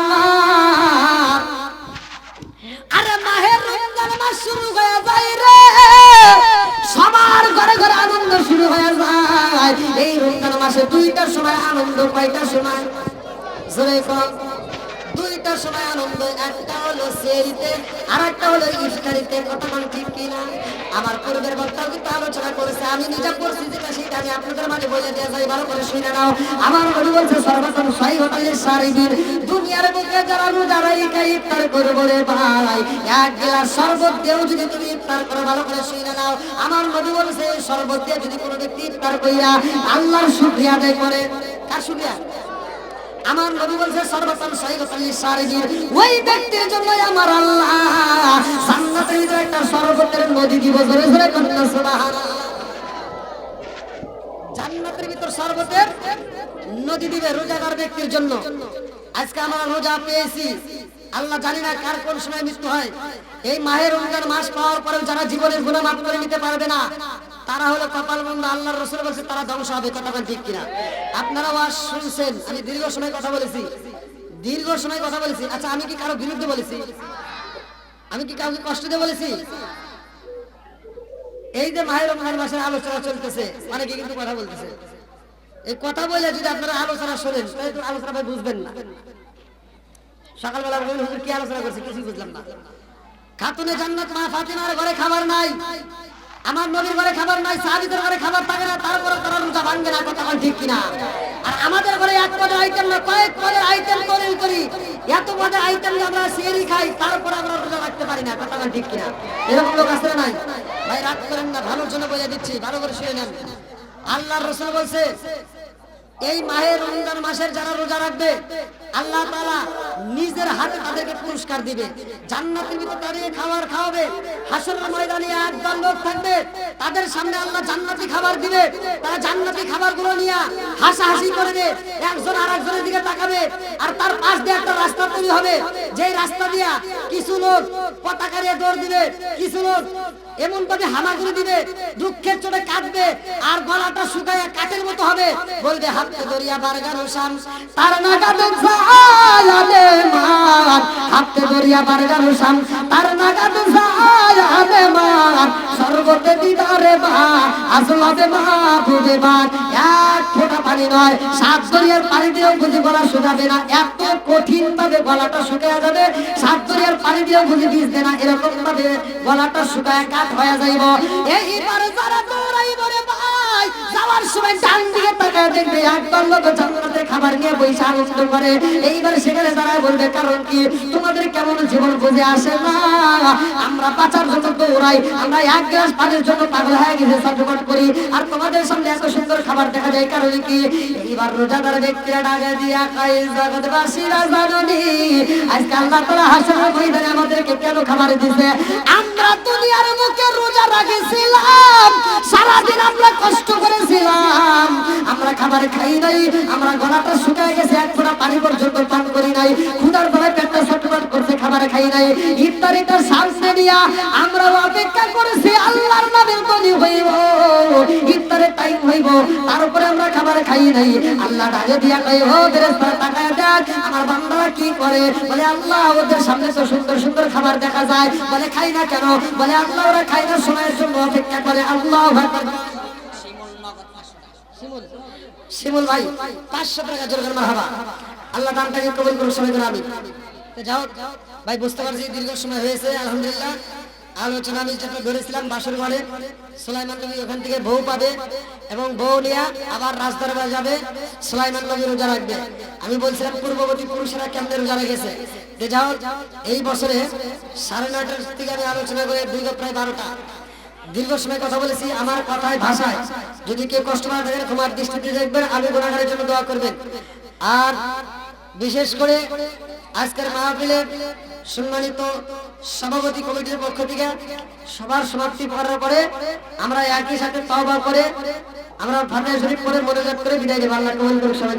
[SPEAKER 1] আরে মাহের রমজান মাস শুরু হয়ে যায় রে, সবার ঘরে ঘরে আনন্দ শুরু হয়ে যায়। এই রমজান মাসে দুইটার সময় আনন্দ, কয়টার সময় জোরে কম, দুইটার সময় আনন্দ, একটা হলো সেহরিতে আর একটা হলো ইফতারিতে, কথা কোন ঠিক কিনা? আমার পূর্বের বক্তাও কিন্তু আলোচনা করেছে, আমি নিজে করছি যেটা সেটা আমি আপনাদের মাঝে বলে দেওয়া যায়, ভালো করে শুনে নাও। আমার নবী বলছে সর্বপ্রথম সহিহ সারিদিন, দুনিয়ার বুকে যারা রোজা রাখে ইফতার করবে রে ভাই, এক গ্লাস শরবত দিয়েও যদি তুমি ইফতার করো, ভালো করে শুনে নাও। আমার নবী বলছে শরবত দিয়ে যদি কোনো ব্যক্তি ইফতার কইরা আল্লাহর শুকরিয়া আদায় করে, কার শুকরিয়া? আমার নবী বলছে সর্বপ্রথম সহিহ সারিদিন, ওই ব্যক্তির জন্য আমার আল্লাহ জান্নাতের ভিতরে একটা শরবতের নদী দিব, জোরে জোরে বলুন সুবহানাল্লাহ। জান্নাতের ভিতর শরবতের নদী দিবে রোজাদার ব্যক্তির জন্য। আজকে আমরা রোজা পেয়েছি, আল্লাহ জানি না কার কোন সময় মৃত্যু হয়। এই মাহে রমজান মাস পাওয়ার পরেও যারা জীবনের গুনাহ মাফ করে নিতে পারবে না, তারা হলো কপাল বন্ধ। আল্লাহর রাসূল বলেছে তারা ধ্বংস হবে, কথা বলেন ঠিক কিনা? আপনারা ওয়াজ শুনছেন, আমি দীর্ঘ সময় কথা বলেছি, দীর্ঘ সময় কথা বলেছি। আচ্ছা আমি কি কারো বিরুদ্ধে বলেছি? আমি কি কাউকে কষ্ট দিয়ে বলেছি? এই যে মাহে রমজান মাসের আলোচনা চলতেছে, অনেকে কিন্তু কথা বলতেছে, এই কথা বলে যদি আপনারা আলোচনা শোনেন তাহলে তো আলোচনা ভাই বুঝবেন না। সকালবেলা বলবেন হুজুর কি আলোচনা করছে, কিছু বুঝলাম না। খাতুনে জান্নাত মা ফাতিমার ঘরে খাবার নাই, আমার নবীর ঘরে খাবার নাই, সাহাবীদের ঘরে খাবার থাকে না, তারপরে তারা রোজা ভাঙবে না, কথা ঠিক কিনা? আর আমাদের ঘরে এক পদের আইটেম না, কয়েক পদের আইটেম তৈরি করি, এত পদের আইটেম আমরা সেহরি খাই, তারপরে আমরা রোজা রাখতে পারি না, কথা ঠিক কিনা? এরকম লোক আছে না নাই? ভাই রাগ করেন না, ভালোর জন্য বলে দিচ্ছি, ভালো করে শুনে নেন। আল্লাহর রাসূল বলছে এই মাহে রমজান মাসের যারা রোজা রাখবে আল্লাহ তাআলা নিজের হাতে তাদেরকে পুরস্কার দিবে, জান্নাতের ভিতরে দাঁড়িয়ে খাবার খাওয়াবে, হাসরের ময়দানে একদল লোক থাকবে, তাদের সামনে আল্লাহ জান্নাতি খাবার দিবে, তারা জান্নাতি খাবারগুলো নিয়ে হাসাহাসি করবে, একজন আরেকজনের দিকে তাকাবে, আর তার পাশ দিয়ে একটা রাস্তা তৈরি হবে, যেই রাস্তা দিয়ে কিছু লোক পতাকা নিয়ে দৌড় দিবে, কিছু লোক এমন ভাবে হামাগুড়ি দিবে, দুঃখের চোটে কাঁদবে, আর গলাটা শুকায় কাঠের মতো হবে, বলবে হাতে দরিয়া বারগানো শাম তার নাগাদ জায়ালে মান, হাতে দরিয়া বারগানো শাম তার নাগাদ জায়ালে মান, সর্বতে দিদারে মা আসলাবে মা বুঝে মান। এক ফোঁটা পানি নয়, 7 দরিয়ার পানি দিয়েও বুঝি গলা শুকাবে না, এত কঠিন ভাবে গলাটা শুকিয়ে যাবে, 7 দরিয়ার পানি দিয়েও বুঝি ভিজবে না, এরকম ভাবে গলাটা শুকায় কাঠ হয়ে যাইব। এইবার যারা দৌড়াইব রে ভাই, যাওয়ার সময় ডান দিকে তাকায় দেখবে একদল লোক জান্নাতের খাবার নিয়ে বসে আনন্দ করে। এইবার সেখানে দাঁড়ায় বলবে কারণ কি, তোমাদের কেমন জীবন বুঝে আসে না, আমরা বাঁচার জন্য দৌড়াই, আমরা এক গ্লাস পানির জন্য পাগল হয়ে গেছে ছটফট করি, আর তোমাদের সামনে এত সুন্দর খাবার দেখা যায় কারণ কি? এইবার রোজাদার ব্যক্তিরা ডাকে দিয়া কয় জগৎবাসীরা জানুনি আজকে আল্লাহ তাআলা হাসরের ময়দানে আমাদেরকে কেন খাবার দিয়েছে। আমরা দুনিয়ার মুখে রোজা রাখছিলাম, সারাদিন আমরা কষ্ট করেছিলাম, আমরা খাবার খাই নাই, আমরা গলাটা শুকিয়ে গেছে, এক ফোঁটা পানি পর্যন্ত পান করি নাই, ক্ষুধার ভয়ে পেটটা ছটফট করছে, খাবার খাই নাই, ইফতারিটা সামনে নিয়ে আমরা অপেক্ষা করেছি আল্লাহর নামের বলি হইব, ইফতারের টাইম হইব, তারপরে আমরা খাবার খাই নাই। আল্লাহ ডাকে দিয়া কয় ও ফেরেশতারা তাকায় দেখ আমার বান্দারা কি করে, বলে আল্লাহ ওদের সামনে তো সুন্দর সুন্দর খাবার দেখা যায়, বলে খাই না কেন, বলে আল্লাহ ওরা খাই না সময়ের জন্য অপেক্ষা করে। আল্লাহু আকবার। শিমুল ভাই 500 টাকা জোর করে মারহাবা, আল্লাহ দানটাকে কবুল করুন, সবাই করে আমিন। তো যাও ভাই, বুঝতে পারছি দীর্ঘ সময় হয়েছে, আলহামদুলিল্লাহ আলোচনা আমি যেটা ধরেছিলাম বাসর ঘরে সুলাইমান নবী ওখান থেকে বউ পাবে এবং বউ নিয়ে আবার রাজদরবার যাবে, সুলাইমান নবী রোজা রাখবে। আমি বলছিলাম পূর্ববর্তী পুরুষেরা কেমনে রোজা রেখেছে। যে যাও এই বছরে 9:30 থেকে আমি আলোচনা করে দীর্ঘ প্রায় 12টা দীর্ঘ সময় কথা বলেছি। আমার কথায় ভাষায় যদি কেউ কষ্ট না থাকেন ক্ষমার দৃষ্টিতে দেখবেন, আমি গুনাহগারের জন্য দোয়া করবেন। আর বিশেষ করে আজকের মাহফিলের সম্মানিত সভাপতি কমিটির পক্ষ থেকে সবার সমাপ্তি করার পরে আমরা একই সাথে তওবা করে আমরা ফাতিহা শরীফ পড়ে মোনাজাত করে বিদায় নেব। আল্লাহ কবুল করুন সবাই।